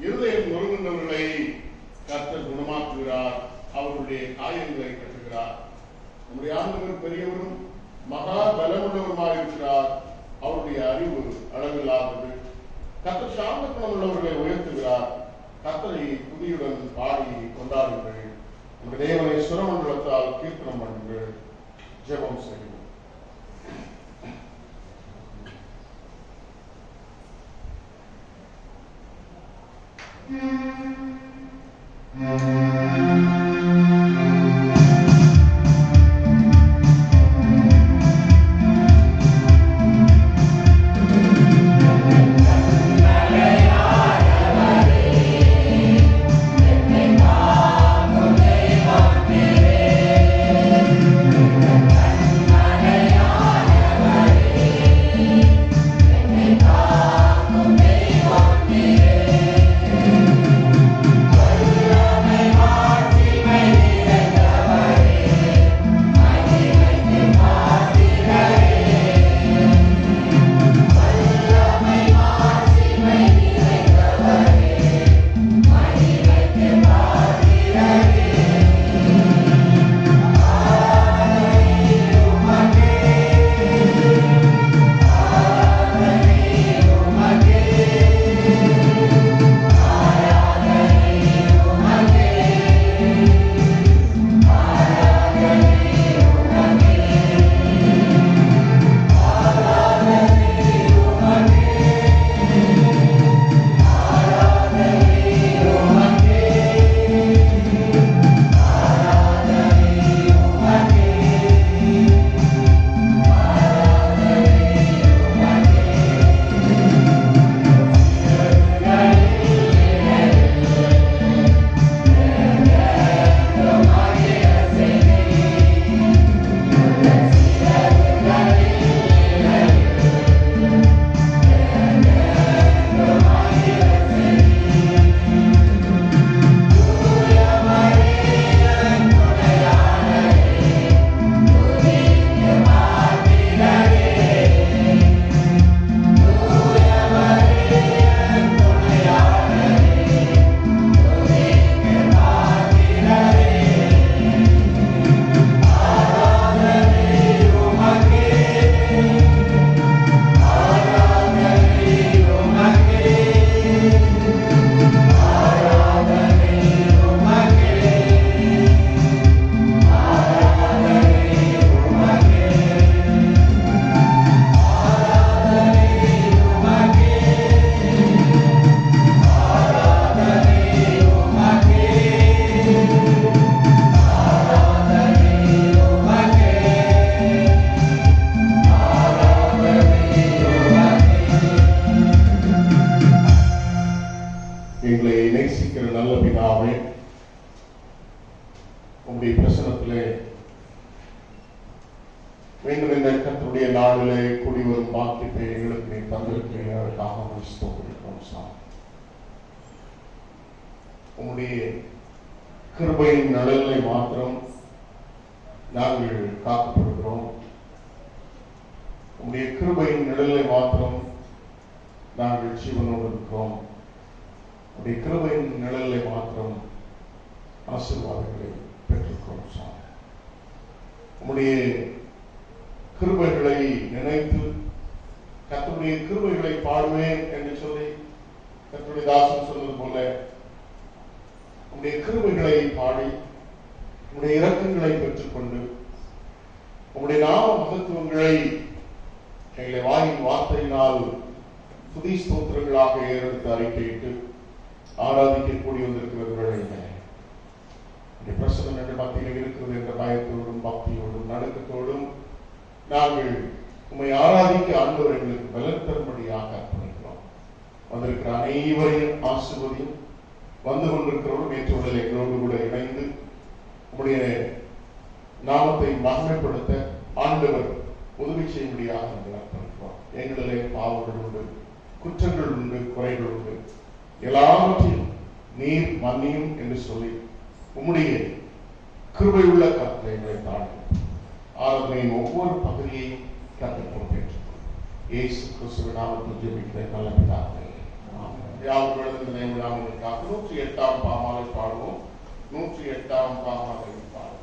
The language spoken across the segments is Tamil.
இருதயம் நொறுங்குண்டவர்களை கர்த்தர் குணமாக்குகிறார், அவர்களுடைய காயங்களை கட்டுகிறார். நம்முடைய ஆண்டவர் பெரியவரும் மகா பலமுள்ளவருமாக இருக்கிறார், அவருடைய அறிவு அளவில்லாதது. கர்த்தர் சாந்த குணமுள்ளவர்களை உயர்த்துகிறார். கர்த்தரை துதியுடன் பாடி கொண்டாடுங்கள். நம்முடைய தேவனை சுரமண்டலத்தால் கீர்த்தனம் பண்ணுங்கள். ஜெபம் செய்வோம். கிருபையின் நலனை மாத்திரம் நாங்கள் காக்கப்படுகிறோம். உம்முடைய கிருபையின் நிழலை மாத்திரம் நாங்கள் ஜீவனோடு இருக்கிறோம். உம்முடைய கிருபையின் நிழலை மாத்திரம் ஆசீர்வாதங்களை பெற்றிருக்கிறோம். உம்முடைய கிருபைகளை நினைத்து கர்த்தருடைய கிருபைகளை பாடுவேன் என்று சொல்லி கர்த்தருடைய தாசன் சொன்னது போல உம்முடைய கிருபைகளை பாடி உம்முடைய இரக்கங்களை பெற்றுக்கொண்டு உம்முடைய நாம மகத்துவங்களை எங்களை வாயின் வார்த்தையினால் துதி ஸ்தோத்திரங்களாக ஏறெடுத்து அறிக்கையிட்டு ஆராதிக்கக்கூடிய வந்திருக்கிறவர்கள் பிரசனம் என்ற மத்தியில் இருக்கிறது என்ற பயத்தோடும் பக்தியோடும் நடுக்கத்தோடும் நாங்கள் உம்மை ஆராதிக்க ஆண்டவர் எங்களுக்கு பலன் தரும்படியாக அர்ப்பணிக்கிறோம். வந்திருக்கிற அனைவரையும் ஆசீர்வதியும் வந்து கொண்டிருக்கிறவரும் நேற்று எங்களோடு கூட இணைந்து உம்முடைய நாமத்தை மகிமைப்படுத்த ஆண்டவர் உதவி செய்யும்படியாக நாங்கள் அர்ப்பணிக்கிறோம். எங்களிலே பாவங்கள் உண்டு, குற்றங்கள் உண்டு, குறைகள் உண்டு, எல்லாவற்றையும் நீர் மன்னியும் என்று சொல்லி உம்முடைய கிருபை உள்ள கர்த்தரை எங்களை தாழ்த்தும். ஆராதனையின் ஒவ்வொரு பகுதியையும் கர்த்தர் பொறுப்பேற்றுக் கொள்ளும். இயேசு கிறிஸ்துவின் நாமத்தில் ஜெபிக்கிறேன் நல்ல பிதாவே. ஆமென். யாவும் எழுந்த நினைவிடாமலுக்காக 108ஆம் பாமாலை பாடுவோம். 108ஆம் பாமாலை பாடுவோம்.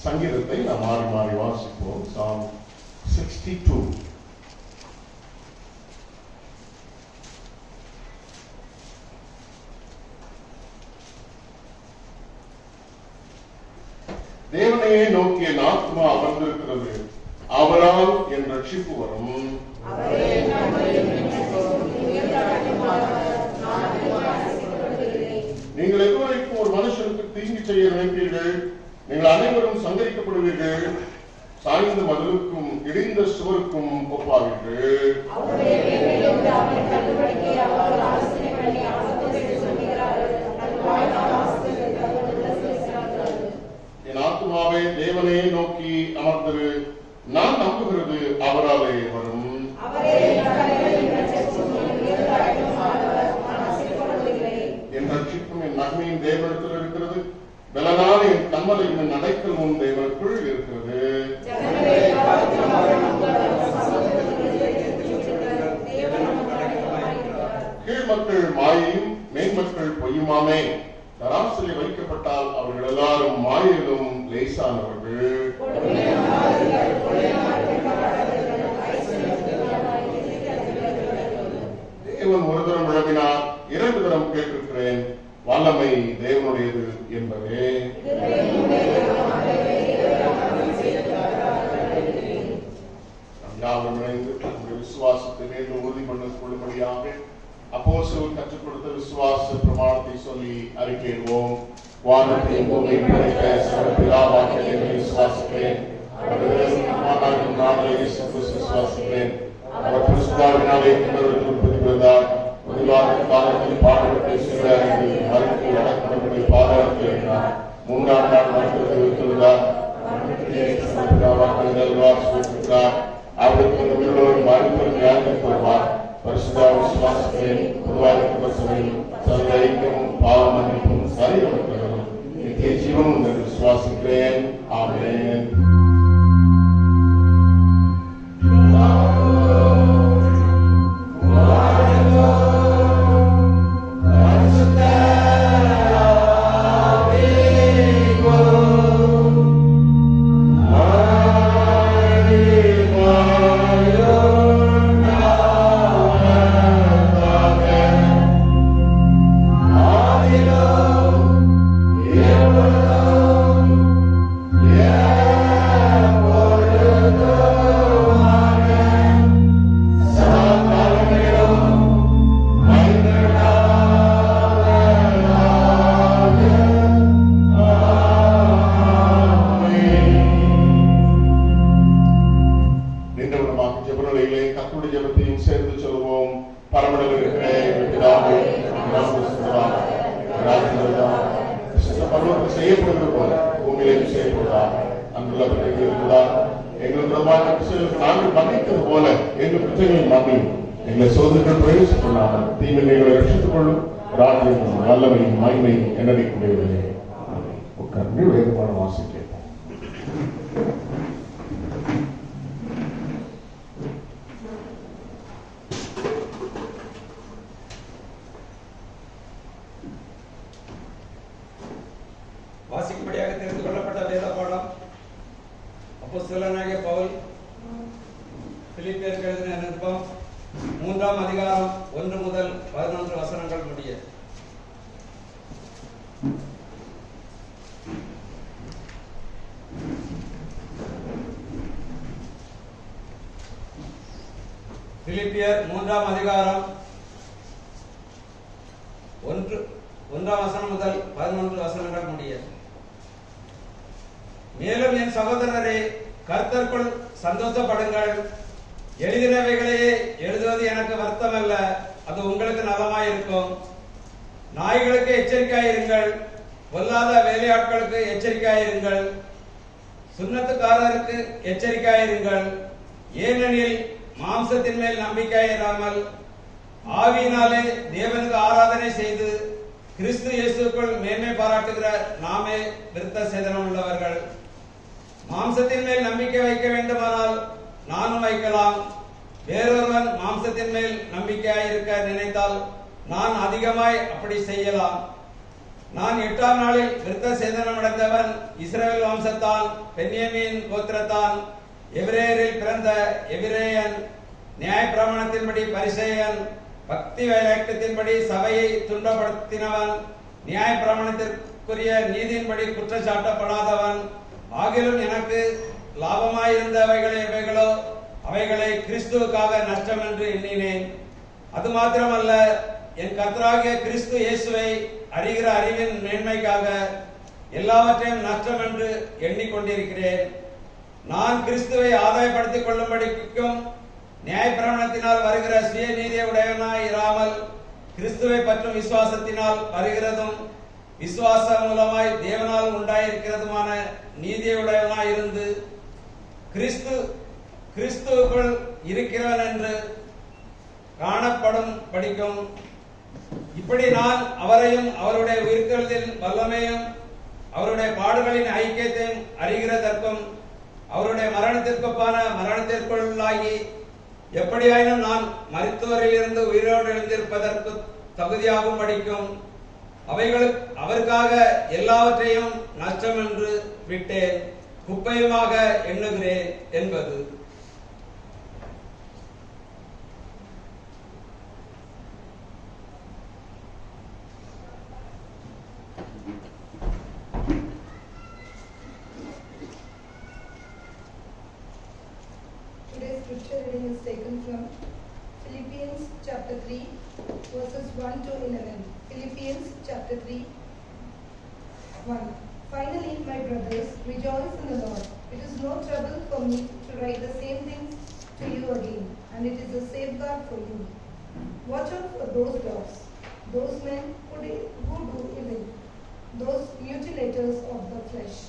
சங்கீதத்தை நாம் மாறி மாறி வாசிப்போம். Psalm 62. தேவனையே நோக்கிய ஆத்மா அமர்ந்திருக்கிறது, அவரால் என் ரட்சிப்பு வரும். நீங்கள் எதுவரைக்கும் ஒரு மனுஷனுக்கு தீங்கு செய்ய வேண்டீர்கள், நீங்கள் அனைவரும் சந்தரிக்கப்படுவீர்கள். சாய்ந்த மதிலுக்கும் இடிந்த சுவருக்கும் ஒப்பாவீர்கள். என் ஆத்துமாவே தேவனை நோக்கி அமர்ந்தது. நான் நம்புகிறது அவராலே வரும். என் ரட்சிப்பும் என் நன்மையும் தேவனிடத்தில் இருக்கிறது. பலனான என் கண்மலையும் என் அடைக்கலும் தேவனுக்குள் இருக்கிறது. கீழ்மக்கள் மாயையும் மேன்மக்கள் பொய்யுமாமே. தராசிலே வைக்கப்பட்டால் அவர்கள் எல்லாரும் மாயிலும் லேசானவர்கள். தேவன் ஒரு தரம் விளம்பினார், 2 தரம் கேட்டிருக்கிறேன். வல்லமை தேவனுடையது என்பதே. யாவரும் இணைந்து நம்முடைய விசுவாசத்தை மீண்டும் உறுதி கொள்ளும்படியாக அப்போஸ்தலர்கள் கற்றுக் கொடுத்த விசுவாச பிரமாணத்தை சொல்லி அறிக்கையிடுவோம். வானத்தையும் பூமியையும் படைத்த சர்வபிதாவாகிய தேவனை விசுவாசிக்கிறேன். விசுவாசிக்கிறேன். அவர் கிறிஸ்துவினாலே உற்பத்தி பெறுந்தார். காலத்தில் பாடுபட்டு சிறுவர்கள் மறுத்து வடக்கு பாதத்தில் இருந்தார். 3ஆம் நாள் மருத்துவத்தை வைத்துள்ளார். அவருக்கு உயிரோடு மருத்துவம் ஞானத்திற்கு வருவார். பரிசுத்த விசுவாசத்தையும் பொதுவாக சர்வ பாவ மன்னிப்பும் சரீரமும் நித்திய ஜீவனும் என்று விசுவாசிக்கிறேன். ஆமென். வாசிக்கும்படியாக தெரிந்து கொள்ளப்பட்ட வேத பாடம் அப்போஸ்தலனாகிய பவுல் பிலிப்பியருக்கு எழுதின நிருபம் 3ஆம் அதிகாரம் 1 முதல் 11 வசனங்கள் முடிய. பிலிப்பியர் 3ஆம் அதிகாரம் 1ஆம் வசனம் முதல் 11 வசனங்கள் முடிய. மேலும் என் சகோதரரே, கர்த்தருக்குள் சந்தோஷப்படுங்கள். எழுதினவைகளையே எழுதுவது எனக்கு வருத்தமல்ல, அது உங்களுக்கு நலமாயிருக்கும். நாய்களுக்கு எச்சரிக்கையாயிருங்கள், பொல்லாத வேலையாட்களுக்கு எச்சரிக்கையாயிருங்கள், சுன்னத்துக்காரருக்கு எச்சரிக்கையாயிருங்கள். ஏனெனில் மாம்சத்தின் மேல் நம்பிக்கையிராமல் ஆவியினாலே தேவனுக்கு ஆராதனை செய்து கிறிஸ்து இயேசுக்குள் மேன்மை பாராட்டுகிற நாமே விருத்த சேதனம் உள்ளவர்கள். மாம்சத்தின் மேல் நம்பிக்கை வைக்க வேண்டுமானால் நானும் வைக்கலாம். வேறொருவன் மாம்சத்தின் மேல் நம்பிக்கையாயிருக்க நினைத்தால் நான் அதிகமாய் அப்படி செய்யலாம். நான் 8ஆம் நாளில் விருத்த சேதனம் அடைந்தவன். இஸ்ரவேல் வம்சத்தான், பென்யமீன் கோத்திரத்தான், எபிரேயரில் பிறந்த எபிரேயன், நியாய பிரமாணத்தின்படி பரிசேயன், பக்தி வைராக்கியத்தின்படி சபையை துன்பப்படுத்தினவன், நியாய பிரமாணத்திற்குரிய நீதியின்படி குற்றச்சாட்டப்படாதவன். ஆகிலும் எனக்கு லாபமாயிருந்தவைகளே எவைகளோ அவைகளை கிறிஸ்துவுக்காக நஷ்டம் என்று எண்ணினேன். அது மாத்திரமல்ல, என் கர்த்தராகிய கிறிஸ்து இயேசுவை அறிகிற அறிவின் மேன்மைக்காக எல்லாவற்றையும் நஷ்டம் என்று எண்ணிக்கொண்டிருக்கிறேன். நான் கிறிஸ்துவை ஆதாயப்படுத்திக் கொள்ளும்படிக்கும் நியாயப்பிரமாணத்தினால் வருகிற சுய நீதியை உடையவனாய் இராமல் கிறிஸ்துவை பற்றும் விசுவாசத்தினால் வருகிறதும் விசுவாசம் மூலமாய் தேவனால் உண்டாயிருக்கிறதுமான நீதியை உடையவனாய் இருந்து கிறிஸ்துவுக்குள் இருக்கிறவன் என்று காணப்படும் படிக்கும். இப்படி நான் அவரையும் அவருடைய உயிர்த்தெழுதலின் வல்லமையும் அவருடைய பாடுகளின் ஐக்கியத்தையும் அறிகிறதற்கும் அவருடைய மரணத்திற்கொப்பான மரணத்திற்குள்ளாகி எப்படியாயினும் நான் மரித்தோரிலிருந்து உயிரோடு எழுந்திருப்பதற்கு தகுதியாகும் படிக்கும் அவருக்காக எல்லாவற்றையும் நஷ்டம் என்று விட்டேன், குப்பையுமாக எண்ணுகிறேன் என்பது. Today's scripture reading is taken from Philippians chapter 3 verses 1 to 11. Philippians chapter 3 1. Finally, my brothers, rejoice in the Lord. It is no trouble for me to write the same things to you again, and it is a safeguard for you. Watch out for those dogs, those men who do evil, those mutilators of the flesh.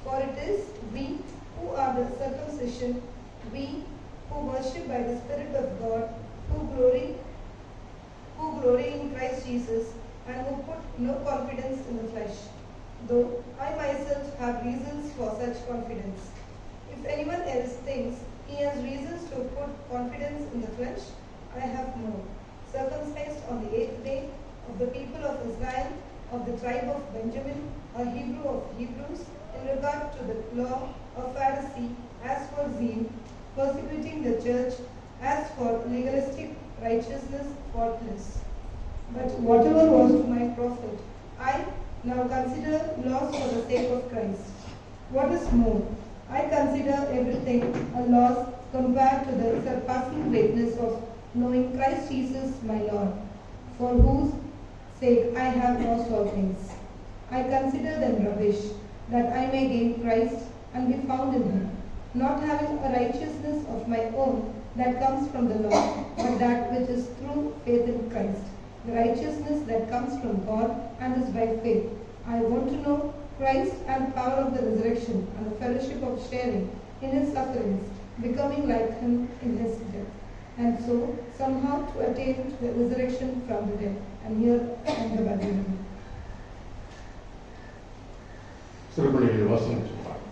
For it is we who are the circumcision, we who worship by the Spirit of God, who glory in Christ Jesus, and who put no confidence in the flesh, though I myself have reasons for such confidence. If anyone else thinks he has reasons to put confidence in the flesh, I have more. Circumcised on the 8th day, of the people of Israel, of the tribe of Benjamin, a Hebrew of Hebrews, in regard to the law, a Pharisee, as for zeal, persecuting the church, as for legalistic righteousness, faultless. But whatever was to my profit, I now consider loss for the sake of Christ. What is more, I consider everything a loss compared to the surpassing greatness of knowing Christ Jesus my Lord, for whose sake I have lost all things. I consider them rubbish, that I may gain Christ and be found in him, not having a righteousness of my own that comes from the law, but that which is through faith in Christ, the righteousness that comes from God and is by faith. I want to know Christ and the power of the resurrection and the fellowship of sharing in his sufferings, becoming like him in his death, and so somehow to attain to the resurrection from the dead. And here and the Bible. சிறுபடியில் வாசனம் சொல்றார்.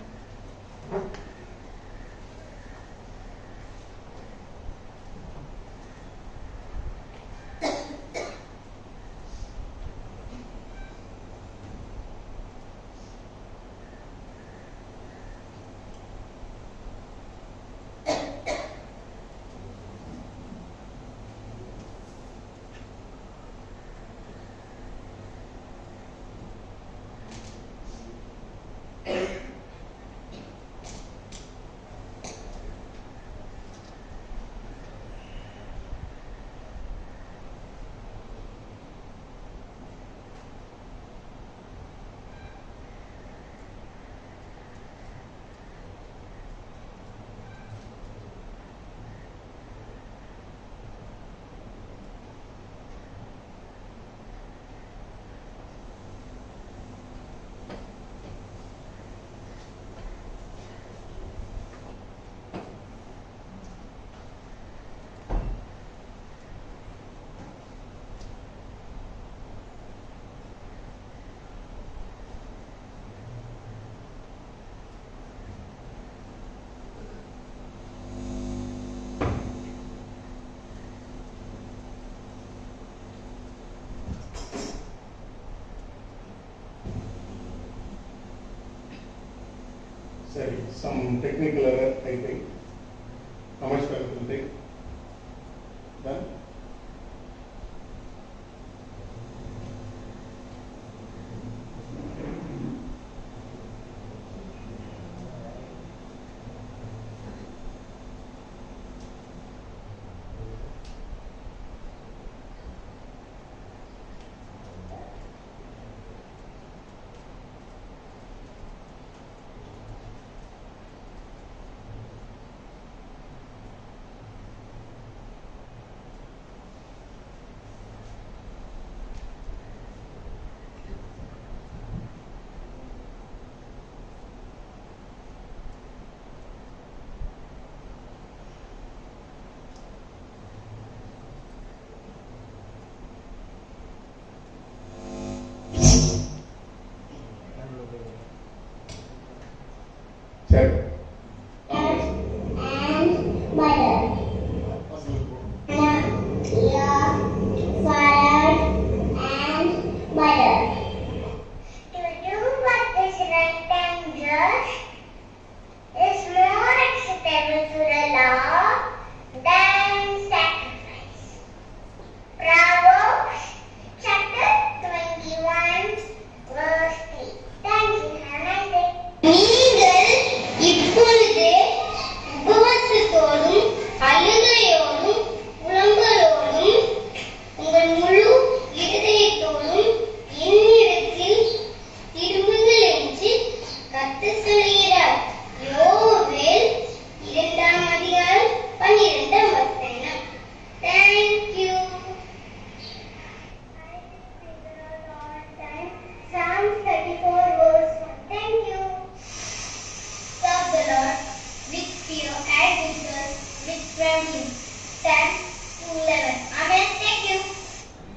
Sorry, some technical error, I think. How much time will take? Done? சரி and mother. Father and mother. To do what is right and just is more acceptable to the Lord than sacrifice. Proverbs chapter 21 verse 3. Thank you. Have a nice day. நீங்கள் இப்பொழுது உபவாசத்தோடும் அழுகையோடும் புலம்பலோடும் உங்கள் முழு இருதயத்தோடும் என்னிடத்தில் திரும்புங்கள் என்று கர்த்தர் சொல்கிறார். யோவேல் 2:12. Thank you. Psalms 34 verse 1. Thank you. Serve the Lord with fear and with trembling. Psalms 2:11. Amen. Thank you.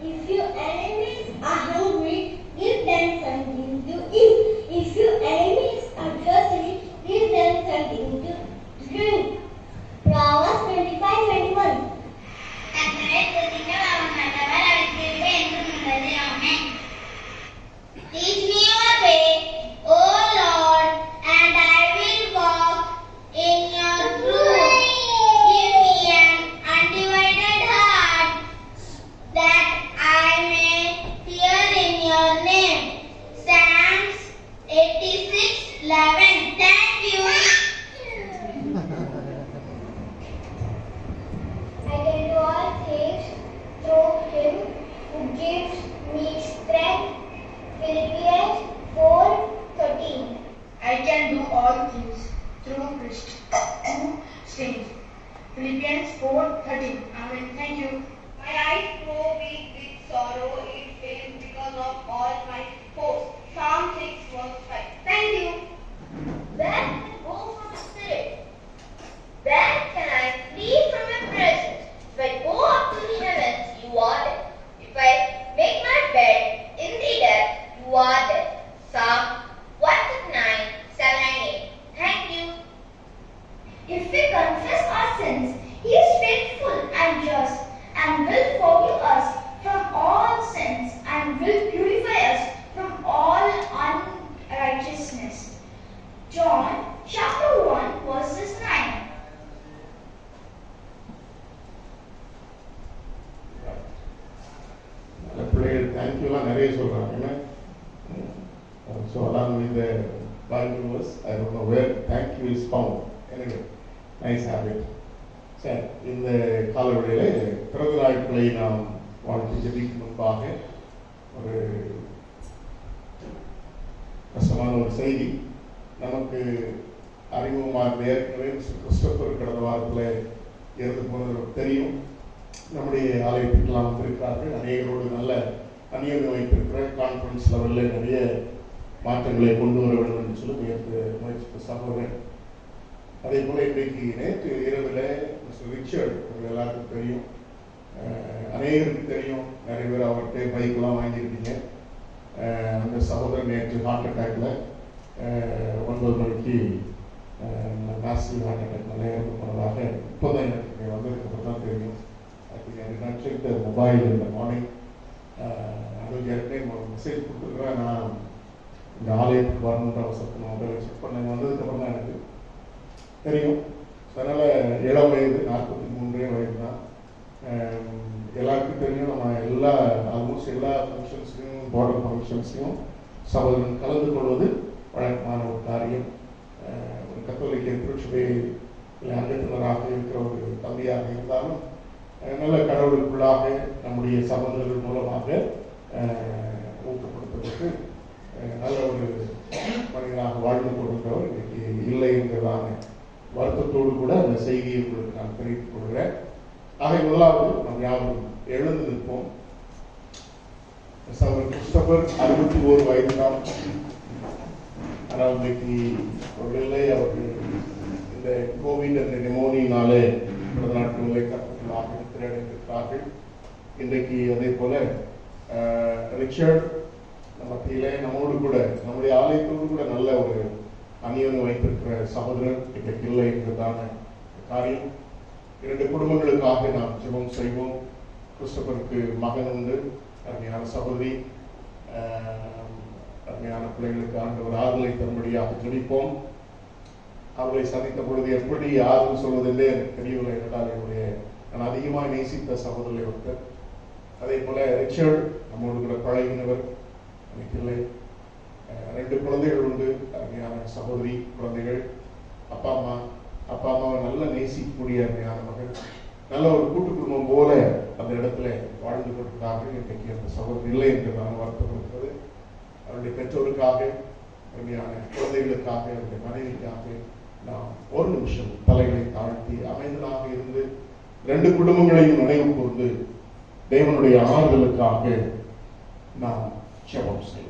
If your enemies are hungry, give them something to eat. If your enemies are thirsty, give them something to drink. Proverbs 25:21. Teach me your way, O Lord, and I will walk in your truth. Give me an undivided heart, that I may fear in your name. Psalms 86:11. Thank you. I can do all things through Him who gives me strength. Philippians 4:13. I can do all things through Christ who strengthens. Philippians 4:13. Amen. Thank you. My eyes grow weak with sorrow, it fails because of all my foes. Psalm 6:5. Thank you. Where can I go from the Spirit? Where can I flee from your presence? If I go up to the heavens, you are there. If I make my bed in the depths, you are there. Psalm 109:7-8. Thank you. If we confess our sins, He is faithful and just and will forgive us from all sins and will purify us from all unrighteousness. John chapter 1 verses 9. பிள்ளைகள் தேங்க்யூலாம் நிறைய சொல்றாங்க என்ன so along with the Bible verse I don't know where thank you is found anyway nice habit சரி இந்த காலவெளியில பிறந்த நாட்களை நாம் வாழ்த்து ஜெபிக்கும் முன்பாக ஒரு கஷ்டமான ஒரு செய்தி நமக்கு அறிமுகமாக ஏற்கனவே கிறிஸ்டோபர் கடந்த வாரத்தில் இறந்து போனது தெரியும். நம்முடைய ஆலயத்துக்கெல்லாம் வந்திருக்கிறார்கள். அநேகரோடு நல்ல அந்நியோகம் வைத்திருக்கிற கான்ஃபரன்ஸ் லெவலில் நிறைய மாற்றங்களை கொண்டு வர வேண்டும் என்று சொல்லி முயற்சித்த சகோதரன். அதே போல இன்றைக்கு நேற்று இரவில் மிஸ்டர் ரிச்சர்ட் எல்லாருக்கும் தெரியும், அநேகருக்கு தெரியும், நிறைய பேர் அவர்கிட்ட பைக்கெல்லாம் வாங்கியிருக்கீங்க. அந்த சகோதரன் நேற்று ஹார்ட் அட்டாக்ல 9 மணிக்கு மேசிவ் ஹார்ட் அட்டாக் நிறைய போனதாக இப்போதான் எனக்கு வந்ததுக்கு தான் தெரியும். மொபைல் இந்த மார்னிங் அதுக்கு ஏற்கனவே மெசேஜ் கொடுத்துருக்குறேன். நான் இந்த ஆலயத்துக்கு வரணுன்ற அவசரத்தை மொபைலை செக் பண்ண வந்ததுக்கப்புறம் தான் எனக்கு தெரியும். அதனால் இளம் வயது 43 வயது தான். எல்லாருக்கும் தெரியும், நம்ம ஆல்மோஸ்ட் எல்லா ஃபங்க்ஷன்ஸ்லையும் இம்பார்ட்டன்ட் ஃபங்க்ஷன்ஸ்லையும் சகோதரன் கலந்து கொள்வது வழக்கமான ஒரு காரியம். ஒரு கத்தோலிக்க திருச்சபை அங்கத்தினராக இருக்கிற ஒரு தம்பியாக இருந்தாலும் நல்ல கடவுளுக்குள்ளாக நம்முடைய சகோதரர்கள் மூலமாக ஊக்கப்படுத்துவதற்கு நல்ல ஒரு மனிதனாக வாழ்ந்து கொண்டிருக்கிறவர் இன்னைக்கு இல்லை என்கிறதான வருத்தத்தோடு கூட அந்த செய்தியை உங்களுக்கு நான் தெரிவித்துக் கொள்கிறேன். ஆக முதலாவது நாம் யாரும் எழுந்து நிற்போம். கிறிஸ்டோபர் 61 வயது தான். ஆனால் இன்னைக்கு ஒருவேளை அவர்கள் இந்த கோவிட் அந்த நிமோனியினாலே பிறந்த நாட்களிலே கற்பர்களாக திரையடைந்திருக்கிறார்கள். இன்றைக்கு அதே போல ரிச்சர்ட் மத்தியிலே நம்மோடு கூட நம்முடைய ஆலயத்தோடு கூட நல்ல ஒரு அந்நியன் வைத்திருக்கிற சகோதரர் இன்றைக்கு இல்லை என்பதான காரியம். 2 குடும்பங்களுக்காக நாம் ஜெபம் செய்வோம். கிறிஸ்டபருக்கு மகன் உண்டு, அருமையான சகோதரி, அருமையான பிள்ளைகளுக்கு ஆண்டவர் ஆறுதலை தரும்படியாக ஜெபிப்போம். அவர்களை சந்தித்த பொழுது எப்படி ஆறுதல் சொல்வதென்றே எனக்கு தெரியவில்லை. என்றால் என்னுடைய நான் அதிகமாக நேசித்த சகோதரரை ஒருத்தர். அதே போல ரிச்சர்ட் நம்மோடு கூட பழகினவர் எனக்கு இல்லை. 2 குழந்தைகள் உண்டு, அருமையான சகோதரி குழந்தைகள். அப்பா அம்மாவை நல்ல நேசிக்கக்கூடிய அருமையான மகள். நல்ல ஒரு கூட்டு குடும்பம் போல அந்த இடத்துல வாழ்ந்து கொண்டிருக்கிறார்கள். இன்றைக்கு அந்த சகோதரி இல்லை என்று நான் வருத்தப்படுகிறது. அவருடைய பெற்றோருக்காக, அருமையான குழந்தைகளுக்காக, அவருடைய மனைவிக்காக நாம் ஒரு நிமிஷம் தலைகளை தாழ்த்தி அமைதலாக இருந்து 2 குடும்பங்களையும் நினைவு கூர்ந்து தேவனுடைய ஆறுதலுக்காக நாம் ஜெபம் செய்வோம்.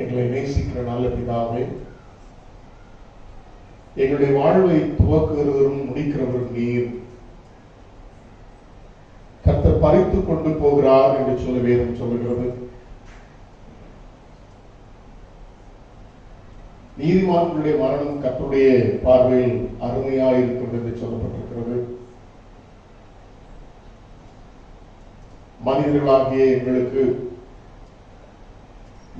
எங்களை நேசிக்கிற நல்ல பிதாவே, எங்களுடைய வாழ்வை துவக்குகிறவரும் முடிக்கிறவரும் நீர். கர்த்தர் பறித்துக் கொண்டு போகிறார் என்று சொல்ல வேதம் சொல்லுகிறது. நீதிமான்களுடைய மரணம் கர்த்தருடைய பார்வையில் அருமையாக இருக்கிறது என்று சொல்லப்பட்டிருக்கிறது. மனிதர்களாகிய எங்களுக்கு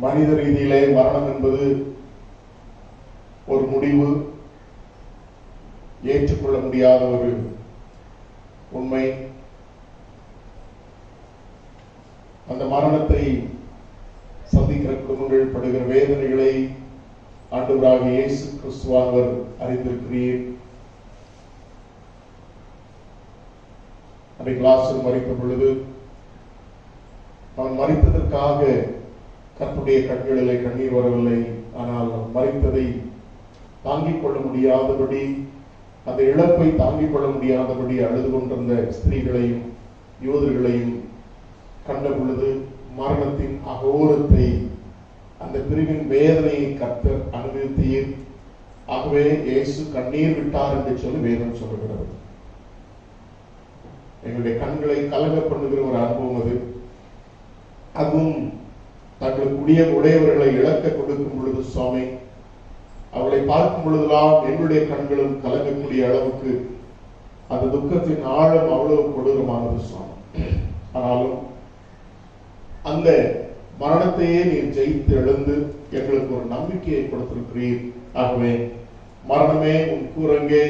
மனித ரீதியிலே மரணம் என்பது ஒரு முடிவு, ஏற்றுக்கொள்ள முடியாத ஒரு உண்மை. அந்த மரணத்தை சந்திக்கிற குடும்பங்கள் படுகிற வேதனைகளை ஆண்டவராகிய இயேசு கிறிஸ்துவானவர் அறிந்திருக்கிறீர். அன்றைக்கு லாசர் மரித்த பொழுது அவன் மரித்ததற்காக கர்த்தருடைய கண்களிலே கண்ணீர் வரவில்லை. ஆனால் மரித்ததை தாங்கிக் கொள்ள முடியாதபடி, அந்த இழப்பை தாங்கிக் கொள்ள முடியாதபடி அழுது கொண்டிருந்த ஸ்திரீகளையும் யூதர்களையும் கண்ட பொழுது மரணத்தின் அகோரத்தை, அந்த பிரிவின் வேதனையை கர்த்தர் அனுபவித்தீர். ஆகவே இயேசு கண்ணீர் விட்டார் என்று சொல்லி வேதம் சொல்லுகிறது. எங்களுடைய கண்களை கலங்க பண்ணுகிற ஒரு அனுபவம் அது. அதுவும் தங்களுக்குரிய உடையவர்களை இழக்க கொடுக்கும் பொழுது சுவாமி, அவர்களை பார்க்கும் பொழுதெல்லாம் எங்களுடைய கண்களும் கலங்கக்கூடிய அளவுக்கு அந்த துக்கத்தின் ஆழம் அவ்வளவு கொடூரமானது சுவாமி. ஆனாலும் அந்த மரணத்தையே நீர் ஜெயித்து எழுந்து எங்களுக்கு ஒரு நம்பிக்கையை கொடுத்திருக்கிறீர். ஆகவே மரணமே உன் கூரங்கே,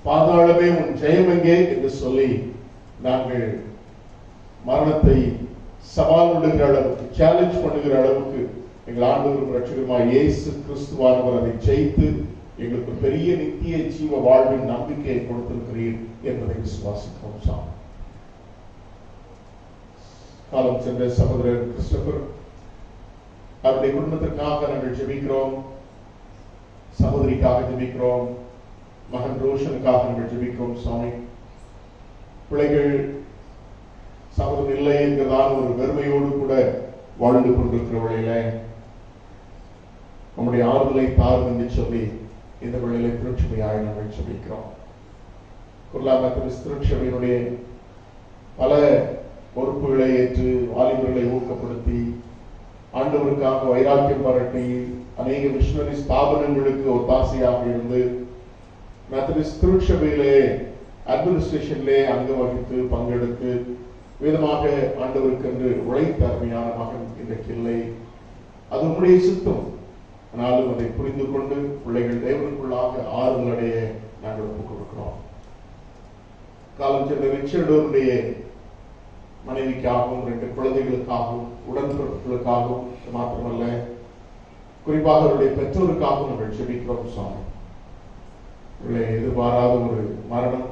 பாதாளமே உன் ஜெயமெங்கே என்று சொல்லி நாங்கள் மரணத்தை சவால் விடுகிற அளவுக்கு, சேலஞ்ச் பண்ணுகிற அளவுக்கு எங்கள் ஆண்டவரும் ரட்சகருமாய் இயேசு கிறிஸ்துவானவர் அதை ஜெயித்து எங்களுக்கு பெரிய நித்திய ஜீவ வாழ்வின் நம்பிக்கையை கொடுத்திருக்கிறீர் என்பதை விசுவாசிக்கிறோம் சாமி. காலம் சென்ற சகோதரர் கிறிஸ்டபர், அவருடைய குடும்பத்திற்காக நாங்கள் ஜெபிக்கிறோம். சகோதரிக்காக ஜெபிக்கிறோம். மகன் ரோஷனுக்காக நாங்கள் ஜெபிக்கிறோம் சுவாமி. பிள்ளைகள் சகோதரன் இல்லை என்கிறதான ஒரு வெறுமையோடு கூட வாழ்ந்து கொண்டிருக்கிற வழியில நம்முடைய ஆறுதலை தாரும் என்று சொல்லி இந்த வழியில திருச்சபையாக நாங்கள் ஜெபிக்கிறோம். குர்லா மெத்தடிஸ்ட் திருச்சபையினுடைய பல பொறுப்புகளை ஏற்று வாலிபர்களை ஊக்கப்படுத்தி ஆண்டவருக்காக வைராக்கியம் பரட்டி அநேக மிஷனரி ஸ்தாபனங்களுக்கு ஒத்தாசையாக இருந்து மெத்தடிஸ்ட் திருச்சபையிலே அட்மினிஸ்ட்ரேஷன்லே அங்கம் வகித்து பங்கெடுத்து விதமாக ஆண்டவருக்கு என்று உழைத்த அருமையான மகன் இன்றைக்கு இல்லை. அது உங்களுடைய சித்தம். ஆனாலும் அதை புரிந்து கொண்டு பிள்ளைகள் தேவனுக்குள்ளாக ஆறுதல் அடைய நாங்கள் ஒப்புக் கொடுக்கிறோம். காலம் சென்ற ரிச்சர்டோருடைய மனைவிக்காகவும் 2 குழந்தைகளுக்காகவும் உடன்பிறப்புகளுக்காகவும் மாத்திரமல்ல, குறிப்பாக அவருடைய பெற்றோருக்காகவும் நாங்கள் ஜெபிக்கிறோம். சுவாமி, எதிர்பாராத ஒரு மரணம்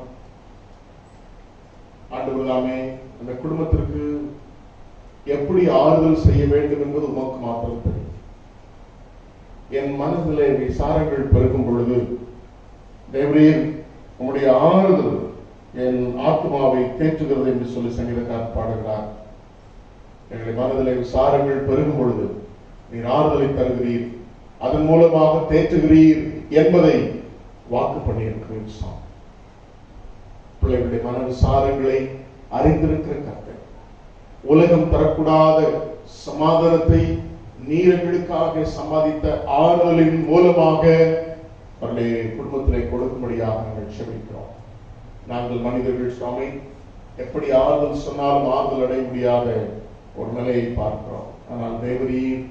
ஆண்டவராமே அந்த குடும்பத்திற்கு எப்படி ஆறுதல் செய்ய வேண்டும் என்பது உமக்கு மாத்திரம் தெரியும். என் மனதிலே விசாரங்கள் பெருகும் பொழுது தேவரீர் உங்களுடைய ஆறுதல் என் ஆத்மாவை தேற்றுகிறது என்று சொல்லி சங்கீதக்காரர் பாடுகிறார். எங்களுடைய மனதிலே விசாரங்கள் பெருகும் பொழுது நீர் ஆறுதலை தருகிறீர், அதன் மூலமாக தேற்றுகிறீர் என்பதை வாக்கு பண்ணியிருக்கிறேன். பிள்ளைகளுடைய மன விசாரங்களை அறிந்திருக்கிற கர்த்தர் உலகம் தரக்கூடாத சமாதானத்தை நீரங்களுக்காக சம்பாதித்த ஆறுதலின் மூலமாக அவருடைய குடும்பத்திலே கொடுக்கும்படியாக நாங்கள் செபிக்கிறோம். நாங்கள் மனிதர்கள் சுவாமி எப்படி ஆறுதல் சொன்னாலும் ஆறுதல் அடைய முடியாத ஒரு நிலையை பார்க்கிறோம். ஆனால் தேவரீர்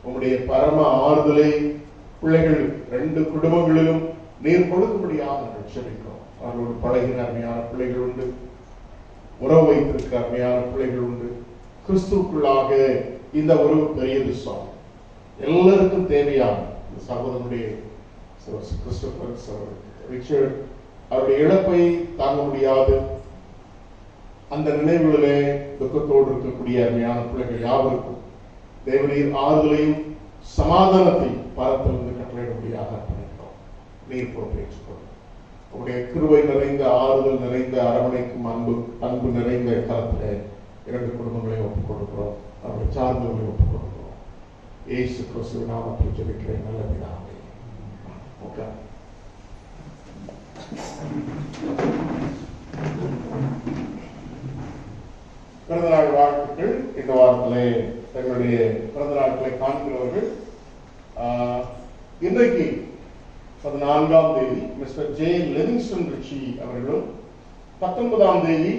உங்களுடைய பரம ஆறுதலை பிள்ளைகள் 2 குடும்பங்களிலும் நீர் கொடுக்கும்படியாக நாங்கள் செபிக்கிறோம். அவர்களோடு பழகின அருமையான பிள்ளைகள் உண்டு, உறவு வைத்திருக்கிற அருமையான பிள்ளைகள் உண்டு. கிறிஸ்துக்குள்ளாக இந்த உறவு பெரியது சுவாமி. எல்லாருக்கும் தேவையான இந்த சகோதரனுடைய கிறிஸ்டோபர் ரிச்சர்ட் அவருடைய இழப்பை தாங்க முடியாது அந்த நினைவுகளிலே துக்கத்தோடு இருக்கக்கூடிய அருமையான பிள்ளைகள் யாவருக்கும் தேவநீர் ஆறுதலையும் சமாதானத்தை பரத்திலிருந்து கட்டளையிடும்படியாக அர்ப்பணிக்கிறோம். நீர் பொறுப்பேற்றுக்கொள்ளும். உங்களுடைய கிருபை நிறைந்த ஆறுதல் நிறைந்த அரவணைக்கும் அன்பு நிறைந்த காலத்திலே 2 குடும்பங்களை ஒப்புக் கொடுக்கிறோம். அவருடைய சார்ந்தவர்களை ஒப்புக் கொடுக்கிறோம். இயேசு கிறிஸ்து நாமத்தில் ஜெபிக்கிறேன் நல்ல பிதாவே. ஓகே, பிறந்தநாள் வாழ்த்துக்கள். இந்த வாரத்திலே தங்களுடைய பிறந்த நாட்களை காண்கிறவர்கள் இன்றைக்கு 14ஆம் தேதி மிஸ்டர் ஜே லிவிங்ஸ்டன் ரிச்சி அவர்களும், 19ஆம் தேதி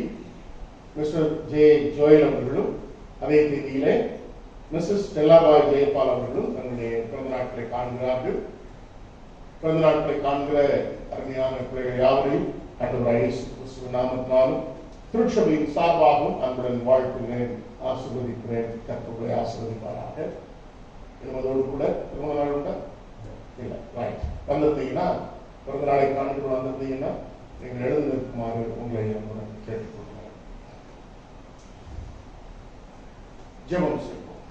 மிஸ்டர் ஜே ஜோயல் அவர்களும், அதே தேதியிலே மிஸ்ஸஸ் ஸ்டெல்லாபாய் ஜெயபால் அவர்களும் தங்களுடைய பிறந்த நாட்களை காண்கிறார்கள். பிறந்த நாட்களை காண்கிற அருமையான பிள்ளைகள் யாவரையும் ஆண்டவர் இயேசு கிறிஸ்துவின் நாமத்தினாலும் திருச்சபையின் சார்பாகவும் அன்புடன் வாழ்த்துகிறேன், ஆசீர்வதிக்கிறேன். கர்த்தரை ஆசீர்வதிப்பாராக. என்பதோடு கூட பிறந்த நாள் உண்டா இல்லை, ரைட், வந்திருந்தீங்கன்னா பிறந்த நாளை காண்கிற வந்திருந்தீங்கன்னா நீங்கள் எழுந்து நிற்குமாறு உங்களை நம்முடன் கேட்டுக்கொள்கிறேன். ஜெபம் செய்வோம்.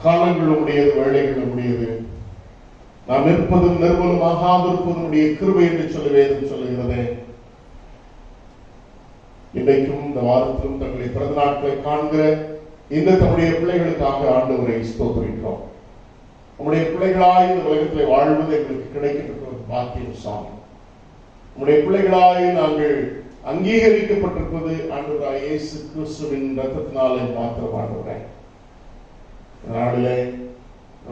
காலங்கள் உடையது, வேளைகள் உடையது, நாம் நிற்பதும் நிர்மூலமாகாதிருப்பதும் உடைய கிருபை என்று சொல்லி வேதம் சொல்லுகிறது. இன்றைக்கும் இந்த வாரத்திலும் தங்களுடைய பிறந்த நாட்களை காண்கிற இந்த தம்முடைய பிள்ளைகளுக்காக ஆண்டவரை ஸ்தோத்திரிக்கிறோம். நம்முடைய பிள்ளைகளாய் இந்த உலகத்தில் வாழ்வது எங்களுக்கு கிடைக்கின்ற பாக்கியம் சாமி. நம்முடைய பிள்ளைகளாய் நாங்கள் அங்கீகரிக்கப்பட்டிருப்பது ஆண்டவராய் இயேசு கிறிஸ்துவின் இரத்தத்தினாலே மாத்திரம். ஆண்டவரே, இந்த நாளிலே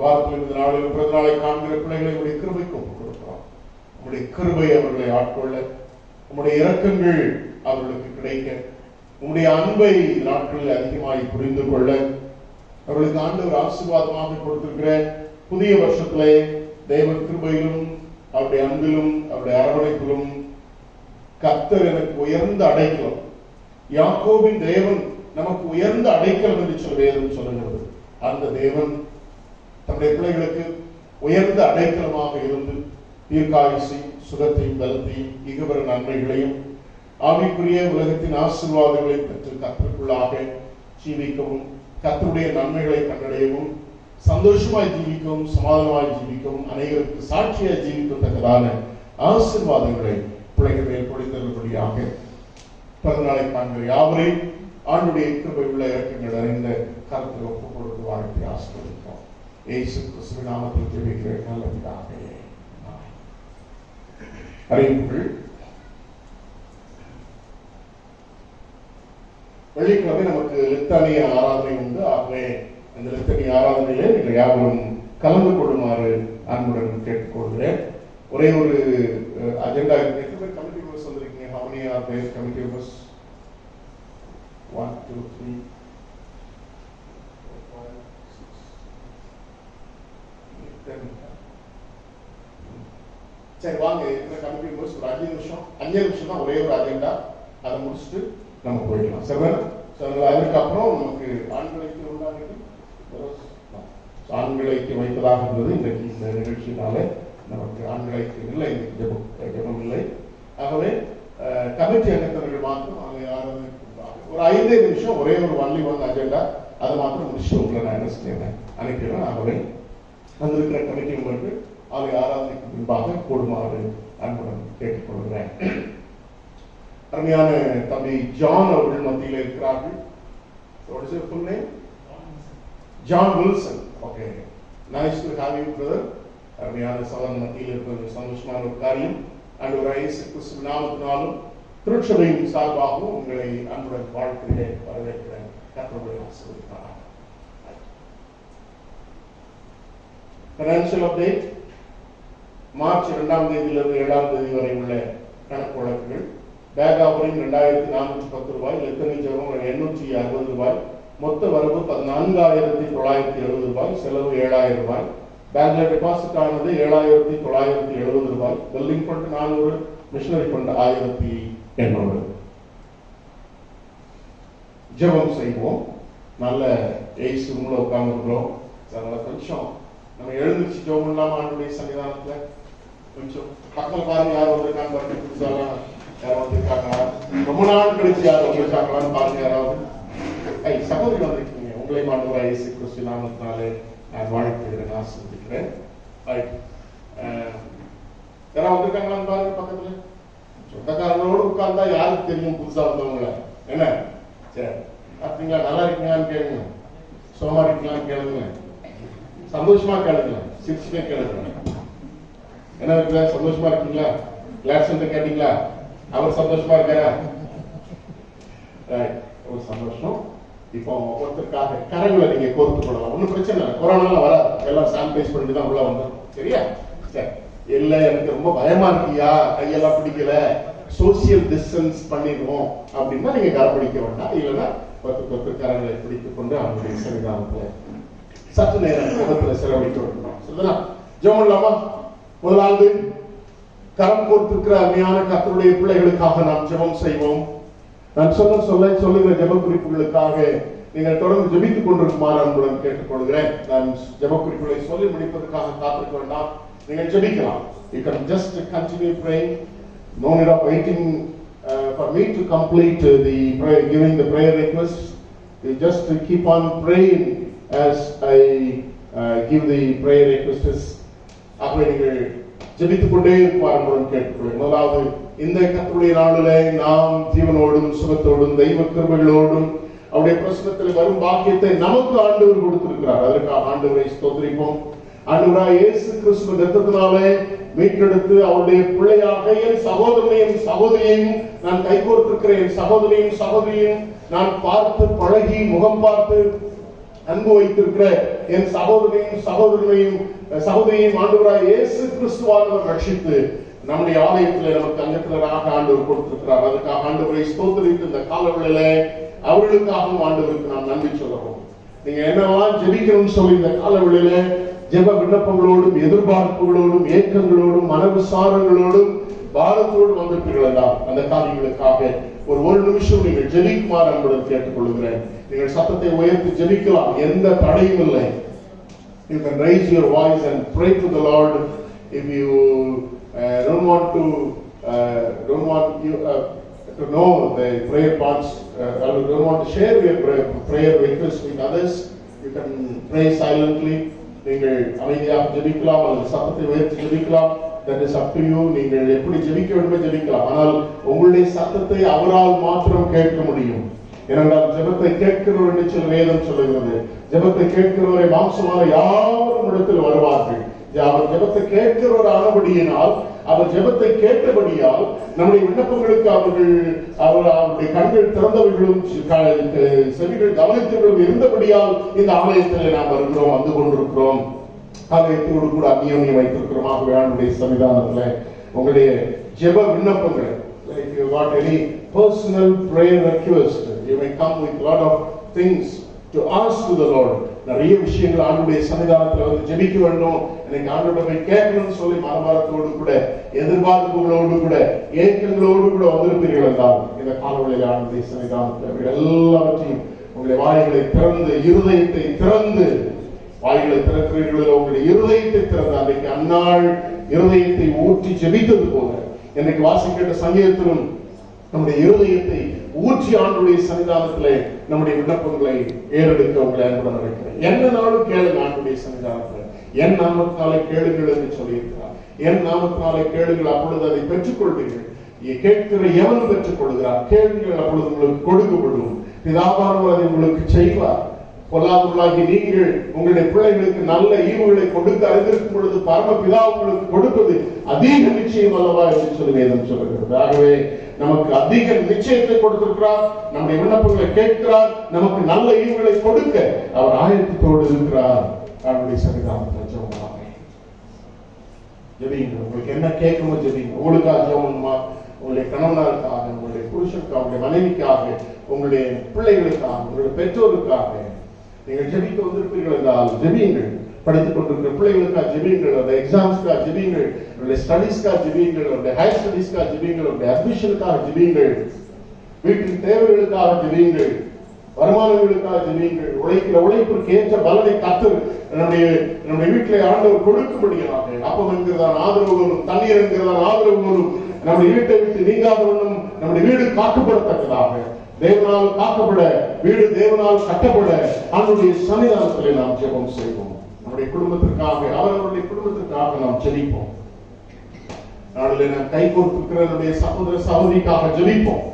வாரத்தில் இந்த நாளில் பிறந்த நாளை காண்கிற பிள்ளைகளை உடைய கிருபைக்கு ஒப்புக் கொடுக்கிறோம். உங்களுடைய கிருபை அவர்களை ஆட்கொள்ள, உங்களுடைய இரக்கங்கள் அவர்களுக்கு கிடைக்க, உங்களுடைய அன்பை நாட்களில் அதிகமாய் புரிந்து கொள்ள, அவர்களுக்கு ஆண்டவர் ஆசீர்வாதமாக கொடுத்திருக்கிற புதிய வருஷத்திலே தேவ கிருபையிலும் அவருடைய அன்பிலும் அவருடைய அரவணைப்பிலும் கர்த்தர் எனக்கு உயர்ந்த அடைக்கலம், யாக்கோபின் தேவன் நமக்கு உயர்ந்த அடைக்கலம் என்று சொல்ல வேதம் சொல்லுகிறது. அந்த தேவன் தம்முடைய பிள்ளைகளுக்கு உயர்ந்த அடைக்கலமாக இருந்து தீர்க்காயுசையும் சுகத்தையும் பலத்தையும் இகபர நன்மைகளையும் ஆவிக்குரிய உலகத்தின் ஆசீர்வாதங்களை பெற்று கர்த்தருக்குள்ளாக ஜீவிக்கவும், கர்த்தருடைய நன்மைகளை கண்டடையவும், சந்தோஷமாய் ஜீவிக்கவும், சமாதானமாய் ஜீவிக்கவும், அனைவருக்கு சாட்சியாய் ஜீவிக்கத்தக்கதான ஆசீர்வாதங்களை பிள்ளைகள் மேல் பொழிந்தபடியாக பிறந்தநாளை காண்கிற யாவரையும் ஆண்டுடைய கிருபை உள்ள இறக்கங்கள் நிறைந்த கருத்தில் ஒப்புக் கொடுத்து வாழ்க்கை ஆசீர்வதிப்போம். இயேசு கிறிஸ்துவின் நாமத்தில் ஜெபிக்கிறேன் நல்ல பிதாவே. அறிவிப்புகள். வெள்ளிக்கிழமை நமக்கு லித்தானிய ஆராதனை உண்டு. ஆகவே அந்த லித்தானிய ஆராதனையிலே நீங்கள் யாவரும் கலந்து கொள்ளுமாறு அன்புடன் கேட்டுக்கொள்கிறேன். ஒரே ஒரு அஜெண்டா இருக்கு. எத்தனை பேர் கமிட்டி மெம்பர்ஸ் வந்திருக்கீங்க? How many are there committee members? 1 2 3 4 5 6 10. சரி வாங்க, எத்தனை கமிட்டி மெம்பர்ஸ்? ஒரு 5 நிமிஷம் தான் ஒரே ஒரு அஜெண்டா. அதை முடிச்சுட்டு நம்ம போயிடலாம். சரிதானே? அதுக்கப்புறம் நமக்கு ஆண்கள் ஐக்கியம் உண்டானது, ஆண்கள் ஐக்கியம் வைப்பதாக இருந்தது. இன்றைக்கு இந்த நிகழ்ச்சியினால நமக்கு ஆண்கள் ஐக்கியம் இல்லை, ஜெபம் இல்லை. ஆகவே கமிட்டி அங்கத்தவர்கள் மாத்திரம் ஒரு 5 நிமிஷம் ஒரே ஒரு ஒன் அஜெண்டா, அதை மாத்திரம் முடிச்சுட்டு உங்களை நான் என்ன செய்யறேன் அனுப்பிடுறேன். ஆகவே வந்திருக்கிற கமிட்டி மெம்பருக்கு அவை ஆராதனைக்கு முன்பாக கூடுமாறு அன்புடன் கேட்டுக்கொள்கிறேன். அருமையான தம்பி ஜான் அவர்கள் மத்தியில் இருக்கிறார்கள். What is your full name? John Wilson. Okay. Nice to have you, brother. அருமையான சகோதரன் மத்தியில் இருக்கிறது சந்தோஷமான ஒரு காரியம். ஆண்டவராகிய இயேசு கிறிஸ்து நாமத்தினாலும் திருச்சபையின் சார்பாகவும் உங்களை அன்புடன் வாழ்த்துகிறேன், வரவேற்கிறேன். கர்த்தருடைய ஆசீர்வாதம். Financial update. மார்ச் 2ஆம் தேதியிலிருந்து 7ஆம் தேதி வரை உள்ள கணக்கு வழக்குகள். பேக் ஆஃபரிங் 2410 ரூபாய், லெத்தனி ஜெபம் 860 ரூபாய், மொத்த வரவு 14,970 ரூபாய், செலவு 7,000 ரூபாய். பேங்க்ல டெபாசிட் ஆனது 7,970 ரூபாய், பில்டிங் ஃபண்ட் 400, மிஷனரி ஃபண்ட் 1,800. ஜெபம் செய்வோம். நல்ல ஏசு ரூம்ல உட்கார்ந்துருக்கிறோம். அதனால கொஞ்சம் நம்ம எழுந்திருச்சு ஜெபம் பண்ணலாமா ஆண்டவருடைய சன்னிதானத்துல? கொஞ்சம் பக்கத்துல பாருங்க, யார் வந்திருக்காங்க பாருங்க. புதுசாக யாரும் வந்திருக்காங்களா? ரொம்ப நாள் கழிச்சு யாரும் வந்திருக்காங்களான்னு பாருங்க. யாராவது சகோதரி வந்திருக்கீங்க, உங்களை ஆண்டவராகிய இயேசு கிறிஸ்து நாமத்தினாலே நான் வாழ்த்துகிறேன், ஆசீர்வதிக்கிறேன். யாராவது வந்திருக்காங்களான்னு பாருங்க பக்கத்துல. சொந்தக்காரங்களோடு உட்கார்ந்தா யாருக்கு தெரியும் புதுசா வந்தவங்கள? என்ன சரி, பார்த்தீங்களா? நல்லா இருக்கீங்களான்னு கேளுங்க, சோமா இருக்கீங்களான்னு கேளுங்க, சந்தோஷமா கேளுங்க, சிரிச்சுட்டே கேளுங்க. என்ன இருக்குல்ல, சந்தோஷமா இருக்கீங்களா? கிளாஸ் கேட்டீங்களா? அவர் சந்தோஷமா இருக்காரா? ஒரு சந்தோஷம். இப்போ ஒருத்தருக்காக கரங்களை நீங்க கோர்த்து கொள்ளலாம், ஒன்னும் பிரச்சனை இல்லை. கொரோனால வராது, எல்லாம் சானிடைஸ் பண்ணிட்டு தான் உள்ள வந்துடும். சரியா? சரி. இல்ல எனக்கு ரொம்ப பயமா இருக்கியா, கையெல்லாம் பிடிக்கல, சோசியல் டிஸ்டன்ஸ் பண்ணிடுவோம் அப்படின்னா நீங்க கரப்பிடிக்க வேண்டாம். இல்லைன்னா 10 கரங்களை பிடித்துக் கொண்டு அவங்களுடைய சன்னிதானத்துல சற்று நேரம் முகத்துல செலவழிக்க வேண்டும். சரிங்களா? ஜெபம் பண்ணலாமா? முதலாவது கரம் கோர்த்திருக்கிற அருமையான கர்த்தருடைய பிள்ளைகளுக்காக நாம் ஜெபம் செய்வோம். நான் சொல்லுகிற ஜெப குறிப்புகளுக்காக நீங்கள் தொடர்ந்து ஜெபித்துக் கொண்டிருக்குமாறு அன்புடன் கேட்டுக்கொள்கிறேன். நான் ஜெப குறிப்புகளை சொல்லி முடிப்பதற்காக காத்திருக்க வேண்டாம், நீங்கள் ஜெபிக்கலாம். You can just continue praying. No need of waiting for me to complete the prayer, giving the prayer request. You just keep on praying as I give the prayer requests. ஆகவே நீங்கள் ஜெபித்துக் கொண்டே இருப்பார்கள் கேட்டுக்கொள்கிறேன். முதலாவது, இந்த கர்த்தருடைய நாளிலே நாம் ஜீவனோடும் சுகத்தோடும் தெய்வ கிருபைகளோடும் அவருடைய பிரசன்னத்தில் வரும் பாக்கியத்தை நமக்கு ஆண்டவர் கொடுத்திருக்கிறார். அதற்காக ஆண்டவரை ஸ்தோத்திரிப்போம். ஆண்டவராய் இயேசு கிறிஸ்துவின் இரத்தத்தினாலே மீட்டெடுத்து அவருடைய பிள்ளையாக என் சகோதரனையும் சகோதரியையும் நான் கைகோர்த்திருக்கிறேன். என் சகோதரியும் சகோதரியும் நான் பார்த்து பழகி முகம் பார்த்து அன்பு வைத்திருக்கிற என் சகோதரனையும் சகோதரியையும் ஆண்டவராய் இயேசு கிறிஸ்துவானவர் ரட்சித்து நம்முடைய ஆலயத்தில் நமக்கு அங்கத்தினராக ஆண்டவர் கொடுத்திருக்கிறார். அதுக்காக ஆண்டவரை ஸ்தோத்திரித்து இந்த காலவெளியில அவர்களுக்காகவும் ஆண்டவருக்கு நாம் நன்றி சொல்லவும். நீங்க என்னவெல்லாம் ஜெபிக்கணும்னு சொல்லி இந்த காலவெளியில ஜெப விண்ணப்பங்களோடும் எதிர்பார்ப்புகளோடும் ஏக்கங்களோடும் மனவிசாரங்களோடும் பாரத்தோடு வந்திருப்பீர்கள். அந்த காரியங்களுக்காக ஒரு நிமிஷம் நீங்கள் ஜெபிக்குமாறு அன்புடன் கேட்டுக்கொள்கிறேன். நீங்கள் சத்தத்தை உயர்த்தி ஜெபிக்கலாம், எந்த தடையும் இல்லை. You can raise your voice and pray to the Lord. If you don't want to know the prayer parts, don't want to share your prayer requests with others, you can pray silently. நீங்கள் அமைதியாக ஜெபிக்கலாம் அல்லது சத்தத்தை உயர்த்தி ஜெபிக்கலாம். That is up to you. நீங்கள் எப்படி ஜெபிக்க வேண்டுமோ ஜெபிக்கலாம். ஆனால் உங்களுடைய சத்தத்தை அவரால் மாத்திரம் கேட்க முடியும். ஏனென்றால் ஜெபத்தை கேட்கிறவர் என்று சொல்ல வேதம் சொல்லுகிறது. ஜெபத்தை கேட்கிறவரை மாம்சமான யாரும் இடத்தில் வருவார்கள். அவர் ஜெபத்தை கேட்கிறவர் ஆனபடியினால் அவர் ஜெபத்தை கேட்டபடியால் நம்முடைய விண்ணப்பங்களுக்கு அவருடைய கண்கள் திறந்தவர்களும் செவிகள் கவனித்தவர்களும் இருந்தபடியால் இந்த ஆலயத்தில் நாம் வருகிறோம், வந்து கொண்டிருக்கிறோம். ஆலயத்தோடு கூட அந்நியோன்யம் வைத்திருக்கிறோம். ஆகவே ஆண்டவருடைய சன்னிதானத்துல உங்களுடைய ஜெப விண்ணப்பங்களை, if you got any personal prayer request, you may come with lot of things to ask to the Lord. நிறைய விஷயங்கள் ஆண்டவருடைய சன்னிதானத்துல வந்து ஜெபிக்க வேண்டும், எனக்கு ஆண்டவரை கேட்கணும்னு சொல்லி மனபாரத்தோடு கூட எதிர்பார்ப்புகளோடு கூட ஏக்கங்களோடு கூட வந்திருப்பீர்கள் என்றால் இந்த காலவெளியில் ஆண்டவருடைய சன்னிதானத்துல எல்லாவற்றையும் உங்களுடைய வாய்களை திறந்து, இருதயத்தை திறந்து, வாய்களை திறக்கிறீர்களோ உங்களுடைய இருதயத்தை திறந்து, அன்றைக்கு அந்நாள் இருதயத்தை ஊற்றி ஜெபித்தது போல எனக்கு வாசிக்கின்ற சங்கீதத்திலும் நம்முடைய இருதயத்தை ஊற்றி ஆண்டவருடைய சன்னிதானத்திலே நம்முடைய விண்ணப்பங்களை ஏறெடுக்க உங்களை அன்புடன் அழைக்கிறேன். என்ன நாளும் கேளுங்க ஆண்டவருடைய சன்னிதானத்தில், என் நாமத்தினாலே கேளுங்கள் என்று சொல்லியிருக்கிறார். என் நாமத்தினாலே கேளுங்கள், அப்பொழுது அதை பெற்றுக்கொள்வீர்கள். கேட்கிற எவன் பெற்றுக் கொள்கிறார், கேளுங்கள் அப்பொழுது உங்களுக்கு கொடுக்கப்படும். பிதாவானவர் அதை உங்களுக்கு செய்வார். பொல்லாதவர்களாகி நீங்கள் உங்களுடைய பிள்ளைகளுக்கு நல்ல ஈவுகளை கொடுக்க அறிந்திருக்கும் பொழுது பரமபிதா உங்களுக்கு கொடுப்பது அதிக நிச்சயம் அல்லவா என்று சொல்லி வேதம் சொல்லுகிறது. ஆகவே நமக்கு அதிக நிச்சயத்தை கொடுத்திருக்கிறார், நம்முடைய விண்ணப்பங்களை கேட்கிறார், நமக்கு நல்ல ஈவுகளை கொடுக்க அவர் ஆயத்தத்தோடு இருக்கிறார். அவருடைய சன்னிதானத்தில் ஜெபமாக ஜெபிங்க. உங்களுக்கு என்ன கேட்கணுமோ ஜெபிங்க. உங்களுக்காக ஜெபமா, உங்களுடைய கணவனாருக்காக, உங்களுடைய புருஷனுக்காக, உங்களுடைய மனைவிக்காக, உங்களுடைய பிள்ளைகளுக்காக, உங்களுடைய பெற்றோருக்காக நீங்கள் ஜெபிக்க வந்திருப்பீர்கள் என்றால் ஜெபியுங்கள். படித்துக் கொண்டிருக்கிற பிள்ளைகளுக்காக ஜெபியுங்கள், அந்த எக்ஸாம்ஸ்க்காக ஜெபியுங்கள், அவருடைய ஸ்டடீஸ்க்காக ஜெபியுங்கள், அவருடைய ஹையர் ஸ்டடீஸ்க்காக ஜெபியுங்கள், அவருடைய அட்மிஷனுக்காக ஜெபியுங்கள், வீட்டின் தேவைகளுக்காக ஜெபியுங்கள், வருமானங்களுக்காக ஜெபியுங்கள். உழைக்கிற உழைப்பிற்கு ஏற்ற பலனை கர்த்தர் நம்முடைய வீட்டிலே ஆண்டவர் கொடுக்கும்படியாக, அப்பம் என்கிறதான் ஆதரவு வரும், தண்ணீர் என்கிறதான் ஆதரவு வரும், நம்முடைய வீட்டை விட்டு நீங்காதவனும் நம்முடைய வீடு காக்கப்படத்தக்கதாக, தேவனால் காக்கப்பட, வீடு தேவனால் கட்டப்பட ஆண்டவருடைய சன்னிதானத்திலே நாம் ஜெபம் செய்வோம். நம்முடைய குடும்பத்திற்காக, அவர்களுடைய குடும்பத்திற்காக நாம் ஜெபிப்போம். நாளிலே நாம் கை கோர்த்திருக்கிற நம்முடைய சகோதர சகோதரிக்காக ஜெபிப்போம்.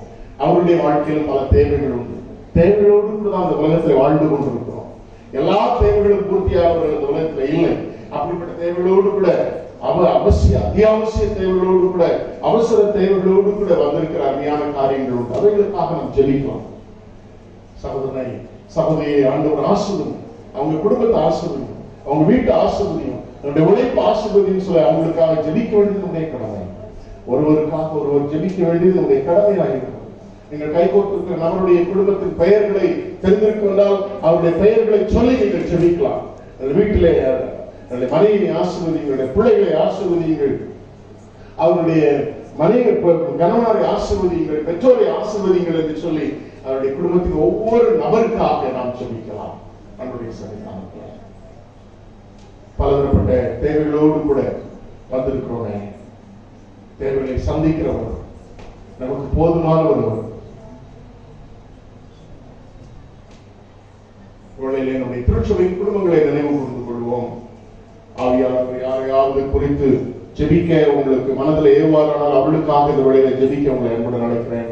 அவருடைய வாழ்க்கையில் பல தேவைகள் உண்டு. தேவைகளோடு கூட தான் அந்த உலகத்தில் வாழ்ந்து கொண்டிருக்கிறோம். எல்லா தேவைகளும் பூர்த்தியாகிறவர்கள் இந்த உலகத்தில் இல்லை. அப்படிப்பட்ட தேவைகளோடு கூட அத்தியாவசிய தேவைகளோடு கூட, அவசர தேவைகளோடு கூட வந்திருக்கிற அருமையான காரியங்கள் உண்டு. அவைகளுக்காக நாம் ஜெபிக்கலாம். சகோதரனை சகோதரியை ஆண்டவர் ஆசீர்வதியும், அவங்க குடும்பத்தை ஆசீர்வதியும், அவங்க வீட்டை ஆசீர்வதியும், நம்முடைய உழைப்பு ஆசீர்வதியும் சொல்லி அவங்களுக்காக ஜெபிக்க வேண்டியது நம்முடைய கடமை. ஒருவருக்காக ஒருவர் ஜெபிக்க வேண்டியது நம்முடைய கடமையாக இருக்கும். நீங்கள் கைகோர்த்திருக்கிற நம்மளுடைய குடும்பத்தின் பெயர்களை தெரிந்திருந்தால் அவருடைய பெயர்களை சொல்லி நீங்கள் ஜெபிக்கலாம். வீட்டிலே மனைவியை ஆசீர்வதியுங்கள், பிள்ளைகளை ஆசீர்வதியுங்கள், அவருடைய மனைவி கணவனை ஆசீர்வதியுங்கள், பெற்றோரை ஆசீர்வதியுங்கள் என்று சொல்லி அவருடைய குடும்பத்தின் ஒவ்வொரு நபருக்காக நாம் ஜெபிக்கலாம். நம்முடைய சன்னிதானத்தில் பலதரப்பட்ட தேவைகளோடு கூட வந்திருக்கிறோமே. தேவைகளை சந்திக்கிறவர், நமக்கு போதுமான ஒருவர். நம்முடைய திருச்சபையின் குடும்பங்களை நினைவு கூர்ந்து கொள்வோம். ஆவியானவர் யாரையாவது குறித்து ஜெபிக்க உங்களுக்கு மனதில் ஏவாரானால் அவளுக்காக இந்த வேளையில ஜெபிக்க உங்களை அன்புடன் அழைக்கிறேன்.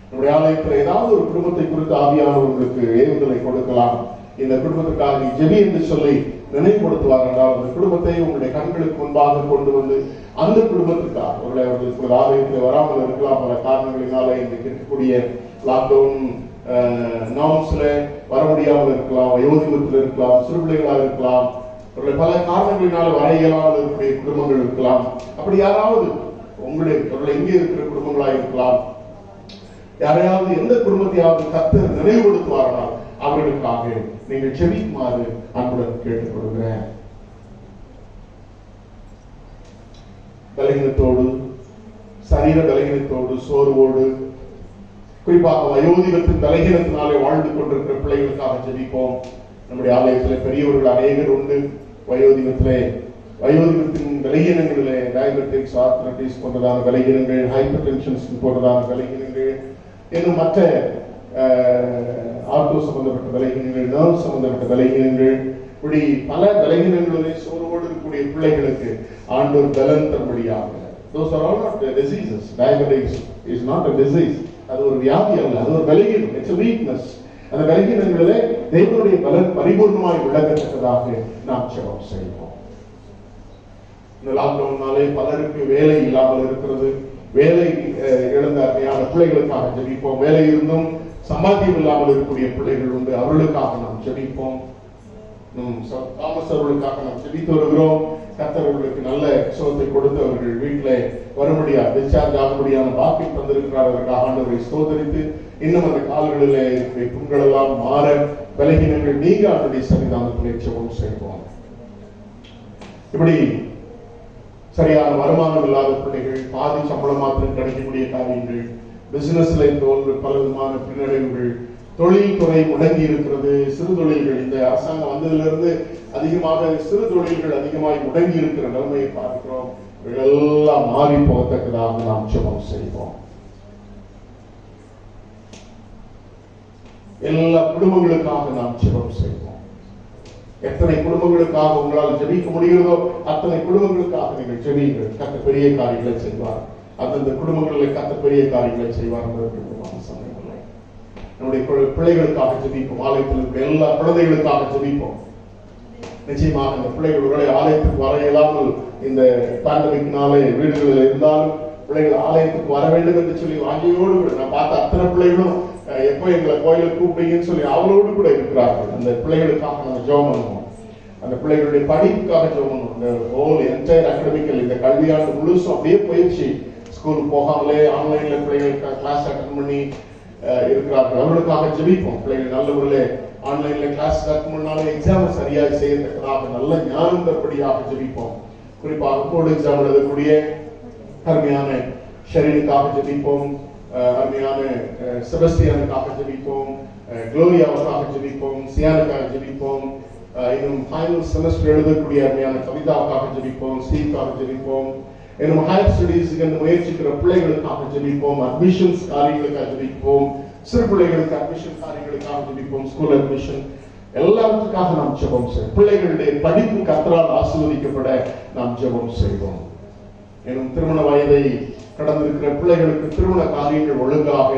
நம்முடைய ஆலயத்தில் ஏதாவது ஒரு குடும்பத்தை குறித்து ஆவியானவர் உங்களுக்கு ஏவுதலை கொடுக்கலாம். இந்த குடும்பத்துக்காக ஜெபி என்று சொல்லி நினைவுபடுத்துவார் என்றால் அந்த குடும்பத்தை உங்களுடைய கண்களுக்கு முன்பாக கொண்டு வந்து அந்த குடும்பத்துக்காக அவர்களுக்கு ஆலயத்தில் வராமல் இருக்கலாம். பல காரணங்களினால இன்றைக்கு இருக்கக்கூடிய லாக்டவுன் நார்ம்ஸ்ல வர முடியாமல் இருக்கலாம், வயோதிபத்தில் இருக்கலாம், சிறுபிள்ளைகளாக இருக்கலாம், பல காரணங்களினால வர இயலாமல் இருக்கக்கூடிய குடும்பங்கள் இருக்கலாம். அப்படி யாராவது அவர்களை எங்கே இருக்கிற குடும்பங்களாக இருக்கலாம். யாரையாவது எந்த குடும்பத்தையாவது கர்த்தர் நினைவுபடுத்துவார்கள் அவர்களுக்காக நீங்கள் ஜெபிக்குமாறு அன்புடன் கேட்டுக் கொள்கிறேன். பலகீனத்தோடு, சரீர பலகீனத்தோடு, சோர்வோடு, குறிப்பாக வயோதிபத்தின் பலகீனத்தினாலே வாழ்ந்து கொண்டிருக்கிற பிள்ளைகளுக்காக ஜெபிப்போம். நம்முடைய ஆலயத்தில் பெரியவர்கள் அநேகர் உண்டு. வயோதிபத்தின் பலகீனங்களிலே டயபெட்டிக்ஸ், ஆர்த்ரைட்டிஸ் போன்றதான பலகீனங்கள், ஹைப்பர் டென்ஷன்ஸ் போன்றதான பலகீனங்கள், இன்னும் மற்ற ஆர்த்தோ சம்பந்தப்பட்ட பலகீனங்கள், நர்வ் சம்பந்தப்பட்ட பலகீனங்கள், இப்படி பல பலகீனங்களிலே சோர்வோடு இருக்கக்கூடிய பிள்ளைகளுக்கு ஆண்டவர் பலன் தரும்படியாக. Those are all not diseases. Diabetes is not a disease. அது ஒரு வியாதி அல்ல, அது ஒரு பலகீனம். It's a weakness. அந்த பலகீனங்களிலே தேவனுடைய பலன் பரிபூர்ணமாய் விளங்கத்தக்கதாக நாம் ஜெபம் செய்வோம். இந்த லாக்டவுன்னாலே பலருக்கு வேலை இல்லாமல் இருக்கிறது. வேலை இழந்த அருமையான பிள்ளைகளுக்காக ஜெபிப்போம். வேலை இருந்தும் சம்பாத்தியம் இல்லாமல் இருக்கக்கூடிய பிள்ளைகள் உண்டு, அவர்களுக்காக நாம் ஜெபிப்போம். தாமஸ் அவர்களுக்காக நாம் ஜெபித்து வருகிறோம். கர்த்தர் அவர்களுக்கு நல்ல சுகத்தை கொடுத்து அவர்கள் வீட்டில் வரும்படியா டிஸ்சார்ஜ் ஆகும்படியான பாக்கியம் தந்திருக்கிறார். அதற்காக ஆண்டவரை ஸ்தோத்தரித்து இன்னும் அந்த கால்களிலே புண்கள் எல்லாம் மாற, பலகீனங்கள் நீங்க ஆண்டுடைய சன்னிதானத்திலே ஜெபம் செய்வோம். இப்படி சரியான வருமானம் இல்லாத பிள்ளைகள், பாதி சம்பளம் மாத்திரம் கிடைக்கக்கூடிய காரியங்கள், பிசினஸ்ல தோல்வி, பல விதமான பின்னடைவுகள், தொழில்துறை முடங்கி இருக்கிறது, சிறு தொழில்கள் இந்த அரசாங்கம் வந்ததிலிருந்து அதிகமாக சிறு தொழில்கள் அதிகமாய் முடங்கி இருக்கிற நிலைமையை பார்க்கிறோம். எல்லாம் மாறி போகத்தக்கதாக நாம் ஜெபம் செய்வோம். எல்லா குடும்பங்களுக்காக நாம் ஜெபம் செய்வோம். எத்தனை குடும்பங்களுக்காக உங்களால் ஜெபிக்க முடிகிறதோ அத்தனை குடும்பங்களுக்காக நீங்கள் ஜெபியுங்கள். கர்த்தர் பெரிய காரியங்களை செய்வார். அந்தந்த குடும்பங்களில் கர்த்தர் பெரிய காரியங்களை செய்வார் என்பதற்கு சந்தேகம் இல்லை. நம்முடைய பிள்ளைகளுக்காக ஜெபிப்போம். ஆலயத்தில் இருக்கிற எல்லா குழந்தைகளுக்காக ஜெபிப்போம். நிச்சயமாக இந்த பிள்ளைகள் ஒருவேளை ஆலயத்துக்கு வர இயலாமல் இந்த பேண்டமிக்னாலே வீடுகளில் இருந்தாலும் பிள்ளைகள் ஆலயத்துக்கு வர வேண்டும் என்று சொல்லி வாங்கியோடு நான் பார்த்த அத்தனை பிள்ளைகளும் எப்போ எங்களை கோயிலுக்கு கூப்பிடுங்கன்னு சொல்லி அவளோடு கூட இருக்கிறார்கள். அந்த பிள்ளைகளுக்காக நம்ம ஜெபம் பண்ணுவோம். அந்த பிள்ளைகளுடைய படிப்புக்காக ஜெபம் பண்ணுவோம். இந்த ஹோல் என்டையர் அகாடமிக்கல் இந்த கல்வியாண்டு முழுசும் அப்படியே போயிடுச்சு. ஸ்கூலுக்கு போகாமலே ஆன்லைன்ல பிள்ளைகளுக்கு கிளாஸ் அட்டன் பண்ணி இருக்கிறார்கள். அவர்களுக்காக ஜெபிப்போம். பிள்ளைகள் நல்ல முறையில ஆன்லைன்ல கிளாஸ் அட்டன் பண்ணாலும் எக்ஸாம் சரியாக செய்யத்தக்கதாக நல்ல ஞானம் தற்படியாக ஜெபிப்போம். குறிப்பாக போர்டு எக்ஸாம் எழுதக்கூடிய அருமையான ஷெரினுக்காக ஜெபிப்போம். அருமையான செபஸ்டியானுக்காக ஜெபிப்போம். குளோரியாவுக்காக ஜெபிப்போம். சியானுக்காக ஜெபிப்போம். இன்னும் ஃபைனல் செமஸ்டர் எழுதக்கூடிய அருமையான கவிதாவுக்காக ஜெபிப்போம். ஸ்டீவ்காக ஜெபிப்போம். இன்னும் ஹையர் ஸ்டடீஸ்க்கு முயற்சிக்கிற பிள்ளைகளுக்காக ஜெபிப்போம். அட்மிஷன்ஸ் காரியங்களுக்காக ஜெபிப்போம். சிறு பிள்ளைகளுக்கு அட்மிஷன் காரியங்களுக்காக ஜெபிப்போம். ஸ்கூல் அட்மிஷன் எல்லாத்துக்காக நாம் ஜெபம் செய்வோம். பிள்ளைகளுடைய படிப்பு கர்த்தரால் ஆசீர்வதிக்கப்பட நாம் ஜெபம் செய்வோம். இன்னும் திருமண வயதை கடந்திருக்கிற பிள்ளைகளுக்கு திருமண காரியங்கள் ஒழுங்காக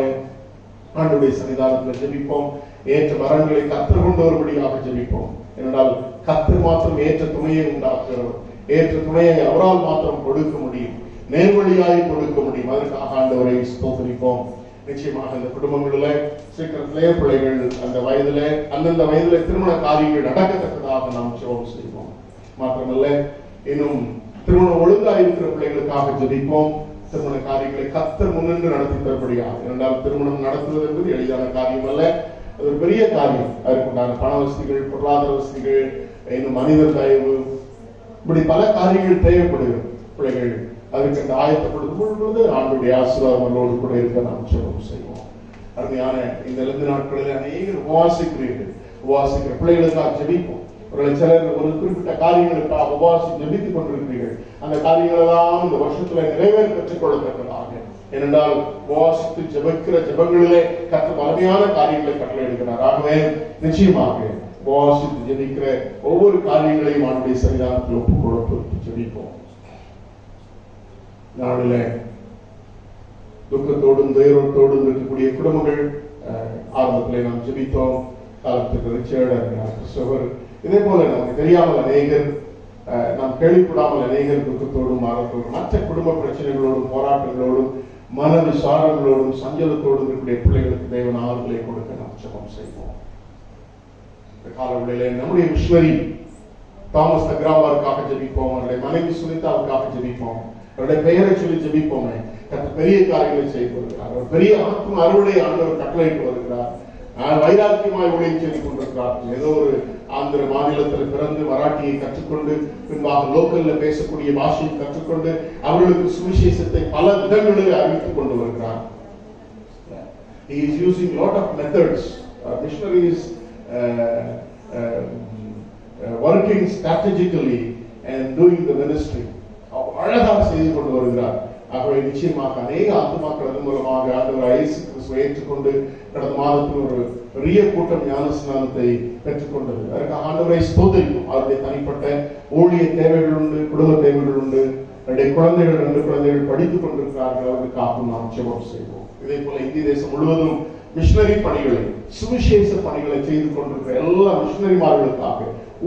ஆண்டவருடைய சன்னிதானத்தில் ஜெபிப்போம். ஏற்ற வரன்களை கர்த்தர் கொண்டு வரும்படியாக ஜெபிப்போம். ஏனென்றால் கர்த்தர் மாத்திரம் ஏற்ற துணையை உண்டாக்குகிறவர். ஏற்ற துணையை அவரால் மாத்திரம் கொடுக்க முடியும், நேர்வழியாய் கொடுக்க முடியும். அதற்காக ஆண்டவரை ஸ்தோத்திரிப்போம். நிச்சயமாக இந்த குடும்பங்களில் சீக்கிரத்திலே பிள்ளைகள் அந்த வயதிலே அந்தந்த வயதிலே திருமண காரியங்கள் நடக்கத்தக்கதாக நாம் ஜெபம் செய்வோம். மாத்திரமல்ல இன்னும் திருமணம் ஒழுங்கா இருக்கிற பிள்ளைகளுக்காக ஜெபிப்போம். திருமண காரியங்களை கர்த்தர் முன்னின்று நடத்தி தரும்படியாக. இரண்டாவது திருமணம் நடத்துவது என்பது எளிதான காரியம் அல்ல, அது ஒரு பெரிய காரியம். அதற்குண்டான பண வசதிகள், பொருளாதார வசதிகள், இன்னும் மனிதர் தயவு, இப்படி பல காரியங்கள் தேவைப்படுகிறது. பிள்ளைகள் அதுக்கு அந்த ஆயத்தப்படுத்தும் பொழுது ஆண்டுடைய ஆசீர்வாதங்களோடு கூட இருக்க நாம் ஜெபம் செய்வோம். அருமையான இந்த 2 நாட்களில் அநேகர் உபவாசிக்கிறீர்கள். உபவாசிக்கிற பிள்ளைகளுக்காக ஜெபிப்போம். சிலர் ஒரு குறிப்பிட்ட காரியங்களுக்காக உபவாசி ஜெபித்துக் கொண்டிருக்கிறீர்கள். அந்த காரியங்கள் எல்லாம் இந்த வருஷத்துல நிறைவேற பெற்றுக் கொள்ளத்தக்கதாக. ஏனென்றால் உபவாசித்து ஜெபிக்கிற ஜெபங்களிலே கர்த்தர் பலமையான காரியங்களை கட்டளை எடுக்கிறார். ஆகவே நிச்சயமாக உபவாசித்து ஜெபிக்கிற ஒவ்வொரு காரியங்களையும் ஆண்டுடைய சன்னிதானத்தில் ஒப்புக் கொடுத்து ஜெபிப்போம். நாளில துக்கத்தோடும் துயரத்தோடும் இருக்கக்கூடிய குடும்பங்கள் ஆரம்பத்திலே நாம் ஜெபித்தோம். காலத்துக்கு ரிச்சர்ட், கிறிஸ்டோபர், இதே போல நமக்கு தெரியாமல் அநேகர், நாம் கேள்விப்படாமல் அநேகர் துக்கத்தோடும் ஆரம்பத்தோடும் மற்ற குடும்ப பிரச்சனைகளோடும் போராட்டங்களோடும் மன விசாரங்களோடும் சஞ்சலத்தோடும் இருக்கக்கூடிய பிள்ளைகளுக்கு தேவன் ஆறுதலை கொடுக்க நாம் ஜெபம் செய்வோம். இந்த காலவெளியிலே நம்முடைய மிஷனரி தாமஸ் அக்ராவாருக்காக ஜெபிப்போம். அவருடைய மனைவி சுனிதாவுக்காக ஜெபிப்போம். அவருடைய பெயரை சொல்லி ஜெபிப்போமே. கர்த்தர் பெரிய காரியங்களை செய்து வருகிறார். அவர் பெரிய ஆத்ம அறுவடை ஆண்டவர் கட்டளையிட்டு வருகிறார். வைராக்கியமாய் ஊழியம் செய்து கொண்டிருக்கிறார். ஏதோ ஒரு ஆந்திர மாநிலத்தில் பிறந்து மராட்டியை கற்றுக்கொண்டு பின்பாக லோக்கல்ல பேசக்கூடிய பாஷையை கற்றுக்கொண்டு அவர்களுக்கு சுவிசேஷத்தை பல விதங்களில் அறிவித்துக் கொண்டு வருகிறார். He is using lot of methods. Missionaries working strategically and doing the ministry. அழகாக செய்து கொண்டு வருகிறார். ஆகவே நிச்சயமாக அநேக ஆத்துமாக்கள் அதன் மூலமாக ஆண்டவர் இயேசு கிறிஸ்துவை ஏற்றுக்கொண்டு கடந்த மாதத்தில் ஒரு பெரிய கூட்டம் ஞானஸ்நானத்தை பெற்றுக்கொண்டது. அதற்காக ஆண்டவரை ஸ்தோத்திரிக்கும். அவருடைய தனிப்பட்ட ஊழிய தேவைகள் உண்டு, குடும்ப தேவைகள் உண்டு. 2 குழந்தைகள் படித்துக் கொண்டிருக்கிறார்கள். அவர்களுக்காக நாம் ஜெபம் செய்வோம். இதே போல இந்திய தேசம் முழுவதும் மிஷனரி பணிகளை, சுவிசேஷ பணிகளை செய்து கொண்டிருக்கிற எல்லா மிஷனரிமார்களுக்காக,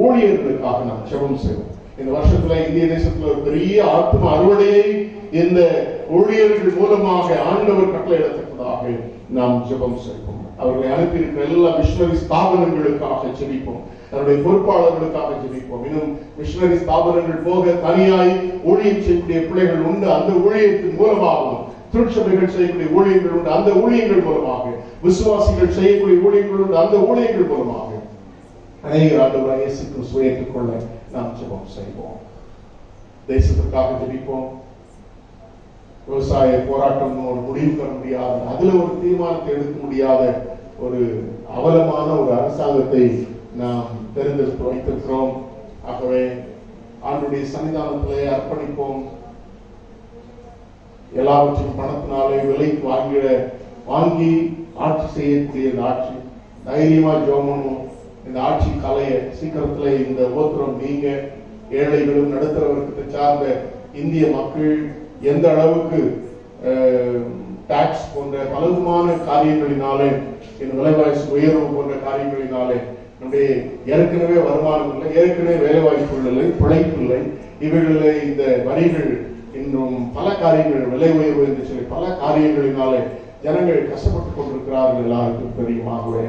ஊழியர்களுக்காக நாம் ஜெபம் செய்வோம். இந்த வருஷத்துல இந்திய தேசத்துல ஒரு பெரிய ஆத்ம அறுவடையை இந்த ஊழியர்கள் மூலமாக ஆண்டவர் கட்டளையிடத்தக்கதாக நாம் ஜெபம் செய்வோம். அவர்களை அனுப்பியிருக்கிற எல்லா மிஷனரி ஸ்தாபனங்களுக்காக ஜெபிப்போம். தன்னுடைய பொறுப்பாளர்களுக்காக ஜெபிப்போம். இன்னும் மிஷனரி ஸ்தாபனங்கள் போக தனியாய் ஊழியம் செய்யக்கூடிய பிள்ளைகள் உண்டு. அந்த ஊழியத்தின் மூலமாகவும் திருச்சபைகள் செய்யக்கூடிய ஊழியர்கள் உண்டு. அந்த ஊழியங்கள் மூலமாக விசுவாசிகள் செய்யக்கூடிய ஊழியர்கள் உண்டு. அந்த ஊழியர்கள் மூலமாக அநேகர் ஆண்டவராக இயேசு கிறிஸ்துவை ஏற்றுக்கொள்ள நாம் ஜெபம் செய்வோம். தேசத்திற்காக ஜெபிப்போம். விவசாய போராட்டம் ஒரு முடிவு பெற முடியாத, அதுல ஒரு தீர்மானத்தை எடுக்க முடியாத ஒரு அவலமான ஒரு அரசாங்கத்தை நாம் தேர்ந்தெடுத்து வைத்திருக்கிறோம். ஆகவே ஆண்டுடைய சன்னிதானத்திலே அர்ப்பணிப்போம். எல்லாவற்றையும் பணத்தினாலே விலைக்கு வாங்கி ஆட்சி செய்யக்கூடிய இந்த ஆட்சி தைரியமா ஜெபம். இந்த ஆட்சி கலைய சீக்கிரத்துல இந்த உபத்திரம் நீங்க ஏழைகளும் நடுத்தர வர்க்கத்தை சார்ந்த இந்திய மக்கள் எந்த அளவுக்கு டாக்ஸ் போன்ற பலவிதமான காரியங்களினாலே இந்த விலைவாசி உயர்வு போன்ற காரியங்களினாலே நம்முடைய ஏற்கனவே வருமானம் இல்லை, ஏற்கனவே வேலைவாய்ப்பு இல்லை, பிழைப்பு இல்லை, இவைகளில் இந்த வரிகள் இன்னும் பல காரியங்கள் விலை உயர்வு என்று சொல்லி பல காரியங்களினாலே ஜனங்கள் கஷ்டப்பட்டுக் கொண்டிருக்கிறார்கள். எல்லாருக்கும் தெரியுமாகவே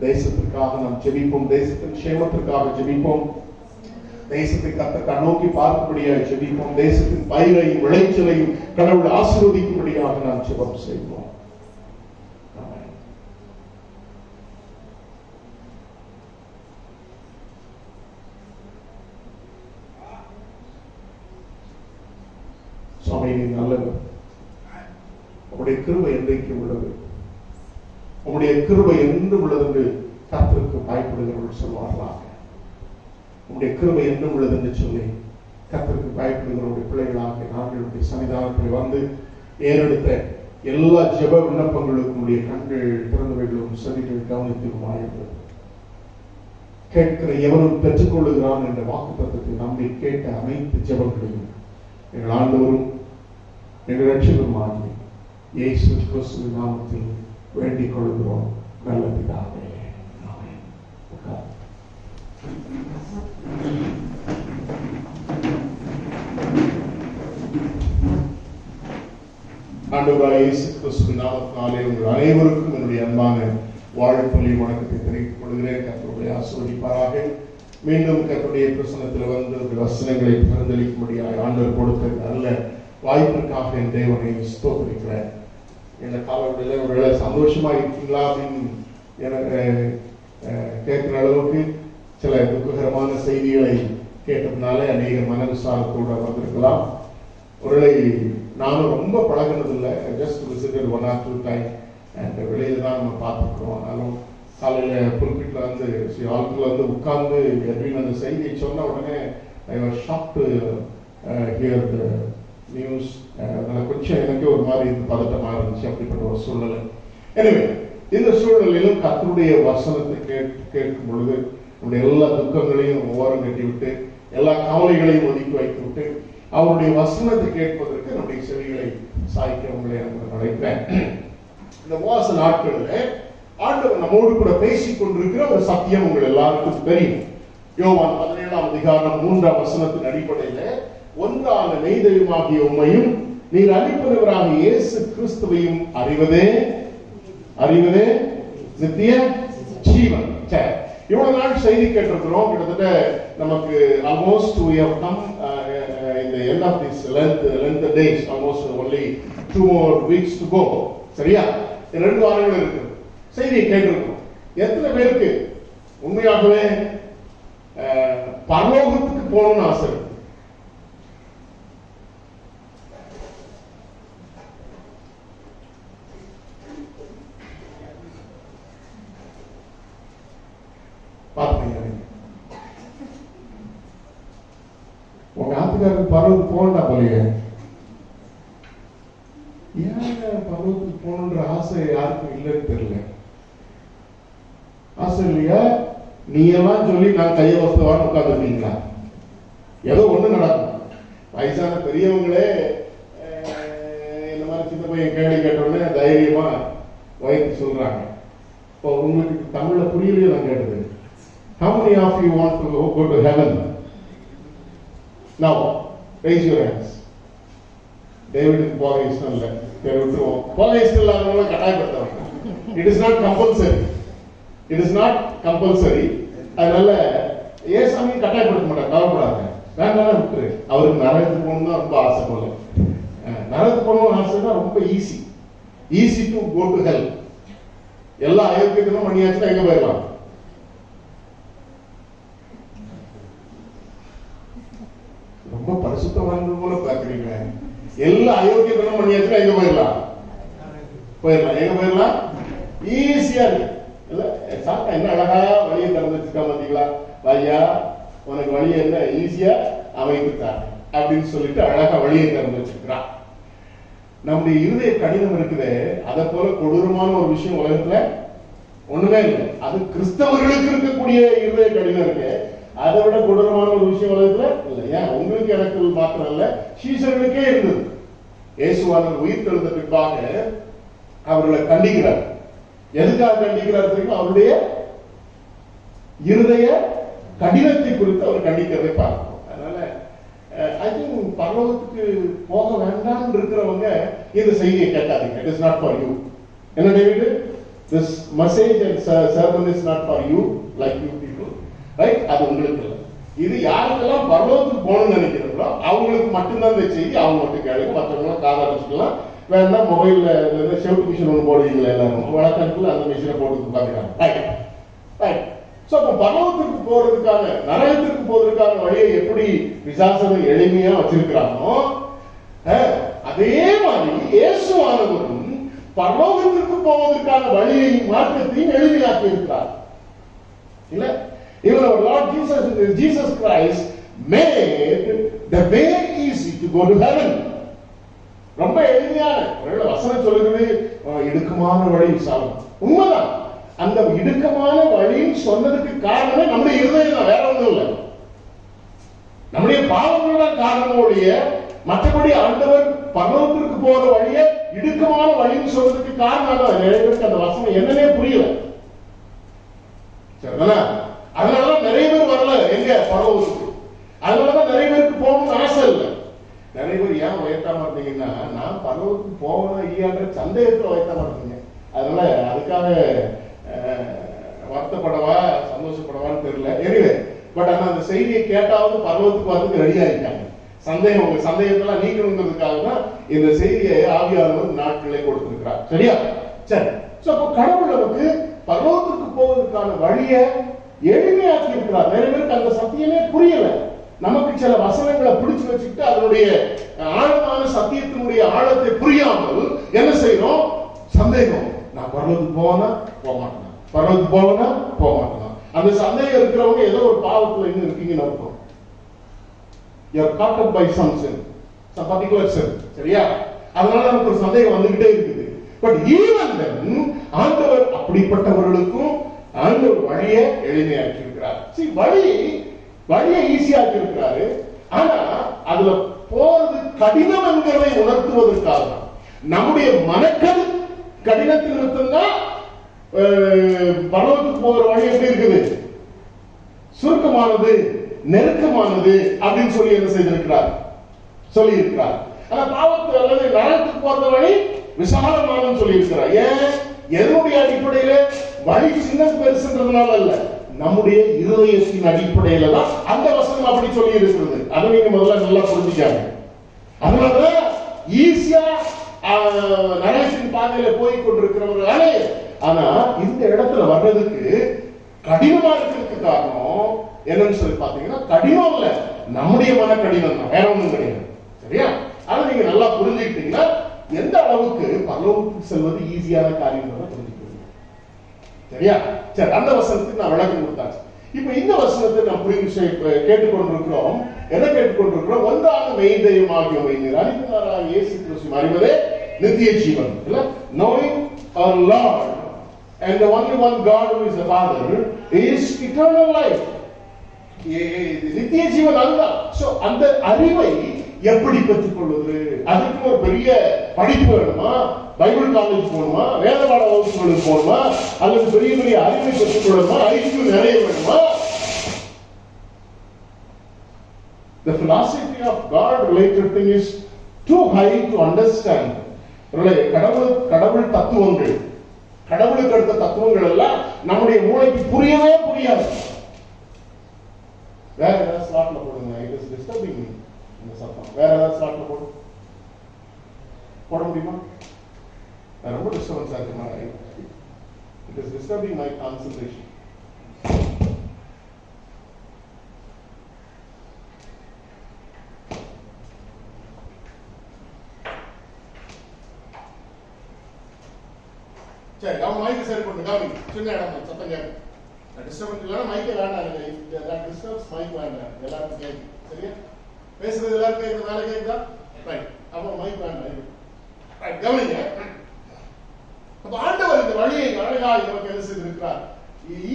தேசத்திற்காக நாம் ஜெபிப்போம். தேசத்தின் க்ஷேமத்திற்காக ஜெபிப்போம். தேசத்தை கண்ணோக்கி பார்க்கும்படியாக ஜெபிப்போம். தேசத்தின் பயிரையும் விளைச்சலையும் கடவுள் ஆசீர்வதிக்கும்படியாக நாம் ஜெபம் செய்வோம். சுவாமி நல்லவர். உங்களுடைய கிருபை என்றைக்கு உள்ளது, உங்களுடைய கிருபை என்று உள்ளது என்று கர்த்தருக்கு பயப்படுகிறவர்கள் சொல்வார்களாக. உங்களுடைய கிருபை என்று உள்ளது என்று சொல்லி கர்த்தருக்கு பயப்படுகிறவருடைய பிள்ளைகளாக நாங்களுடைய சன்னிதானத்தில் வந்து ஏறெடுத்த எல்லா ஜெப விண்ணப்பங்களுக்கும் உடைய கண்கள் திறந்தவைகளும் செவிகள் கவனித்திருமாயிருந்தது. கேட்கிற எவரும் பெற்றுக் கொள்ளுகிறான் என்ற வாக்கு தத்துவத்தை நம்பி கேட்ட அனைத்து ஜெபங்களையும் எங்கள் ஆண்டவரும் எங்கள் ரட்சகருமாகி இயேசு கிறிஸ்துவின் நாமத்தில் வேண்டிக் கொள்கிறோம் நல்ல பிதாவே. ஆண்டவராகிய இயேசு கிறிஸ்துவின் நாமத்தினாலே உங்கள் அனைவருக்கும் என்னுடைய அன்பான வாழ்த்துக்களையும் வணக்கத்தை தெரிவித்துக் கொள்கிறேன். கர்த்தருடைய ஆசீர்வதிப்பாராக. மீண்டும் கர்த்தருடைய பிரசன்னத்தில் வந்து வசனங்களை பரிந்துரைக்கும்படியாக ஆண்டவர் கொடுத்த நல்ல வாய்ப்பிற்காக என் தேவனை ஸ்தோத்திரிக்கிறேன். இந்த காலவெளியில் ஒரு சந்தோஷமா இருக்கீங்களா அப்படின்னு எனக்கு கேட்கிற அளவுக்கு சில துக்ககரமான செய்திகளை கேட்டதுனால அநேக மனவிசாரத்தோடு வந்திருக்கலாம். ஒருவேளை நானும் ரொம்ப பழகினதில்லை, just visited 1 or 2 times and வெளியில தான் நம்ம பார்த்துருக்கிறோம். ஆனாலும் காலையில் புல்பிட்டில் வந்து ஆளுக்குள்ள வந்து உட்கார்ந்து எட்வின் அந்த செய்தியை சொன்ன உடனே I was shocked to hear the news. அதனால் கொஞ்சம் எனக்கு ஒரு மாதிரி பதட்டமாக இருந்துச்சு. அப்படிப்பட்ட ஒரு சூழ்நிலை. எனவே இந்த சூழ்நிலையிலும் கர்த்தருடைய வசனத்தை கேட்கும் பொழுது நம்முடைய எல்லா துக்கங்களையும் ஓரம் கட்டிவிட்டு எல்லா கவலைகளையும் ஒதுக்கி வைத்து விட்டு அவருடைய வசனத்தை கேட்பதற்கு நம்முடைய செவிகளை சாய்க்க உங்களை அழைக்கிறேன். இந்த உபவாச நாட்களில் ஆண்டவர் நம்மோடு கூட பேசிக் கொண்டிருக்கிற ஒரு சத்தியம் உங்கள் எல்லாருக்கும் தெரியும். யோவான் 17ஆம் அதிகாரம் 3ஆம் வசனத்தின் அடிப்படையில் ஒன்றான மெய்தெய்வமாகிய உம்மையும் நீர் அளிப்பவராக இயேசு கிறிஸ்துவையும் அறிவதே நித்திய ஜீவன். இவ்வளவு நாள் செய்தி கேட்டிருக்கிறோம். கிட்டத்தட்ட நமக்கு almost we have come in the end of this length days, almost only 2 more weeks to go. சரியா? 2 வாரங்கள் இருக்கு. செய்தியை கேட்டிருக்கிறோம். எத்தனை பேருக்கு உண்மையாகவே பரலோகத்துக்கு போகணும்னு ஆசை இருக்கு? உங்க ஆத்துக்காரருக்கு பரவத்துக்கு போகண்டா போலியே. ஏன் பரவத்துக்கு போகணுன்ற ஆசை யாருக்கும் இல்லைன்னு தெரியல. ஆசை இல்லையா? நீ எல்லாம் சொல்லி நான் கைய வசவான்னு உட்காந்துருக்கீங்களா? ஏதோ ஒண்ணு நடக்கும். வயசான பெரியவங்களே இந்த மாதிரி சின்ன பையன் கேள்வி கேட்டோடனே தைரியமா வயது சொல்றாங்க. இப்போ உங்களுக்கு தமிழ்ல புரியலையே நான் கேட்டது. How many of you want to go to heaven? Now, raise your hands. டேவிடுக்கு போக இஷ்டம் இல்லை, விட்டுருவோம். போக இஷ்டம் இல்லாதவங்களும் கட்டாயப்படுத்துவாங்க. It is not compulsory, it is not compulsory. அதனால ஏசாமி கட்டாயப்படுத்த மாட்டாங்க, கவலைப்படாங்க, வேண்டாம் விட்டுரு. அவருக்கு நரகத்துக்கு போகணும் தான் ரொம்ப ஆசை போல. நரகத்துக்கு போகணும் ஆசைன்னா ரொம்ப easy to go to hell. எல்லா அயோக்கியத்திலும் பண்ணியாச்சுன்னா எங்க போயிடலாம்? ரொம்ப பரிசுத்தவான்கள் போல பாக்குறீங்க. எல்லா அயோக்கியத்திலும் பண்ணியாச்சுன்னா எங்க போயிடலாம்? எங்க போயிடலாம்? ஈஸியா இருக்கு இல்ல? சாப்பிட்டா என்ன அழகா வழியை திறந்து வச்சுட்டா பாத்தீங்களா? ஐயா உனக்கு வழியை என்ன ஈஸியா அமைத்துட்டார் அப்படின்னு சொல்லிட்டு அழகா வழியை திறந்து வச்சிருக்கிறான். நம்முடைய இருதய கடினம் இருக்குது, அதை போல கொடூரமான ஒரு விஷயம் உலகத்துல ஒண்ணுமே இல்லை. அது கிறிஸ்தவர்களுக்கு இருக்கக்கூடிய இருதய கடினம் இருக்கு, அதை விட கொடூரமான ஒரு விஷயம் உலகத்துல இல்லை. ஏன் உங்களுக்கு எனக்கு மாத்திரம் இல்ல, சீசர்களுக்கே இருந்தது. இயேசுவானவர் உயிர் தெழுந்த பிற்பாக அவர்களை கண்டிக்கிறார். எதுக்காக கண்டிக்கிறார் தெரியுமா? அவருடைய இருதய கடினத்தை குறித்து அவர் கண்டிக்கிறதை பார்க்கிறோம். அதனால ஐ திங்க் பரலோகத்துக்கு போக வேண்டாம் இருக்கிறவங்க இந்த செய்தியை கேட்காதீங்க. It is not for you. என்ன David? This message and sermon is not for you like you people, right? அது உங்களுக்கு இல்லை. இது யாருக்கெல்லாம் பரலோகத்துக்கு போகணும்னு நினைக்கிறீங்களோ அவங்களுக்கு மட்டும்தான் இந்த செய்தி. அவங்க மட்டும் கேளுங்க, மற்றவங்க காதாடிச்சுக்கலாம். வேணா மொபைல்ல ஷெவுட் மிஷின் ஒன்று போடுவீங்களா? எல்லாரும் வழக்கத்துல அந்த மிஷினை போட்டு பாத்துக்கலாம். Right right. சோ அப்ப பரலோகத்துக்கு போறதுக்கான, நரகத்துக்கு போவதற்கான வழியை எப்படி பிசாசனை எளிமையா வச்சிருக்கிறானோ, அதே மாதிரி இயேசுவானவரும் பரலோகத்திற்கு போவதற்கான வழியையும் மாற்றத்தையும் எளிமையாக்கி இருக்கிறார். இல்ல, even our Lord Jesus Christ made the way easy to go to heaven. ரொம்ப எளிமையான ஒரு வசனம் சொல்லுகிறது, இடுக்கமான வழி விசாலம். உண்மைதான். அந்த இடுக்கமான வழின்னு சொன்னதுக்கு காரணமே நம்முடைய இருதயம் தான், வேற ஒன்றும் இல்லை. நம்முடைய பாவங்கள் தான் காரணமோடைய, மற்றபடி ஆண்டவர் பரலோகத்திற்கு போற வழியை இடுக்கமான வழின்னு சொல்றதுக்கு காரணம் தான். நிறைய பேருக்கு அந்த வசனம் என்னன்னே புரியல. சரிதானா? அதனாலதான் நிறைய பேர் வரல எங்க பரலோகத்துக்கு. அதனாலதான் நிறைய பேருக்கு போகணும்னு ஆசை இல்லை. நிறைய பேர் ஏன் உயர்த்தாம இருந்தீங்கன்னா, நான் பரலோகத்துக்கு போகணும் இல்லையான்ற சந்தேகத்துல உயர்த்தாம இருந்தீங்க. அதனால அதுக்காக வருத்தப்படவா சந்தோஷப்படவான்னு தெரியல. எனிவே, பட் ஆனா அந்த செய்தியை கேட்டாவது பரலோகத்துக்கு வரதுக்கு ரெடியா இருக்காங்க. சந்தேகம், உங்க சந்தேகத்தெல்லாம் நீக்கணுங்கிறதுக்காக தான் இந்த செய்தியை ஆவியானவர் நாட்களே கொடுத்திருக்கிறார். சரியா? சரி. சோ அப்ப கடவுள் நமக்கு பரலோகத்துக்கு போவதற்கான வழியை எளிமையாக்கி இருக்கிறார். நிறைய பேருக்கு அந்த சத்தியமே புரியல. நமக்கு சில வசனங்களை பிடிச்சு வச்சுக்கிட்டு அதனுடைய ஆழமான சத்தியத்தினுடைய ஆழத்தை புரியாமல் என்ன செய்யறோம்? சந்தேகம். நான் பரலோகத்துக்கு போவேனா போக மாட்டேன், பரலோகத்துக்கு போவேனா போக மாட்டேன். அந்த சந்தேகம் இருக்கிறவங்க ஏதோ ஒரு பாவத்துல இன்னும் இருக்கீங்கன்னு அர்த்தம். You are caught up by some sin, some particular sin. சரியா? அதனால நமக்கு ஒரு சந்தேகம் வந்துகிட்டே இருக்குது. பட் ஈவன் தென் ஆண்டவர் அப்படிப்பட்டவர்களுக்கும் ஆண்டவர் வழியை எளிமையாக்கி இருக்கிறார். வழியை ஈஸியாக்கி இருக்கிறாரு. ஆனா அதுல போறது கடினம் என்கிறதை உணர்த்துவதற்காக நம்முடைய மனக்கல் கடினத்தின் நிமித்தம்தான் பரலோகத்துக்கு போகிற வழி எப்படி இருக்குது? சுருக்கமானது, நெருக்கமானது அப்படின்னு சொல்லி என்ன செய்திருக்கிறார்? சொல்லி இருக்கிறார். ஆனா பாவத்து அல்லது நரகத்துக்கு போற வழி விசாலமானு சொல்லி இருக்கிறார். ஏன்? எதனுடைய அடிப்படையில? வழி சின்ன பெருசுன்றதுனால அல்ல, நம்முடைய இருதயத்தின் அடிப்படையில தான் அந்த வசனம் அப்படி சொல்லி இருக்கிறது. அதை நீங்க முதல்ல நல்லா புரிஞ்சுக்காங்க. அதனாலதான் ஈஸியா நரகத்தின் பாதையில போய் கொண்டிருக்கிறவர்களாலே, ஆனா இந்த இடத்துல வர்றதுக்கு கடினமா இருக்கிறதுக்கு காரணம் என்னன்னு சொல்லி பாத்தீங்கன்னா, கடினம் இல்ல, நம்முடைய மன கடினம் தான், வேற ஒண்ணும் கிடையாது. சரியா? அதை நீங்க நல்லா புரிஞ்சுக்கிட்டீங்கன்னா எந்த அளவுக்கு பரலோகத்துக்கு செல்வது ஈஸியான காரியம் புரிஞ்சுக்கிறீங்க. சரியா? சரி, அந்த வசனத்துக்கு நான் விளக்கம் கொடுத்தாச்சு. இப்ப இந்த வசனத்தை நாம் புரிந்து கேட்டுக்கொண்டிருக்கிறோம். என்ன கேட்டுக்கொண்டிருக்கிறோம்? ஒன்றான மெய்தெய்வமாகிய மெய்நீர் அனுப்பினாராக இயேசு கிறிஸ்து அறிவதே நித்திய ஜீவன். இல்ல, knowing our Lord and the only one God who is the Father is eternal life. நித்திய ஜீவன் அதுதான். சோ அந்த அறிவை எப்படி பெற்றுக்கொள்வது? அதுக்கு ஒரு பெரிய படிப்பு வேணுமா? பைபிள் காலேஜ் போகணுமா? வேதபாட வகுப்புகளுக்கு போகணுமா? அல்லது பெரிய பெரிய அறிவை பெற்றுக்கொள்ளணுமா? ஐக்கியம் நிறைய வேணுமா? The philosophy of God related thing is too high to understand. கடவுள் தத்துவங்கள், கடவுளுக்கு அடுத்த தத்துவங்கள் எல்லாம் நம்முடைய மூளைக்கு புரியவே புரியாது. வேற ஏதாவது ஸ்லாட்ல போடுங்க. It is disturbing me. இந்த சத்தம் வேற ஏதாவது ஸ்லாட்ல போட முடியுமா? ரொம்ப டிஸ்டர்பன்ஸா இருக்குமா? It is disturbing my concentration. சரி, அவங்க மைக்கு சரி பண்ணு. கவனிங்க, சின்ன இடம் சத்தம் கேட்கும். டிஸ்டர்பன்ஸ் இல்லைன்னா மைக்கே வேண்டாம். டிஸ்டர்ப்ஸ் மைக் வேண்டாம், எல்லாருக்கும் கேட்கும். சரியா? பேசுறது எல்லாருக்கும் கேட்குது, மேலே கேட்குதா? ரைட். அப்போ மைக் வேண்டாம். ரைட், கவனிங்க. அப்ப ஆண்டவர் இந்த வழியை அழகாய் நமக்கு என்ன செய்திருக்கிறார்?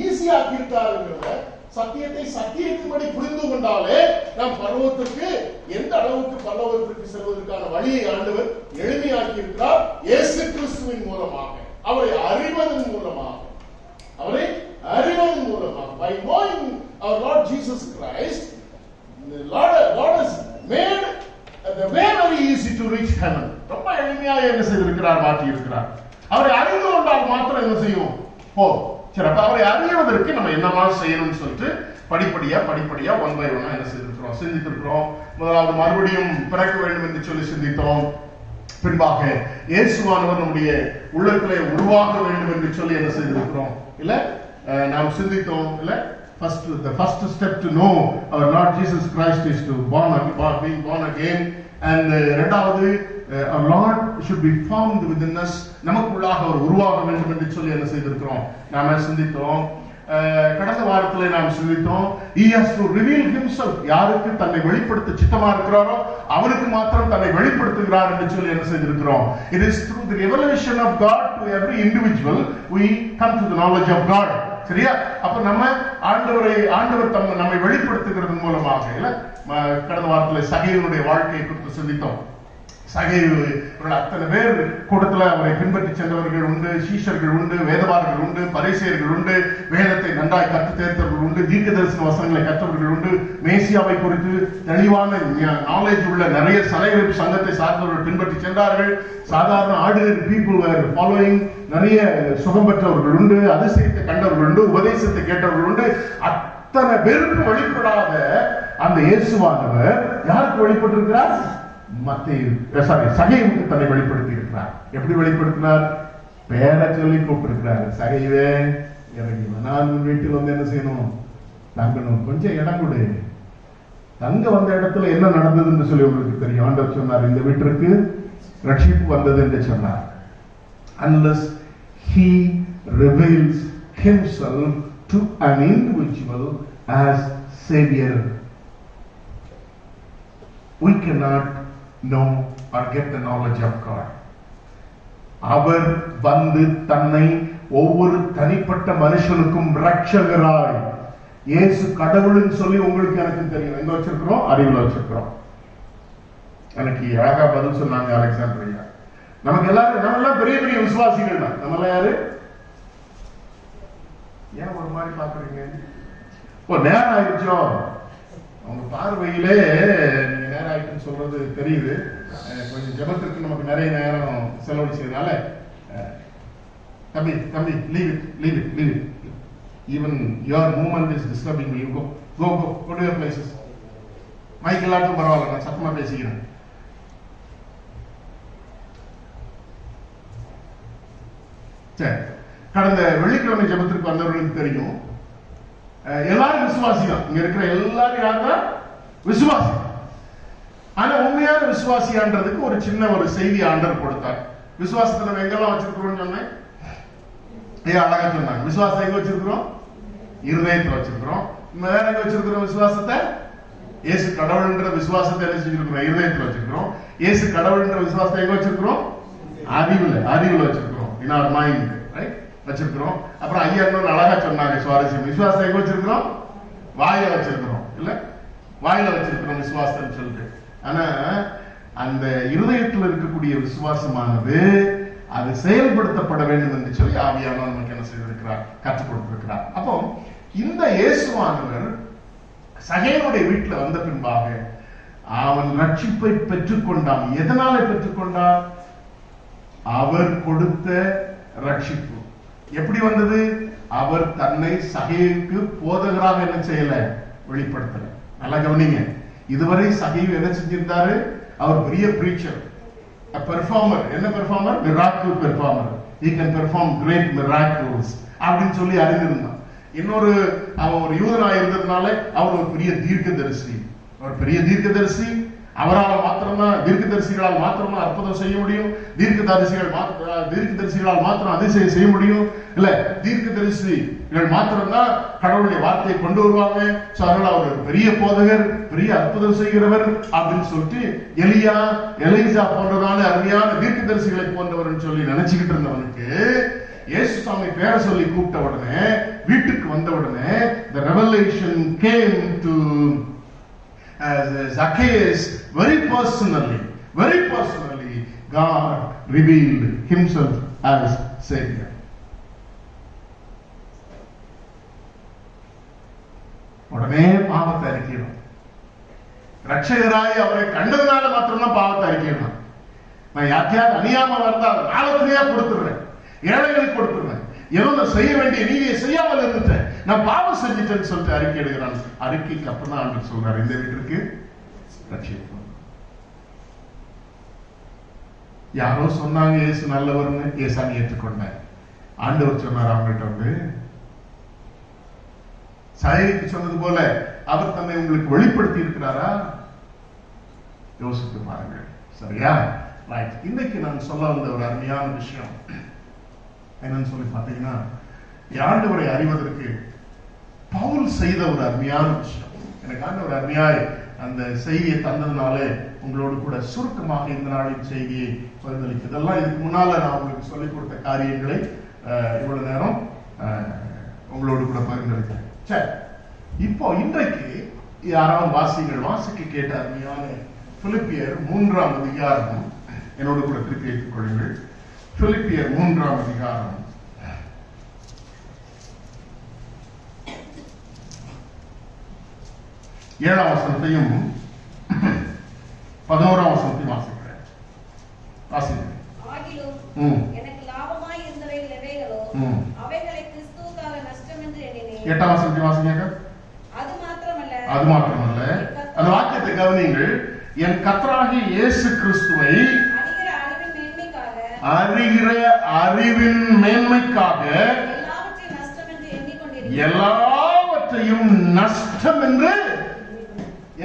ஈஸியாக்கி இருக்காருங்கிறத, சத்தியத்தை சத்தியத்தின்படி புரிந்து கொண்டாலே நாம் பரலோகத்திற்கு எந்த அளவுக்கு பரலோகத்திற்கு செல்வதற்கான வழியை ஆண்டவர் எளிமையாக்கி இருக்கிறார். இயேசு கிறிஸ்துவின் மூலமாக, அவரை அறிவதன் மூலமாக, அவரை அறிவதன் மூலமாக. By knowing our Lord Jesus Christ, the Lord has made the way very easy to reach heaven. ரொம்ப எளிமையாக என்ன செய்திருக்கிறார்? மாற்றி இருக்கிறார். அவரை அறிந்து கொண்டால் மாத்திரம் என்ன செய்யும்? சரி, அப்ப அவரை அறிவதற்கு நம்ம என்னெல்லாம் செய்யணும்னு சொல்லிட்டு படிப்படியா ஒன் பை ஒன்னா என்ன சிந்தித்திருக்கிறோம். முதலாவது மறுபடியும் பிறக்க வேண்டும் என்று சொல்லி சிந்தித்தோம். பின்பாக இயேசுவானவர் நம்முடைய உள்ளத்திலே உருவாக வேண்டும் என்று சொல்லி என்ன செய்திருக்கிறோம் இல்ல, நாம் சிந்தித்தோம் இல்ல. The first step to know our Lord Jesus Christ is to being born again. And இரண்டாவது, our Lord should be found within us. நமக்குள்ளாக அவர் உருவாக வேண்டும் என்று சொல்லி என்ன செய்திருக்கிறோம், நாம சிந்தித்தோம். கடந்த வாரத்தில் நாம் சிந்தித்தோம், he has to reveal himself. யாருக்கு தன்னை வெளிப்படுத்த சித்தமா இருக்கிறாரோ அவருக்கு மாத்திரம் தன்னை வெளிப்படுத்துகிறார் என்று சொல்லி என்ன செய்திருக்கிறோம். It is through the revelation of God to every individual we come to the knowledge of God. சரியா? அப்ப நம்ம ஆண்டவர் நம்மை வெளிப்படுத்துகிறது மூலமாக இல்ல. கடந்த வாரத்தில் சகேயுடைய வாழ்க்கையை குறித்து சிந்தித்தோம். சகேயு அத்தனை பேர் கூட்டத்தில் அவரை பின்பற்றி சென்றவர்கள் உண்டு, சீஷர்கள் உண்டு, வேதபாரர்கள் உண்டு, பரிசேயர்கள் உண்டு, வேதத்தை நன்றாய் கற்று தேர்ந்தவர்கள் உண்டு, தீர்க்க தரிசன வசனங்களை கற்றவர்கள் உண்டு, மேசியாவை குறித்து தெளிவான நாலேஜ் உள்ள நிறைய சலைகளிப்பு சங்கத்தை சார்ந்தவர்கள் பின்பற்றி சென்றார்கள். சாதாரண ஆர்டினரி பீப்புள் வேர் ஃபாலோயிங். நிறைய சுகம் பெற்றவர்கள் உண்டு, அதிசயத்தை கண்டவர்கள் உண்டு, உபதேசத்தை கேட்டவர்கள் உண்டு. அத்தனை பேருக்கு வெளிப்படாத அந்த இயேசுவானவர் யாருக்கு வெளிப்பட்டிருக்கிறார்? சகைவுக்கு தன்னை வெளிப்படுத்தி இருக்கிறார். எப்படி வெளிப்படுத்தினார்? பேரை சொல்லி கூப்பிட்டிருக்கிறார். சகைவே இறங்கி நான் வீட்டில் வந்து என்ன செய்யணும்? தங்கணும், கொஞ்சம் இடம் கொடு. தங்க வந்த இடத்துல என்ன நடந்ததுன்னு சொல்லி உங்களுக்கு தெரியும். ஆண்டவர் சொன்னார், இந்த வீட்டிற்கு ரட்சிப்பு வந்தது என்று சொன்னார். Unless he reveals himself to an individual as Savior, we cannot know or get the knowledge of God. அவர் வந்து தன்னை ஒவ்வொரு தனிப்பட்ட மனுஷனுக்கும் ரட்சகராய், இயேசு கடவுள்னு சொல்லி உங்களுக்கு எனக்கு தெரியும். எங்க வச்சிருக்கிறோம்? அறிவுல வச்சிருக்கிறோம். எனக்கு அழகா பதில் சொன்னாங்க அலெக்சாண்டரியா. நமக்கு எல்லாரும் நம்ம எல்லாம் பெரிய பெரிய விசுவாசிகள் தான். நம்ம எல்லாம் யாரு? ஏன் ஒரு மாதிரி பாக்குறீங்க? நேரம் ஆயிடுச்சோ? அவங்க பார்வையிலே நீங்க நேரம் ஆயிட்டுன்னு சொல்றது தெரியுது. கொஞ்சம் ஜெபத்திற்கு நமக்கு நிறைய நேரம் செலவழிச்சதுனால தம்பி leave it. Even your movement is disturbing me. You go to your places. Mic எல்லாத்துக்கும் பரவாயில்ல, நான் சத்தமா பேசிக்கிறேன். சரி, கடந்த வெள்ளிக்கிழமை ஜெபத்திற்கு வந்தவர்களுக்கு தெரியும், எல்லாரும் விசுவாசி தான். இங்க இருக்கிற எல்லாரும் யாருன்னா விசுவாசி. ஆனா உண்மையான விசுவாசியான்றதுக்கு ஒரு சின்ன ஒரு செய்தி ஆண்டவர் கொடுத்தார். விசுவாசத்தை நம்ம எங்கெல்லாம் வச்சிருக்கிறோம் சொன்னேன். அழகா சொன்னாங்க. விசுவாசத்தை எங்க வச்சிருக்கிறோம்? இருதயத்துல வச்சிருக்கிறோம். வேற எங்க வச்சிருக்கிறோம் விசுவாசத்தை? இயேசு கடவுள்ன்ற விசுவாசத்தை என்ன செஞ்சிருக்கிறோம்? இருதயத்துல வச்சிருக்கிறோம். இயேசு கடவுள்ன்ற விசுவாசத்தை எங்க வச்சிருக்கிறோம்? அறிவுல வச்சிருக்கிறோம். இன் आवर மைண்ட், ரைட், வச்சிருக்கிறோம். அப்புறம் ஐயா இன்னொரு அழகா சொன்னாங்க, சுவாரஸ்யம். விசுவாசத்தை எங்க வச்சிருக்கிறோம்? வாயில வச்சிருக்கிறோம். இல்ல, வாயில வச்சிருக்கிறோம் விசுவாசம் சொல்லிட்டு. ஆனா அந்த இருதயத்தில் இருக்கக்கூடிய விசுவாசமானது அது செயல்படுத்தப்பட வேண்டும் என்று சொல்லி ஆவியானவர் நமக்கு என்ன செய்திருக்கிறார்? கற்றுக் கொடுத்திருக்கிறார். அப்போ இந்த இயேசுவானவர் சகேயுடைய வீட்டில் வந்த பின்பாக அவன் ரட்சிப்பை பெற்றுக்கொண்டான். எதனால பெற்றுக்கொண்டான்? அவர் கொடுத்த ரட்சிப்பு. எப்படி வந்தது? அவர் தன்னை சகேயுக்கு போதகராக என்ன செய்யல, வெளிப்படுத்தல. நல்லா கவனிங்க. இதுவரை சகேயு என்ன செஞ்சிருந்தாரு? அவர் பெரிய பிரீச்சர், பெர்ஃபார்மர். என்ன performer? Miracle performer. he can perform great miracles அப்படின்னு சொல்லி அறிந்திருந்தான். இன்னொரு அவன் ஒரு யூதனா இருந்ததுனால அவர் ஒரு பெரிய தீர்க்கதரிசி. அவர் பெரிய தீர்க்கதரிசி. அவரால் மாத்திரம்தான், தீர்க்கதரிசிகளால் மாத்திரம்தான் அற்புதம் செய்ய முடியும். தீர்க்கதரிசிகளால் மாத்திரம் அதிசயம் செய்ய முடியும். இல்ல, தீர்க்கதரிசிகள் மாத்திரம்தான் கடவுளுடைய வார்த்தையை கொண்டு வருவாங்க. அதனால அவர் ஒரு பெரிய போதகர், பெரிய அற்புதம் செய்கிறவர் அப்படின்னு சொல்லிட்டு எலிசா போன்றதான அருமையான தீர்க்கதரிசிகளை போன்றவர் சொல்லி நினைச்சுக்கிட்டு இருந்தவனுக்கு இயேசு சாமி பேரை சொல்லி கூப்பிட்ட உடனே, வீட்டுக்கு வந்த உடனே the revelation came to Zacchaeus very personally. God revealed himself as Savior. உடனே பாவத்தை அறிக்கையிடும். ரட்சகராய் அவரை கண்டதுனால மாத்திரம்தான் பாவத்தை அறிக்கையிடும். நான் யாக்கையாவது அநியாயமா வந்தால் நாளத்திலேயே கொடுத்துடுறேன், ஏழைகளுக்கு கொடுத்துடுறேன், ஏதோ நான் செய்ய வேண்டிய நீதியை செய்யாமல் இருந்துட்டேன், நான் பாவம் செஞ்சுட்டேன்னு சொல்லிட்டு அறிக்கை எடுக்கிறான். அறிக்கைக்கு அப்புறம் தான் ஆண்டு சொல்றாரு, இந்த வீட்டிற்கு ரட்சிப்பு. யாரோ சொன்னாங்க இயேசு நல்லவர்னு, ஏசாமி ஏற்றுக்கொண்டார். ஆண்டவர் சொன்னார் அவங்கள்ட்ட வந்து, சாயருக்கு சொன்னது போல அவர் தன்னை உங்களுக்கு வெளிப்படுத்தி இருக்கிறாரா? யோசித்து பாருங்கள். சரியா? ரைட். இன்னைக்கு நான் சொல்ல வந்த ஒரு அருமையான விஷயம் என்னன்னு சொல்லி பார்த்தீங்கன்னா, ஆண்டவரை அறிவதற்கு பவுல் செய்த ஒரு அருமையான விஷயம். எனக்கு ஆண்டவர் அருமையாய் அந்த செய்தியை தந்ததுனால உங்களோடு கூட சுருக்கமாக இந்த நாளின் செய்தியை பகிர்ந்தளிக்க. இதெல்லாம் இதுக்கு முன்னால நான் உங்களுக்கு சொல்லிக் கொடுத்த காரியங்களை இவ்வளவு நேரம் உங்களோடு கூட பகிர்ந்தளித்தேன். சரி, இப்போ இன்றைக்கு யாராவது வாசிக்க கேட்ட அருமையான பிலிப்பியர் 3ஆம் அதிகாரம் என்னோடு கூட திருப்பி வைத்துக் கொள்ளுங்கள். பிலிப்பியர் 3ஆம் அதிகாரம் 7ஆம் வசனத்தையும் 11ஆம் வசனத்தையும் வாசிக்கிறேன். எனக்கு லாபமாய் இருந்தவைகள் எவைகளோ அவைகளை கிறிஸ்துவுக்காக நஷ்டம் என்று எண்ணினேன். 8ஆம் வசனத்தை வாசிங்க. அது மாத்திரமல்ல அந்த வாக்கியத்தை கவனியுங்கள். என் கர்த்தராகிய இயேசு கிறிஸ்துவை அறிகிற அறிவின் மேன்மைக்காக எல்லாவற்றையும் நஷ்டம் என்று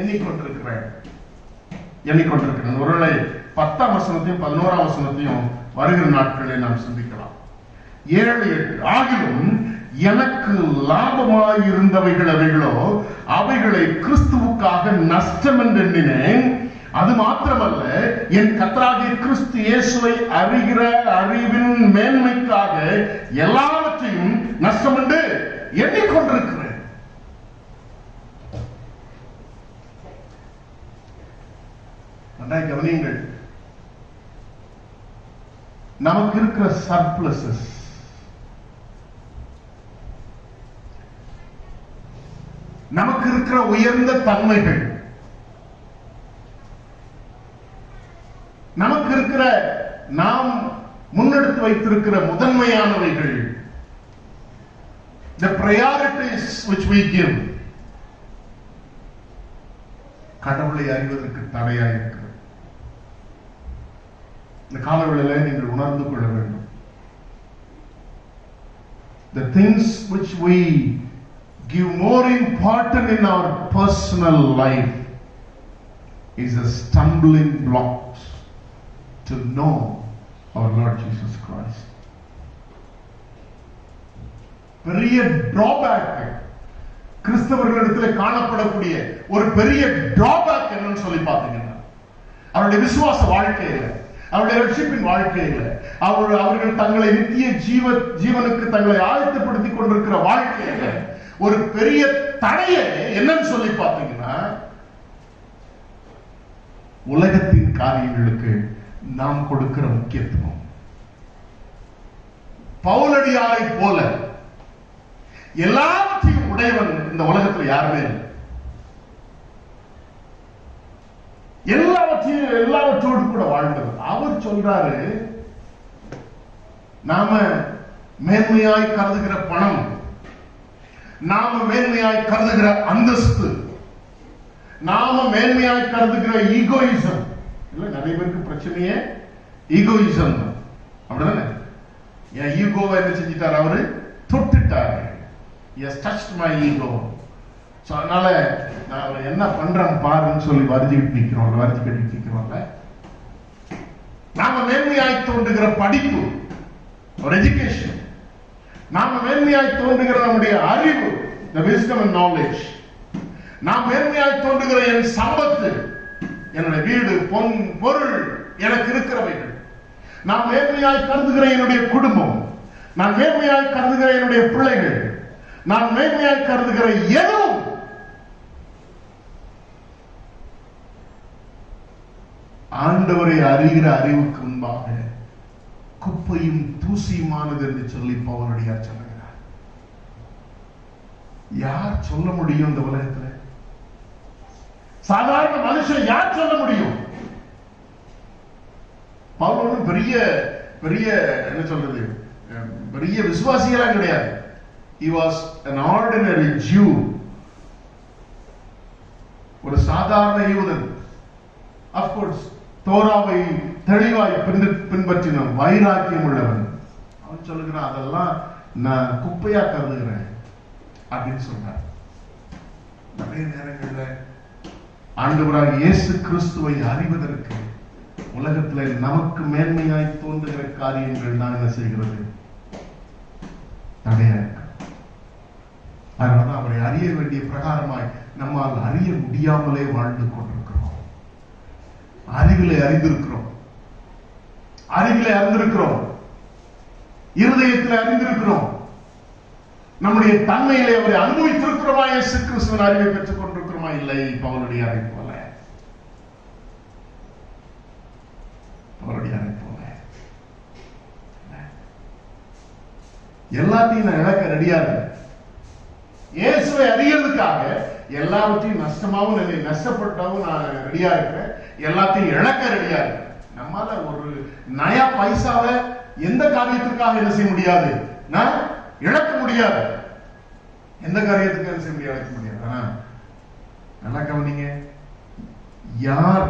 எண்ணிக்கொண்டிருக்கிறேன். ஒருவேளை 10ஆம் வசனத்தையும் 11ஆம் வசனத்தையும் வருகிற நாட்களில் நாம் சிந்திக்கலாம். 7-8 ஆகிலும் எனக்கு லாபமாயிருந்தவைகள் அவைகளோ அவைகளை கிறிஸ்துவுக்காக நஷ்டம் என்று எண்ணினேன். அது மாத்திரமல்ல, என் கர்த்தராகிய கிறிஸ்து இயேசுவை அறிகிற அறிவின் மேன்மைக்காக எல்லாவற்றையும் நஷ்டம் என்று எண்ணிக்கொண்டிருக்கிறேன். கவனியுங்கள். நமக்கு இருக்கிற சர்ப்ளஸஸ், நமக்கு இருக்கிற உயர்ந்த தன்மைகள், நமக்கு இருக்கிற நாம் முன்னெடுத்து வைத்திருக்கிற முதன்மையானவைகள், the priorities which we give, கடவுளை அறிவதற்கு தடையாயிருக்கிறது. இந்த காலவெளியில நீங்கள் உணர்ந்து கொள்ள வேண்டும். The things which we give more important in our personal life is a stumbling block to know our Lord Jesus Christ. பெரிய டிராபேக் கிறிஸ்தவர்களிடத்தில் காணப்படக்கூடிய ஒரு பெரிய டிராபேக் என்னன்னு சொல்லி பார்த்தீங்கன்னா, அவருடைய விசுவாச வாழ்க்கையில, அவருடைய ரட்சிப்பின் வாழ்க்கையில, அவர்கள் தங்களை நித்திய ஜீவனுக்கு தங்களை ஆயத்தப்படுத்திக் கொண்டிருக்கிற வாழ்க்கையில ஒரு பெரிய தடையை என்னன்னு சொல்லி பார்த்தீங்கன்னா, உலகத்தின் காரியங்களுக்கு நாம் கொடுக்கிற முக்கியத்துவம். பவுலடியாரை போல எல்லாவற்றையும் உடையவன் இந்த உலகத்தில் யாருமே இல்லை. எல்லாவற்றோடு கூட வாழ்ந்தவர். அவர் சொல்றாரு, நாம மேன்மையாய் கருதுகிற பணம், நாம மேன்மையாய் கருதுகிற அந்தஸ்து, நாம மேன்மையாய் கருதுகிற ஈகோயிசம், இல்ல நிறைய பேருக்கு பிரச்சனையே ஈகோயிசம் தான். அப்படிதானே? என் ஈகோவை என்ன செஞ்சிட்டார்? அவரு தொட்டுட்டாரு. Yes, touched my ego. So அதனால நான் அவர் என்ன பண்றேன் பாருன்னு சொல்லி வருத்தி கட்டிட்டு நிக்கிறோம்ல. நாம மேன்மையாய் தோன்றுகிற படிப்பு, ஒரு எஜுகேஷன், நாம மேன்மையாய் தோன்றுகிற நம்முடைய அறிவு, the wisdom and knowledge, நாம் மேன்மையாய் தோன்றுகிற என் சம்பத்து, என்னுடைய வீடு, பொன், பொருள், எனக்கு இருக்கிறவைகள், நான் மேன்மையாய் கருதுகிற என்னுடைய குடும்பம், நான் மேன்மையாய் கருதுகிற என்னுடைய பிள்ளைகள், நான் மேன்மையாய் கருதுகிற எதுவும் ஆண்டவரை அறிகிற அறிவுக்கு முன்பாக குப்பையும் தூசியுமானது என்று சொல்லி பவுலடியார் சொல்லுகிறார். யார் சொல்ல முடியும் இந்த உலகத்துல? சாதாரண மனுஷன் யார் சொல்ல முடியும்? பவுல் பெரிய பெரிய என்ன சொல்றது, பெரிய விசுவாசிகளா கிடையாது. He was an ordinary Jew. ஒரு சாதாரண யூதன். Of course, தோராவை தெளிவாய் பின்பற்றின வைராக்கியம் உள்ளவன். அவன் சொல்லுகிறான், அதெல்லாம் நான் குப்பையா கருதுகிறேன் அப்படின்னு சொல்றார். நிறைய நேரங்கள்ல ஆண்டவராக இயேசு கிறிஸ்துவை அறிவதற்கு உலகத்துல நமக்கு மேன்மையாய் தோன்றுகிற காரியங்கள் தான் என்ன செய்கிறது? தடையா இருக்கு. அதனாலதான் அவரை அறிய வேண்டிய பிரகாரமாய் நம்மால் அறிய முடியாமலே வாழ்ந்து கொண்டிருக்கிறோம். அறிவிலே அறிந்திருக்கிறோம், இருதயத்தில் அறிந்திருக்கிறோம், நம்முடைய தன்மையிலே அவரை அனுபவித்திருக்கிறோமா? இயேசு கிறிஸ்துவின் அறிவை பெற்றுக் கொண்டிருக்கிறோமா? இல்லை. பவுலுடைய அறிவு போல எல்லாத்தையும் நான் இழக்க ரெடியா இருக்கேன். இயேசுவை அறியறதுக்காக எல்லாவற்றையும் நஷ்டமாவும் நஷ்டப்பட்டாவும் நான் ரெடியா இருக்கிறேன். எல்லாத்தையும் இழக்க ரெடியா இருக்கேன். நம்மால ஒரு நயா பைசாவை எந்த காரியத்திற்காக என்ன செய்ய முடியாது? நான் இழக்க முடியாது. எந்த காரியத்துக்கு என்ன செய்ய முடியாது? இழக்க முடியாது. நல்லா கவனிங்க, யார்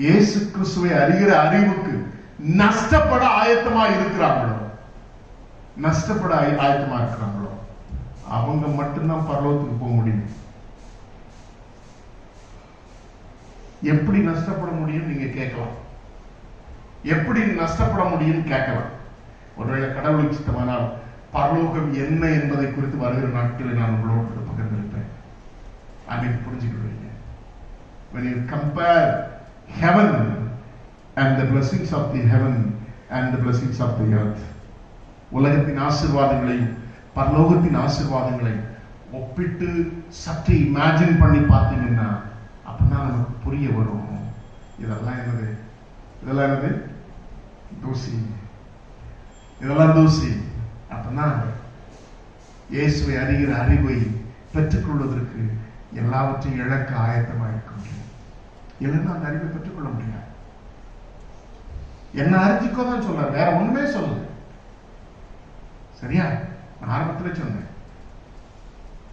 இயேசு கிறிஸ்துவை அறிகிற அறிவுக்கு நஷ்டப்பட ஆயத்தமா இருக்கிறாங்களோ, அவங்க மட்டும்தான் பரலோகத்துக்கு போக முடியும். எப்படி நஷ்டப்பட முடியும் நீங்க கேட்கலாம். எப்படி நஷ்டப்பட முடியும் கேட்கலாம். ஒருவேளை கடவுளுக்கு சித்தமானால் பரலோகம் என்ன என்பதை குறித்து வருகிற நாட்களில் நான் உங்களோடு பகிர்ந்திருப்பேன். அன்னைக்கு புரிஞ்சுக்கிடுவீங்க. When you compare heaven and the blessings of the heaven and the blessings of the earth, உலகத்தின் ஆசீர்வாதங்களையும் பரலோகத்தின் ஆசீர்வாதங்களையும் ஒப்பிட்டு சற்று இமேஜின் பண்ணி பார்த்தீங்கன்னா அப்பதான் நமக்கு புரிய வரும். இதெல்லாம் என்னது? தூசி. இதெல்லாம் தூசி. அப்பதான் இயேசுவை அறிகிற அறிவை பெற்றுக்கொள்வதற்கு எல்லாவற்றையும் இழக்க ஆயத்தமாக இருக்க முடியும். இல்லைன்னா அந்த அறிவை பெற்றுக்கொள்ள முடியாது. என்ன அறிஞ்சிக்கோ தான் சொல்றாரு, வேற ஒண்ணுமே சொல்லல. சரியா? நான் ஆரம்பத்தில் சொன்னேன்,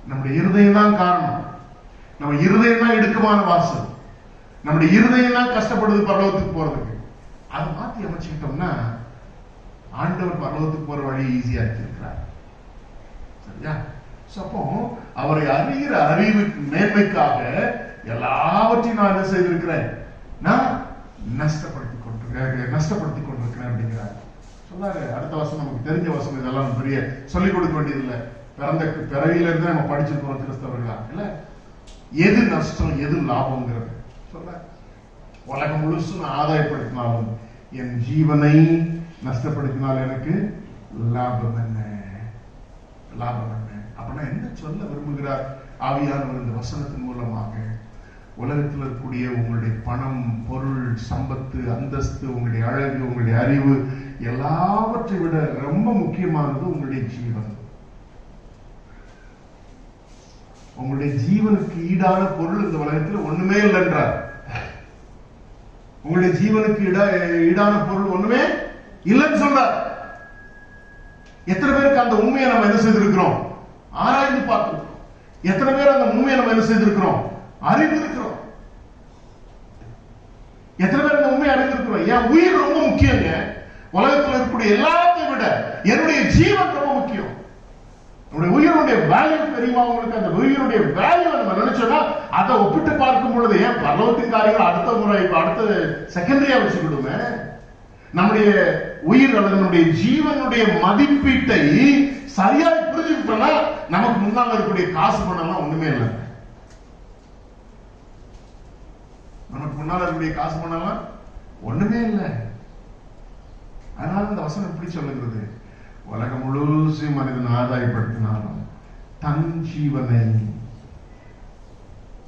நம்முடைய இருதயம் தான் காரணம். நம்ம இருதயம் தான் இடுக்கமான வாசல். நம்முடைய இருதயம் தான் கஷ்டப்படுது பரலோகத்துக்கு போறதுக்கு. அதை மாத்தி அமைச்சுக்கிட்டோம்னா ஆண்டவர் பரலோகத்துக்கு போற வழி ஈஸியா இருக்கிறார். சரியா? அப்போ அவரை அறிகிற அறிவுக்கு மேன்மைக்காக எல்லாவற்றையும் நான் என்ன செய்திருக்கிறேன்? நான் நஷ்டப்படுத்திக் கொண்டிருக்கிறேன் அப்படிங்கிறார். சொன்னாரு. அடுத்த வருஷம் நமக்கு தெரிஞ்ச வருஷம், இதெல்லாம் பெரிய சொல்லிக் கொடுக்க வேண்டியதில்லை. பிறவியில இருந்து நம்ம படிச்சிருக்கிறோம் கிறிஸ்தவர்களா இல்ல. எது நஷ்டம் எது லாபம்ங்கிறது சொல்ல. உலகம் முழுசும் நான் ஆதாயப்படுத்தினாலும் என் ஜீவனை நஷ்டப்படுத்தினால் எனக்கு லாபம் என்ன? அப்படின்னா என்ன சொல்ல விரும்புகிறார் ஆவியானவர் இந்த வசனத்தின் மூலமாக? உலகத்தில் இருக்கக்கூடிய உங்களுடைய பணம், பொருள், சம்பத்து, அந்தஸ்து, உங்களுடைய அழகு, உங்களுடைய அறிவு, எல்லாவற்றை விட ரொம்ப முக்கியமானது உங்களுடைய ஜீவன். உங்களுடைய ஜீவனுக்கு ஈடான பொருள் இந்த உலகத்தில் ஒண்ணுமே இல்லை என்றார். உங்களுடைய ஜீவனுக்கு ஈடான பொருள் ஒண்ணுமே இல்லைன்னு சொல்றார். எத்தனை பேருக்கு அந்த உண்மையை நம்ம என்ன செய்திருக்கிறோம்? ஆராய்ந்து பார்க்கிறோம். எத்தனை பேர் அந்த உண்மையை நம்ம என்ன செய்திருக்கிறோம்? அறிந்திருக்கிறோம். எத்தனை பேர் அந்த உண்மையை அறிந்திருக்கிறோம்? என் உயிர் ரொம்ப முக்கியங்க. உலகத்தில் இருக்கக்கூடிய எல்லாத்தையும் விட என்னுடைய ஜீவன் ரொம்ப முக்கியம். நம்முடைய உயிரினுடைய வேல்யூ தெரியுமா உங்களுக்கு? அந்த உயிரினுடைய வேல்யூ நம்ம நினைச்சோம்னா அதை ஒப்பிட்டு பார்க்கும் பொழுது ஏன் பரலோகத்தின் காரியங்கள் அடுத்த முறை அடுத்த செகண்டரியா வச்சுக்கிடுமே. நம்முடைய உயிர் அல்லது நம்முடைய ஜீவனுடைய மதிப்பீட்டை சரியாய் புரிஞ்சுக்கிட்டோம்னா நமக்கு முன்னால் இருக்கக்கூடிய காசு பணம்லாம் ஒண்ணுமே இல்லை. நமக்கு முன்னால் இருக்கக்கூடிய காசு பணம்லாம் ஒண்ணுமே இல்லை. அதனால இந்த வசனம் எப்படி சொல்லுகிறது? உலகம் முழுசும் மனிதன் ஆதாயப்படுத்தினாலும் தன் ஜீவனை,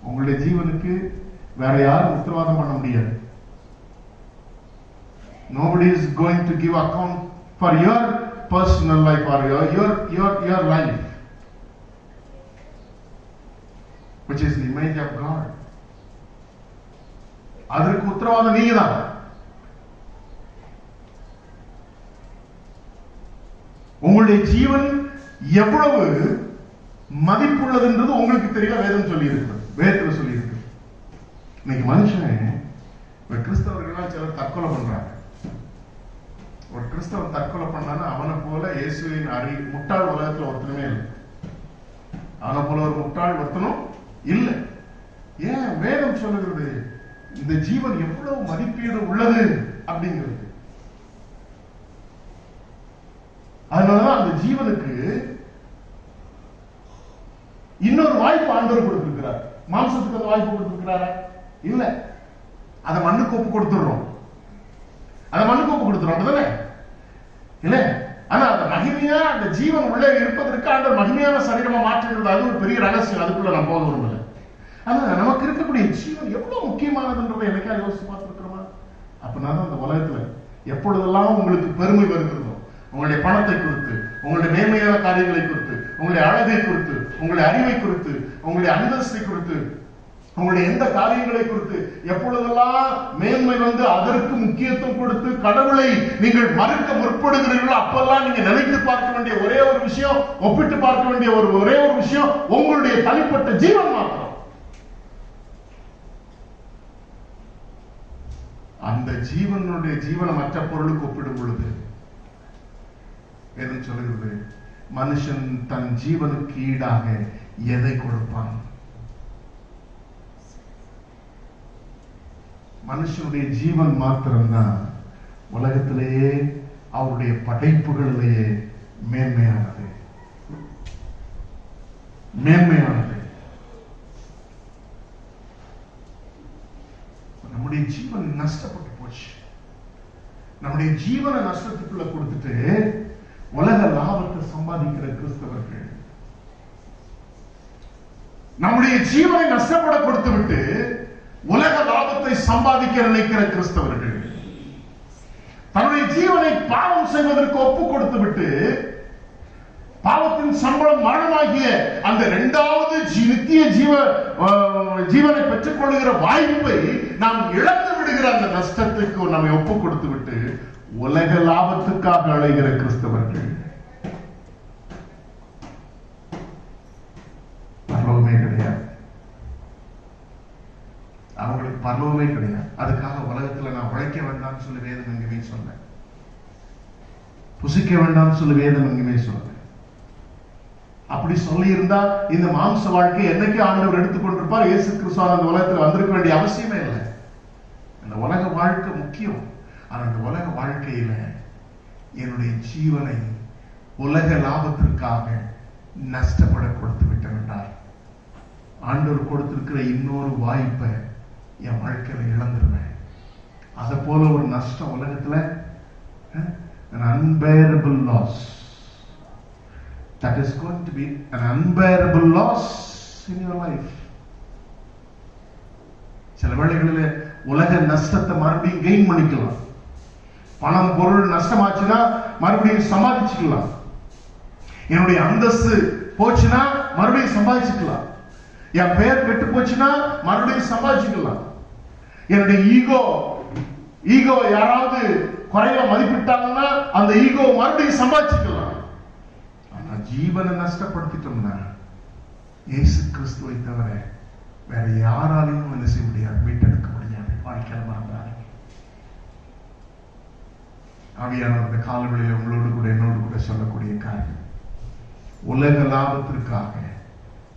உங்களுடைய ஜீவனுக்கு வேற யாரும் உத்தரவாதம் பண்ண முடியாது. Nobody is going to give account for your personal life or your life, which is the image of God. அதற்கு உத்தரவாதம் நீங்க தான். உங்களுடைய ஜீவன் எவ்வளவு மதிப்புள்ளதுன்றது உங்களுக்கு தெரியல. வேதம் சொல்லி இருக்கு, வேதத்துல சொல்லி இருக்கு. இன்னைக்கு மனுஷன், கிறிஸ்தவர்கள் சிலர் தற்கொலை பண்றாங்க. ஒரு கிறிஸ்தவன் தற்கொலை பண்ணானா அவனை போல இயேசுவின் முட்டாள் உலகத்துல ஒருத்தனுமே இல்லை. அவனை போல ஒரு முட்டாள் ஒருத்தனும் இல்லை. ஏன்? வேதம் சொல்லுகிறது இந்த ஜீவன் எவ்வளவு மதிப்பீடு உள்ளது அப்படிங்கிறது. அதனாலதான் அந்த ஜீவனுக்கு இன்னொரு வாய்ப்பு ஆண்டவர் கொடுத்திருக்கிறார். மாம்சத்துக்கு அந்த வாய்ப்பு கொடுத்திருக்கிறாரா? இல்ல. அதை மண்ணுக்கு ஒப்பு கொடுத்துடுறோம். அதை மண்ணுக்கு ஒப்பு கொடுத்துறோம், அப்படிதானே? இல்ல. ஆனா அந்த மகிமையா அந்த ஜீவன் உள்ளே இருப்பதற்கு ஆண்டவர் மகிமையான சரீரமா மாற்றுகிறது. அது ஒரு பெரிய ரகசியம். அதுக்குள்ள நான் போக விரும்பல. ஆனா நமக்கு இருக்கக்கூடிய ஜீவன் எவ்வளவு முக்கியமானதுன்றதை என்னைக்கா யோசிச்சு பார்த்திருக்கிறோமா? அப்பனா தான் அந்த உலகத்துல எப்பொழுதெல்லாம் உங்களுக்கு பெருமை வருகிறதோ, உங்களுடைய பணத்தை குறித்து, உங்களுடைய மேன்மையான காரியங்களை குறித்து, உங்களுடைய அழகை குறித்து, உங்களுடைய அறிவை குறித்து, உங்களுடைய அந்தஸ்தை குறித்து, உங்களுடைய எந்த காரியங்களை குறித்து எப்பொழுதெல்லாம் மேன்மை வந்து அதற்கு முக்கியத்துவம் கொடுத்து கடவுளை நீங்கள் மறுக்க முற்படுகிறீர்களோ அப்பெல்லாம் நீங்க நினைத்து பார்க்க வேண்டிய ஒரே ஒரு விஷயம், ஒப்பிட்டு பார்க்க வேண்டிய ஒரே ஒரு விஷயம் உங்களுடைய தனிப்பட்ட ஜீவன் மாத்திரம். அந்த ஜீவனுடைய ஜீவனை மற்ற பொருளுக்கு ஒப்பிடும் பொழுது வேதம் சொல்லுகிறது, மனுஷன் தன் ஜீவனுக்கு ஈடாக எதை கொடுப்பான்? மனுஷனுடைய ஜீவன் மாத்திரம்தான் உலகத்திலேயே அவருடைய படைப்புகளிலேயே மேன்மையானது. மேன்மையானது. நம்முடைய ஜீவன் நஷ்டப்பட்டு போச்சு. நம்முடைய ஜீவனை நஷ்டத்துக்குள்ள கொடுத்துட்டு உலக லாபத்தை சம்பாதிக்கிற கிறிஸ்தவர்கள், நம்முடைய ஜீவனை நஷ்டப்பட கொடுத்து விட்டு உலக லாபத்தை சம்பாதிக்க நினைக்கிற கிறிஸ்தவர்கள், தன்னுடைய ஜீவனை பாவம் செய்வதற்கு ஒப்பு கொடுத்து விட்டு பாவத்தின் சம்பளம் மரணமாகிய அந்த இரண்டாவது நித்திய ஜீவனை பெற்றுக் கொள்ளுகிற வாய்ப்பை நாம் இழந்து விடுகிற அந்த நஷ்டத்துக்கு நம்மை ஒப்பு கொடுத்து விட்டு உலக லாபத்துக்காக அழைகிற கிறிஸ்தவர்கள் பரலோகமே கிடையாது. அவங்களுக்கு பரலோகமே கிடையாது. அதுக்காக உலகத்துல நான் உழைக்க வேண்டாம்னு சொல்லி வேதம் எங்குமே சொல்ல, புசிக்க வேண்டாம்னு சொல்லி வேதம் எங்குமே சொல்ல. அப்படி சொல்லி இருந்தா இந்த மாம்ச வாழ்க்கை என்னைக்கு ஆண்டவர் எடுத்துக்கொண்டிருப்பார். இயேசு கிறிஸ்து அந்த உலகத்தில் வந்திருக்க வேண்டிய அவசியமே இல்லை. இந்த உலக வாழ்க்கை முக்கியம். ஆனா இந்த உலக வாழ்க்கையில என்னுடைய ஜீவனை உலக லாபத்திற்காக நஷ்டப்பட கொடுத்து விட்டேன் என்றார். ஆண்டவர் கொடுத்திருக்கிற இன்னொரு வாய்ப்பை என் வாழ்க்கையில இழந்துருவேன். அதை போல ஒரு நஷ்டம் உலகத்துல, an unbearable loss. That is going to be an unbearable loss in your life. சில வேளைகளில் உலக நஷ்டத்தை மறுபடியும் கெயின் பண்ணிக்கலாம். பணம் பொருள் நஷ்டமாச்சுன்னா மறுபடியும் சம்பாதிச்சுக்கலாம். என்னுடைய அந்தஸ்து போச்சுன்னா மறுபடியும் சம்பாதிச்சுக்கலாம். என் பெயர் கெட்டு போச்சுன்னா மறுபடியும் சம்பாதிச்சுக்கலாம். என்னுடைய ஈகோ ஈகோவை யாராவது குறைவா மதிப்பிட்டாங்கன்னா அந்த ஈகோ மறுபடியும் சம்பாதிச்சுக்கலாம். ஆனா ஜீவனை நஷ்டப்படுத்திட்டோம்னா இயேசு கிறிஸ்துவை தவிர வேற யாராலையும் என்ன செய்ய முடியாது, மீட்டெடுக்க முடியாது. வாழ்க்கையில மறந்துறாங்க. ஆவியானவர் இந்த காலவெளியில் உங்களோடு கூட என்னோடு கூட சொல்லக்கூடிய காரியம், உலக லாபத்திற்காக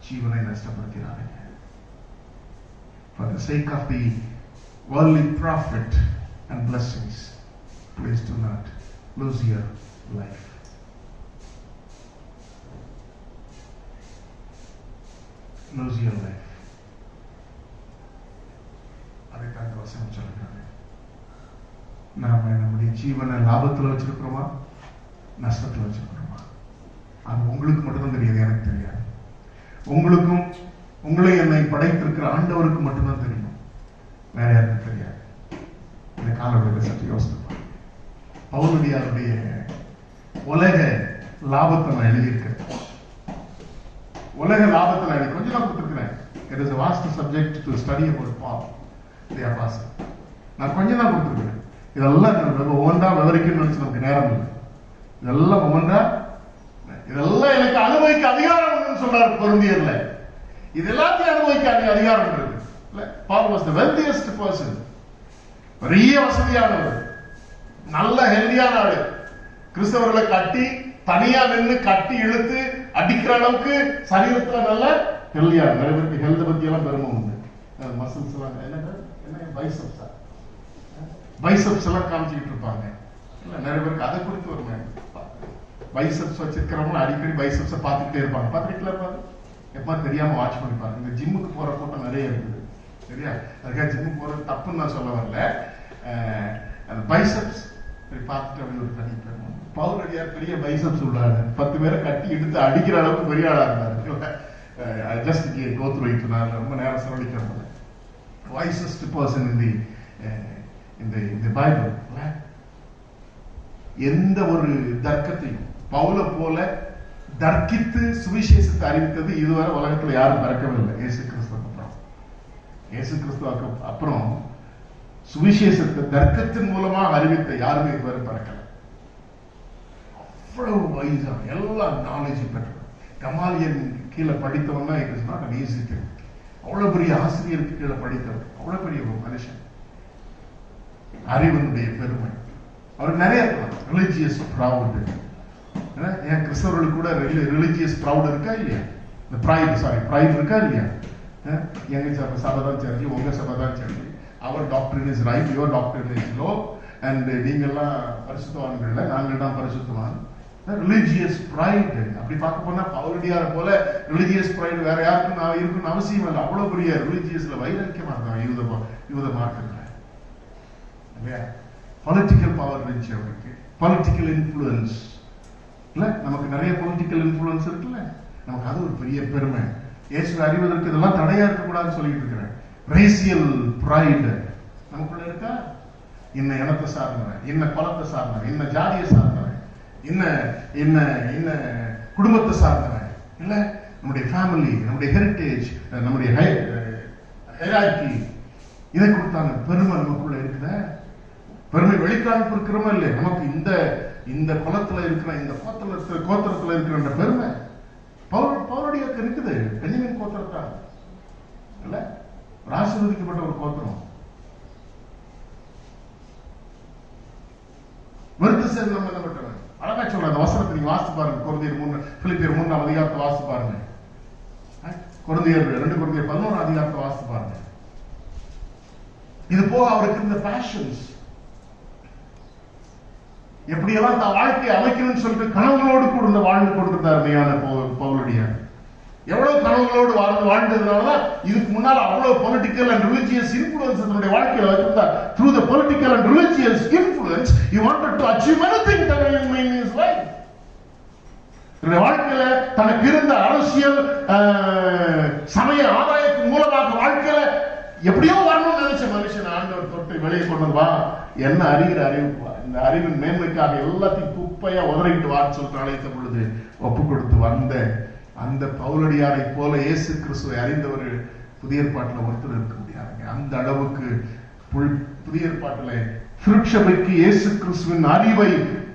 ஜீவனை நஷ்டப்படுத்தினாங்க. For the sake of the worldly profit and blessings, please do not lose your life. Lose your life. அதைத்தான் வசனம் சொல்லுகிறாங்க. நாம நம்முடைய ஜீவனை லாபத்தில் வச்சிருக்கிறோமா, நஷ்டத்தில் வச்சிருக்கிறோமா? அது உங்களுக்கு மட்டும்தான் தெரியாது, எனக்கு தெரியாது. உங்களுக்கும் உங்களை என்னை படைத்திருக்கிற ஆண்டவருக்கு மட்டும்தான் தெரியும், வேற யாருக்கும் தெரியாது. இந்த காலவெளியில் சற்று யோசித்து பவுலடியாருடைய உலக லாபத்தை நான் எழுதியிருக்கேன். உலக லாபத்தை நான் கொஞ்சம் தான் கொடுத்துருக்கிறேன். It is a vast subject to study about Paul the apostle. நான் கொஞ்சம் தான் கொடுத்துருக்கிறேன். இதெல்லாம் ஒவ்வொன்றா விவரிக்கணும்னு நினைச்சு நமக்கு நேரம் இல்லை. இதெல்லாம் ஒவ்வொன்றா இதெல்லாம் எனக்கு அனுபவிக்க அதிகாரம் சொல்றாரு கொரிந்தியர்ல. இது எல்லாத்தையும் அனுபவிக்க அதிகாரம் இருக்கு. Paul was the wealthiest person. பெரிய வசதியானவர், நல்ல ஹெல்தியான ஆளு. கிறிஸ்தவர்களை கட்டி தனியா நின்று கட்டி இழுத்து அடிக்கிற அளவுக்கு சரீரத்துல நல்ல ஹெல்தியான. நிறைய பேருக்கு ஹெல்த் பத்தி எல்லாம் பெருமை உண்டு. மசில்ஸ் எல்லாம் என்ன பைசப்ஸா, பைசப்ஸ் எல்லாம் காமிச்சுக்கிட்டு இருப்பாங்க. நிறைய பேருக்கு அதை குறித்து ஒரு பைசப்ஸ் வச்சிருக்கிறவங்க அடிக்கடி பைசப்ஸை பார்த்துக்கிட்டே இருப்பாங்க. பார்த்துக்கிட்டே இருப்பாங்க, எப்ப தெரியாம வாட்ச் பண்ணிப்பாங்க. இந்த ஜிம்முக்கு போற கூட்டம் நிறைய இருக்குது, சரியா? அதுக்காக ஜிம்முக்கு போறது தப்புன்னு நான் சொல்ல வரல. அந்த பைசப்ஸ் பார்த்துட்டு அப்படி ஒரு தனி பெருமை. பவுலடியார் பெரிய பைசப்ஸ் உள்ளாரு, 10 பேரை கட்டி எடுத்து அடிக்கிற அளவுக்கு பெரிய ஆளா இருந்தாரு. ஜஸ்ட் கோத்ரூ இட், நான் ரொம்ப நேரம் செலவழிக்கிறேன். wisest person in the Bible. எந்த ஒரு தர்க்கத்தையும் பவுல போல தர்க்கித்து சுவிசேஷத்தை அறிவித்தது இதுவரை உலகத்துல யாரும் பிறக்கவில்லை. இயேசு கிறிஸ்துவுக்கு அப்புறம், இயேசு கிறிஸ்துவுக்கு அப்புறம் சுவிசேஷத்தை தர்க்கத்தின் மூலமா அறிவித்த யாருமே இதுவரை பிறக்கல. அவ்வளவு வைஸா எல்லா நாலேஜ் பெற்ற கமாலியன் கீழே படித்தவன்னா it is not an easy thing. அவ்வளவு பெரிய ஆசிரியருக்கு கீழே படித்தவர், அவ்வளவு பெரிய ஒரு மனுஷன். அறிவனுடைய பெருமை அவருக்கு நிறைய இருக்கலாம். ரிலிஜியஸ் ப்ரௌட், ஏன் கிறிஸ்தவர்களுக்கு கூட ரிலிஜியஸ் ப்ரௌட் இருக்கா இல்லையா? இந்த ப்ரைட் இருக்கா இல்லையா? எங்க சபை தான் சரி, உங்க சபை தான் சரி, அவர் doctrine is right, your doctrine is low, and நீங்கெல்லாம் பரிசுத்தவான்கள், நாங்கள் தான் பரிசுத்தவான். Religious pride. அப்படி பார்க்க போனா பவுலடியார போல ரிலிஜியஸ் பிரைட் வேற யாருக்கும் நான் இருக்குன்னு அவசியம் இல்லை. அவ்வளவு பெரிய ரிலிஜியஸ்ல வைராக்கியமா இருந்தாங்க யூத மார்க்கத்துல இல்லையா? பொலிட்டிக்கல் பவர் இருந்துச்சு அவருக்கு, பொலிட்டிக்கல் இன்ஃப்ளூயன்ஸ் இல்ல, நமக்கு நிறைய பொலிட்டிக்கல் இன்ஃப்ளூயன்ஸ் இருக்குல்ல, நமக்கு அது ஒரு பெரிய பெருமை. இயேசுவை அறிவதற்கு இதெல்லாம் தடையா இருக்கக்கூடாதுன்னு சொல்லிட்டு இருக்கிறேன். ரேசியல் பிரைடு நமக்குள்ள இருக்கா? இன்ன இனத்தை சார்ந்தவன், இன்ன குலத்தை சார்ந்தவன், இன்ன ஜாதியை சார்ந்தவன், இன்ன குடும்பத்தை சார்ந்தவன் இல்ல, நம்முடைய ஃபேமிலி, நம்முடைய ஹெரிட்டேஜ், நம்முடைய ஹைரார்கி, இதை கொடுத்தாங்க. பெருமை நமக்குள்ள இருக்குத, பெருமை வெளிக்காண்பு இருக்கிறோமா இல்லையா? நமக்கு இந்த குலத்துல இருக்கிற, இந்த கோத்திரத்துல இருக்கிற பெருமை பவுலுடைய இருக்குது. பென்யமின் கோத்திரத்தா இல்ல, ஆசீர்வதிக்கப்பட்ட ஒரு கோத்திரம். விருது சேர்ந்தவன் அழகா சொல்ற அந்த வசனத்தை நீங்க வாசித்து பாருங்க. பிலிப்பியர் 3ஆம் அதிகாரத்தை வாசித்து பாருங்க. கொரிந்தியர் 2 கொரிந்தியர் 11ஆம் அதிகாரத்தை வாசித்து பாருங்க. இது போக அவருக்கு இந்த பேஷன்ஸ், எப்படியெல்லாம் தான் வாழ்க்கையை அமைக்கணும்னு சொல்லிட்டு கனவுகளோடு கூட வாழ்ந்து கொண்டிருந்தார் மெய்யான பவுலடியார். எவ்வளவு கனவுகளோடு வாழ்ந்ததுனாலதான் இதுக்கு முன்னால் அவ்வளவு பொலிட்டிக்கல் அண்ட் ரிலிஜியஸ் இன்ஃப்ளூயன்ஸ் தன்னுடைய வாழ்க்கையில வச்சிருந்தார். Through the political and religious influence, he wanted to achieve anything that in his life. தன்னுடைய வாழ்க்கையில தனக்கு இருந்த அரசியல் சமய ஆதாயத்தின் மூலமாக வாழ்க்கையில எப்படியோ வரணும்னு நினைச்ச மனுஷன் ஆண்டவர் தொட்டு வெளியே கொண்டு வா, என்ன அறிகிற அறிவு, இந்த அறிவின் மேன்மைக்காக எல்லாத்தையும் குப்பையா உதறிட்டு வான்னு சொல்லிட்டு அழைத்த பொழுது ஒப்பு கொடுத்து வந்த அந்த பவுலடியாரை போல இயேசு கிறிஸ்துவை அறிந்தவர் புதிய ஏற்பாட்டில் ஒருத்தர் இருக்க முடியாதுங்க. அந்த அளவுக்கு புதிய ஏற்பாட்டில் திருச்சபைக்கு இயேசு கிறிஸ்துவின் அறிவை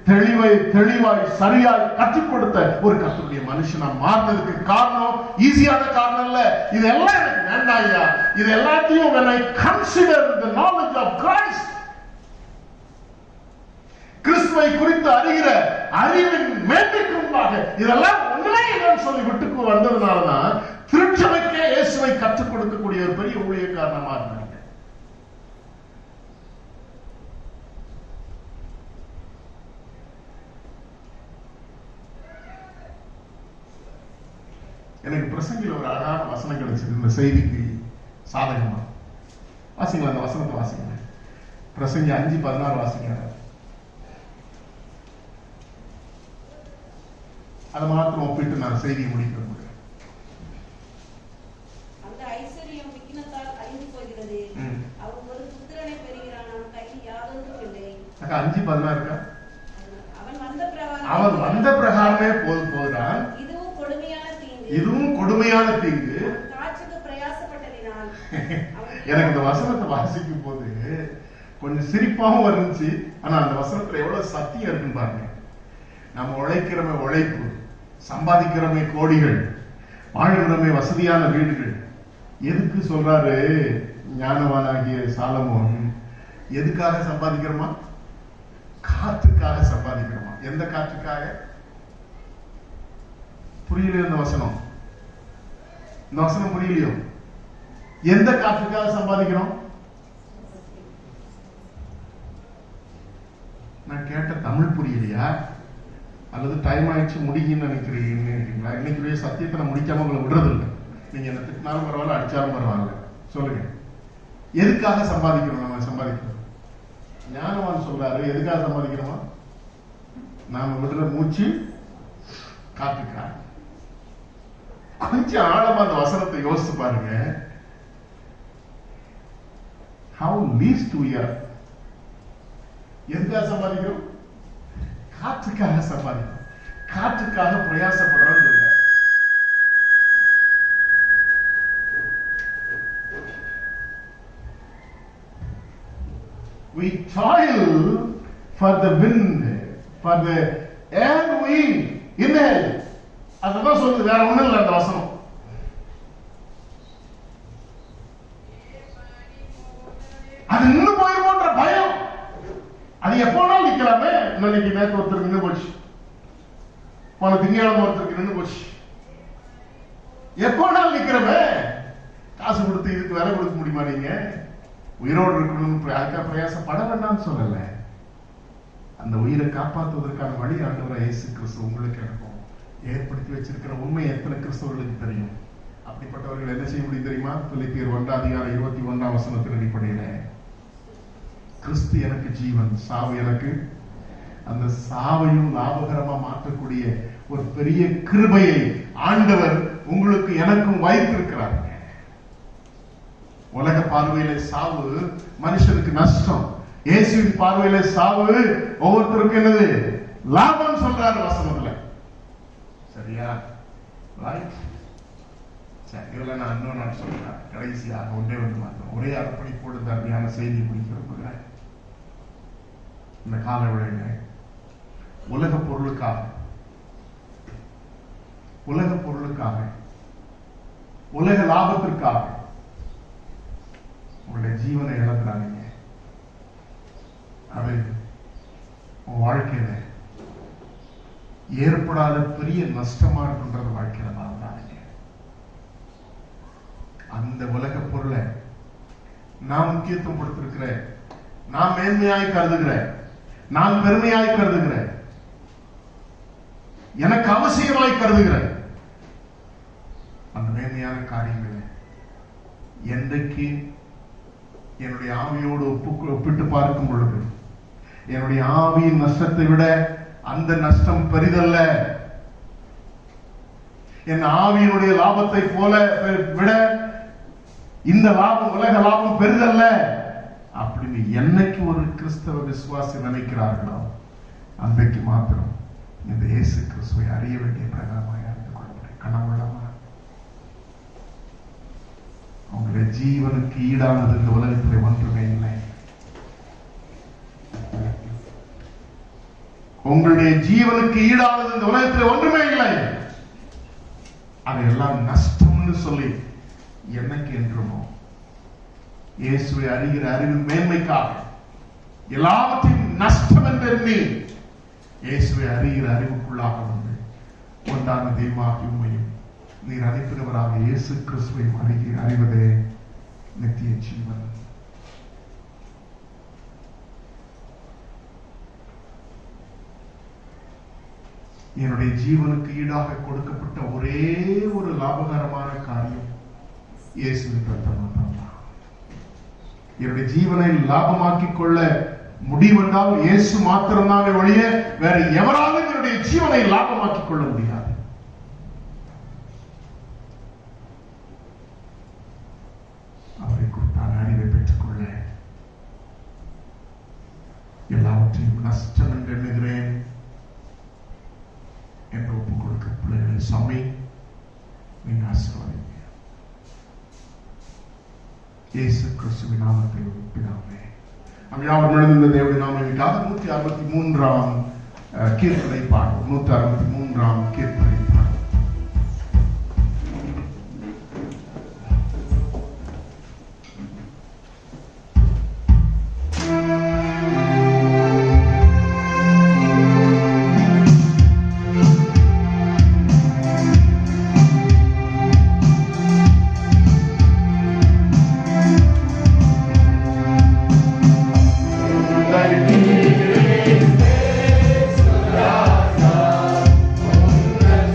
தெளிவாய் சரியாய் கற்றுக் கொடுத்த ஒரு கர்த்தருடைய மனுஷனா மாறினதுக்கு காரணம் ஈஸியான காரணம் இல்ல. இதெல்லாம் எனக்கு வேண்டாயா, இது எல்லாத்தையும் when I consider the knowledge of Christ, கிறிஸ்துவை குறித்து அறிகிற அறிவின் மேன்மைக்கு முன்பாக இதெல்லாம் ஒன்றே இல்லைன்னு சொல்லி விட்டுக்கு வந்ததுனாலதான் திருச்சபைக்கே இயேசுவை கற்றுக் கொடுக்கக்கூடிய ஒரு பெரிய ஊழியக்காரனா மாறினாங்க. எனக்கு பிரசங்கில ஒரு அழகான வசனம் கிடைச்சது இந்த செய்திக்கு சாதகமா. வாசிங்களா, அந்த வசனத்தை வாசிங்க. பிரசங்கி 5:16 வாசிங்க. அதை மாத்திரம் ஒப்பிட்டு நான் செய்தியை முடிக்க முடியும். அந்த ஐஸ்வர்யம் விக்கினத்தால் அழிந்து போகிறது. அவன் ஒரு புத்திரனை பெறுகிறான், அவன் கையில் யாதொன்றும் இல்லை. 5:16 இருக்கா? அவன் வந்த பிரகாரமே போகிறான். இதுவும் கொடுமையான தீங்கு. காட்சிக்கு பிரயாசப்பட்டதினால் எனக்கு இந்த வசனத்தை வாசிக்கும் போது கொஞ்சம் சிரிப்பாகவும் இருந்துச்சு. ஆனா அந்த வசனத்துல எவ்வளவு சத்தியம் இருக்குன்னு பாருங்க. நம்ம உழைக்கிறோமே உழைப்பு, சம்பாதிக்கிறோமே கோடிகள், வாழ்கிறோமே வசதியான வீடுகள். எதுக்கு சொல்றாரு ஞானவானாகிய சாலமோன்? எதுக்காக சம்பாதிக்கிறோமா? காற்றுக்காக சம்பாதிக்கிறோமா? எந்த காற்றுக்காக? புரியலையோ இந்த வசனம்? இந்த வசனம் புரியலையோ? எந்த காற்றுக்காக சம்பாதிக்கிறோம்? நான் கேட்ட தமிழ் புரியலையா? அல்லது டைம் ஆயிடுச்சு முடியுன்னு நினைக்கிறீங்களா? இன்னைக்கு சத்தியத்தை நான் முடிக்காம உங்களை விடுறது இல்லை. நீங்க என்ன திட்டினாலும் பரவாயில்ல, அடிச்சாலும் பரவாயில்ல. சொல்லுங்க, எதுக்காக சம்பாதிக்கிறோம்? நம்ம சம்பாதிக்கிறோம். ஞானவான் சொல்றாரு, எதுக்காக சம்பாதிக்கிறோமா? நாம விடுற மூச்சு காற்றுக்காக. கொஞ்சம் ஆழமா அந்த வசனத்தை யோசித்து பாருங்க. How least we are. எதுக்காக சம்பாதிக்கிறோம்? காற்றுக்காக சம்பாதிக்கிறோம். காற்றுக்காக பிரயாசப்படுறோம் சொல்ல. We toil for the wind, for the air we inhale. அதுதான் சொல்லுது, வேற ஒண்ணும் இல்லை அந்த வசனம். அது இன்னும் போயிருமோன்ற பயம். அது எப்போனாலும் நிக்கலாமே. இன்னைக்கு நேற்று ஒருத்தருக்கு நின்று போச்சு, போன திங்கக்கிழமை ஒருத்தருக்கு நின்று போச்சு. எப்போனாலும் நிக்கிறமே. காசு கொடுத்து இதுக்கு வேலை கொடுக்க முடியுமா? நீங்க உயிரோடு இருக்கணும்னு அதுக்காக பிரயாசப்பட வேண்டாம்னு சொல்லல. அந்த உயிரை காப்பாற்றுவதற்கான வழி ஆண்டவராகிய இயேசு கிறிஸ்து உங்களுக்கு இருக்கும் ஏற்படுத்தி வச்சிருக்கிற உண்மை எத்தனை கிறிஸ்தவர்களுக்கு தெரியும்? அப்படிப்பட்டவர்கள் என்ன செய்ய முடியும் தெரியுமா? பிலிப்பியர் 1:21 அடிப்படையில கிறிஸ்து எனக்கு ஜீவன், சாவு எனக்கு, அந்த சாவையும் லாபகரமா மாற்றக்கூடிய ஒரு பெரிய கிருபையை ஆண்டவர் உங்களுக்கு எனக்கும் வைத்திருக்கிறார். உலக பார்வையில சாவு மனுஷனுக்கு நஷ்டம். இயேசுவின் பார்வையில சாவு ஒவ்வொருத்தருக்கும் என்னது? லாபம் சொல்றாரு வசனத்துல. சரியா? ரைட். சரி, இதுல நான் இன்னொரு நாள் சொல்றேன். கடைசியாக ஒன்றே ஒன்று மாத்திரம், ஒரே அர்ப்பணிப்போடு இந்த அருமையான செய்தி முடிக்க விரும்புகிறேன். இந்த கால விளையில உலக பொருளுக்காக உலக லாபத்திற்காக உங்களுடைய ஜீவனை இழந்துடாதீங்க. அது உன் வாழ்க்கையில ஏற்படாத பெரிய நஷ்டமா இருக்குன்றது வாழ்க்கையில மறந்துடாதீங்க. அந்த உலக பொருளை நான் முக்கியத்துவம் கொடுத்திருக்கிறேன், நான் மேன்மையாய் கருதுகிறேன், நான் பெருமையாய் கருதுகிறேன், எனக்கு அவசியமாய் கருதுகிறேன். அந்த மேன்மையான காரியங்களை என்றைக்கு என்னுடைய ஆவியோடு ஒப்பிட்டு பார்க்கும் பொழுது என்னுடைய ஆவியின் நஷ்டத்தை விட அந்த நஷ்டம் பெரிதல்ல, என் ஆவியினுடைய லாபத்தை போல விட இந்த லாபம், உலக லாபம் பெரிதல்ல அப்படின்னு என்னைக்கு ஒரு கிறிஸ்தவ விசுவாசி நினைக்கிறார்களோ அன்றைக்கு மாத்திரம் இந்த இயேசு கிறிஸ்துவை அறிய வேண்டிய பிரகாரமாக அறிந்து கொள்ளப்படும். கனவுள்ளமா அவங்களுடைய ஜீவனுக்கு ஈடானது இந்த உலகத்தில் ஒன்றுமே இல்லை. உங்களுடைய ஜீவனுக்கு ஈடானது இந்த உலகத்தில் ஒன்றுமே இல்லை, அதையெல்லாம் நஷ்டம்னு சொல்லி என்னைக்கு என்றுமோ இயேசுவை அறிகிற அறிவின் மேன்மைக்காக எல்லாவற்றையும் நஷ்டம் என்று எண்ணி இயேசுவை அறிகிற அறிவுக்குள்ளாக வந்து ஒன்றான தெய்வமாகி உண்மையும் நீர் அனுப்பினவராக இயேசு கிறிஸ்துவை அறிவதே நித்திய ஜீவன். என்னுடைய ஜீவனுக்கு ஈடாக கொடுக்கப்பட்ட ஒரே ஒரு லாபகரமான காரியம் இயேசுவின் ரத்தம் தான். என்னுடைய ஜீவனை லாபமாக்கிக் கொள்ள முடிவென்றால் இயேசு மாத்திரம்தானே ஒழிய வேற எவராலும் என்னுடைய ஜீவனை லாபமாக்கிக் கொள்ள முடியாது. அவரை குறித்தான அறிவை பெற்றுக்கொள்ள எல்லாவற்றையும் நஷ்டம் என்று எண்ணுகிறேன் என்று ஒப்புக் கொடுக்க பிள்ளைகளை சாமி நீங்க ஆசீர்வதிங்க. இயேசு கிறிஸ்துவின் நாமத்தில் பிதாவே. அவையாவர் நடந்த தேவனுடைய நாமத்திற்காக 163ஆம் கீர்த்தனை பாடும். 163ஆம் கீர்த்தனை பாடும். Thank you.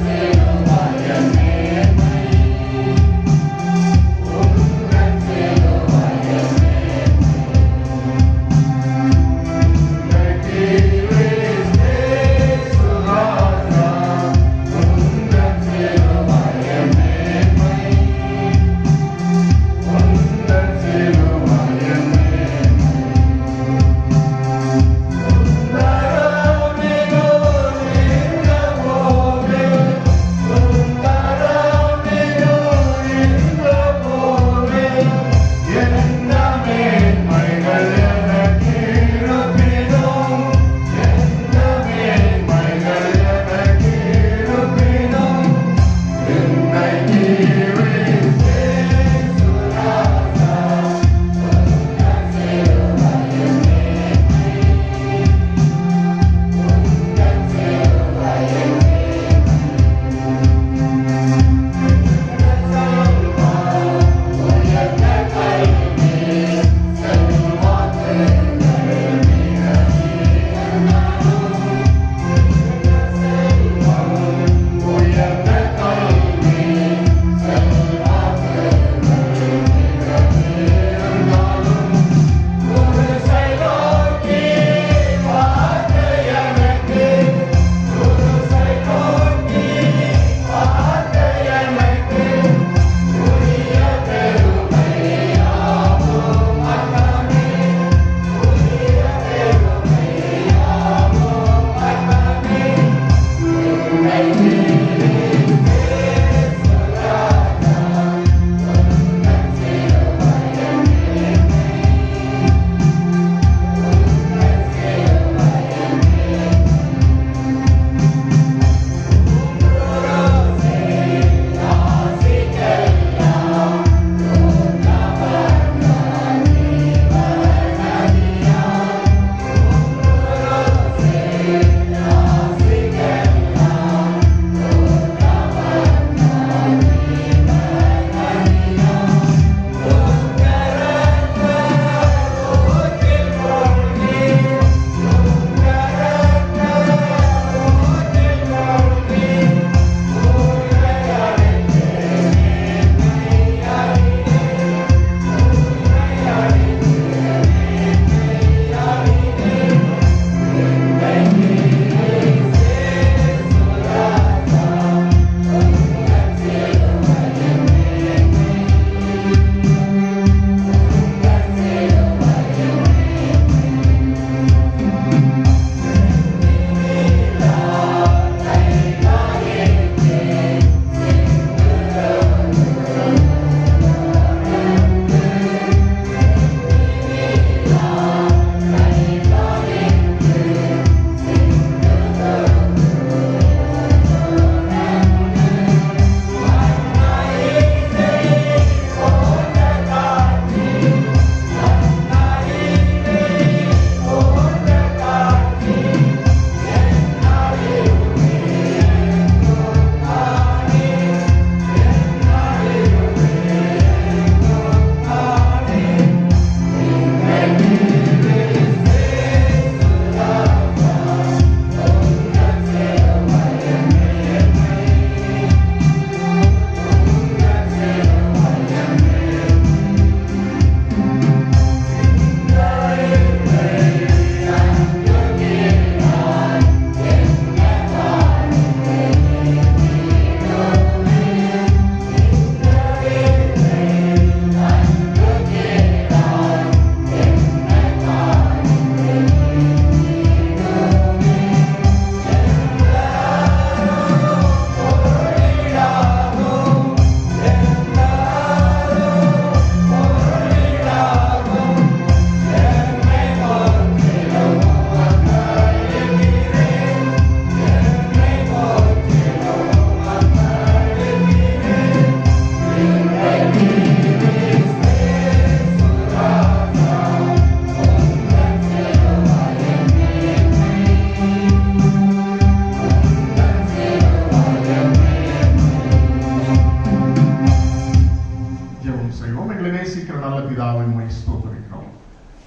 ஸ்தோத்திரிக்கிறோம்.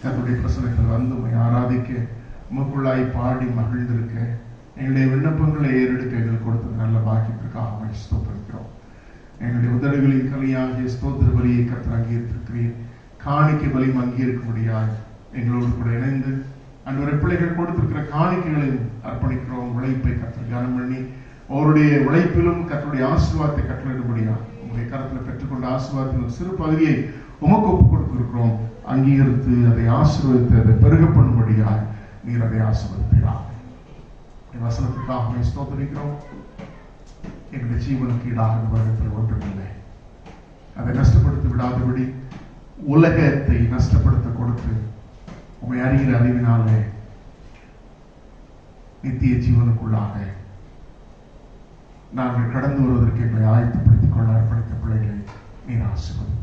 கர்த்தருடைய பிரசன்னத்தில் வந்து உம்மை ஆராதிக்க, உமக்குள்ளாய் பாடி மகிழ்ந்திருக்க, எங்களுடைய விண்ணப்பங்களை ஏறெடுக்க எங்களுக்கு கொடுத்த நல்ல பாக்கியத்திற்காக உம்மை ஸ்தோத்திரிக்கிறோம். எங்களுடைய உதடுகளின் கனியாகிய ஸ்தோத்திர பலியை கர்த்தர் அங்கீகரித்திருக்கிறீர். காணிக்கை பலியும் அங்கீகரிக்கும்படியாய் எங்களோடு கூட இணைந்து அன்றைய பிள்ளைகள் கொடுத்திருக்கிற காணிக்கைகளையும் அர்ப்பணிக்கிறோம். உழைப்பை கர்த்தர் கனம் பண்ணி அவருடைய உழைப்பிலும் கர்த்தருடைய ஆசீர்வாதத்தை கட்டளையிடும்படியா உங்களுடைய கருத்தில் பெற்றுக்கொண்ட ஆசீர்வாதத்தின் சிறு பகுதியை உமக்கு ஒப்புக் கொடுத்திருக்கிறோம். அங்கீகரித்து அதை ஆசீர்வதித்து அதை பெருக பண்ணும்படியாய் நீர் அதை ஆசீர்வதிப்பீராக. வசனத்துக்காக ஸ்தோத்திரிக்கிறோம். எங்களுடைய ஜீவனுக்கு ஈடாக வருடத்தில் ஒன்றுமில்லை. அதை நஷ்டப்படுத்தி விடாதபடி உலகத்தை நஷ்டப்படுத்த கொடுத்து உம்மை அறிகிற அறிவினாலே நித்திய ஜீவனுக்குள்ளாக நாங்கள் கடந்து வருவதற்கு எங்களை ஆயத்தப்படுத்திக் கொள்ள அர்ப்பணித்த பிள்ளைகளை நீர் ஆசீர்வதி.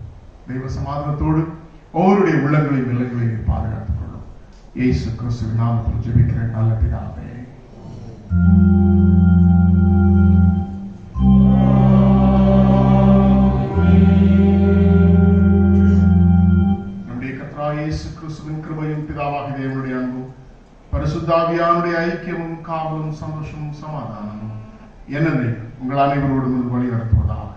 தெய்வ சமாதானத்தோடு ஒவ்வொருடைய உள்ளங்களையும் இல்லங்களையும் பாதுகாத்துக் கொள்ளும். இயேசு கிறிஸ்துவின் நாமத்தில் ஜெபிக்கிறேன் நல்ல பிதாவே. நம்முடைய கர்த்தராகிய இயேசு கிறிஸ்துவின் கிருபையும் பிதாவாகிய தேவனுடைய அன்பும் பரிசுத்த ஆவியானுடைய ஐக்கியமும் காவலும் சந்தோஷமும் சமாதானமும் என்னென்னைக்கும் உங்கள் அனைவரோடும் வழி நடத்துவதாக.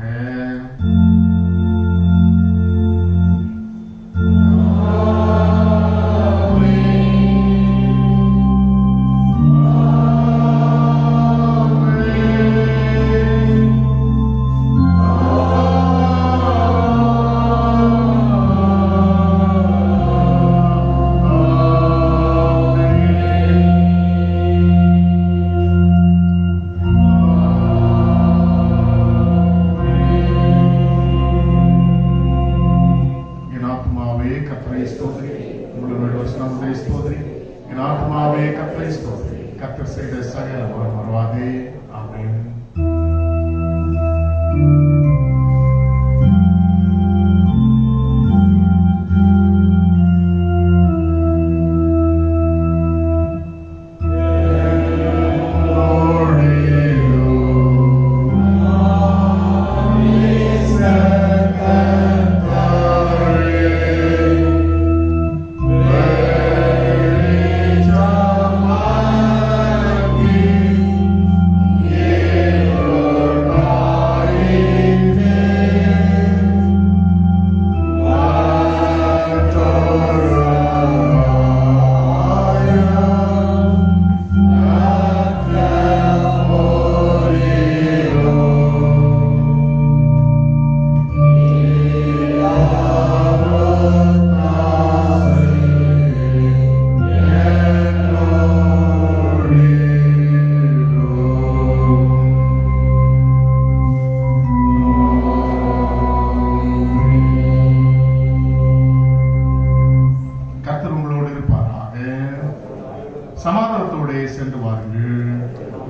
சமாதானத்தோட சென்று வாருங்கள்.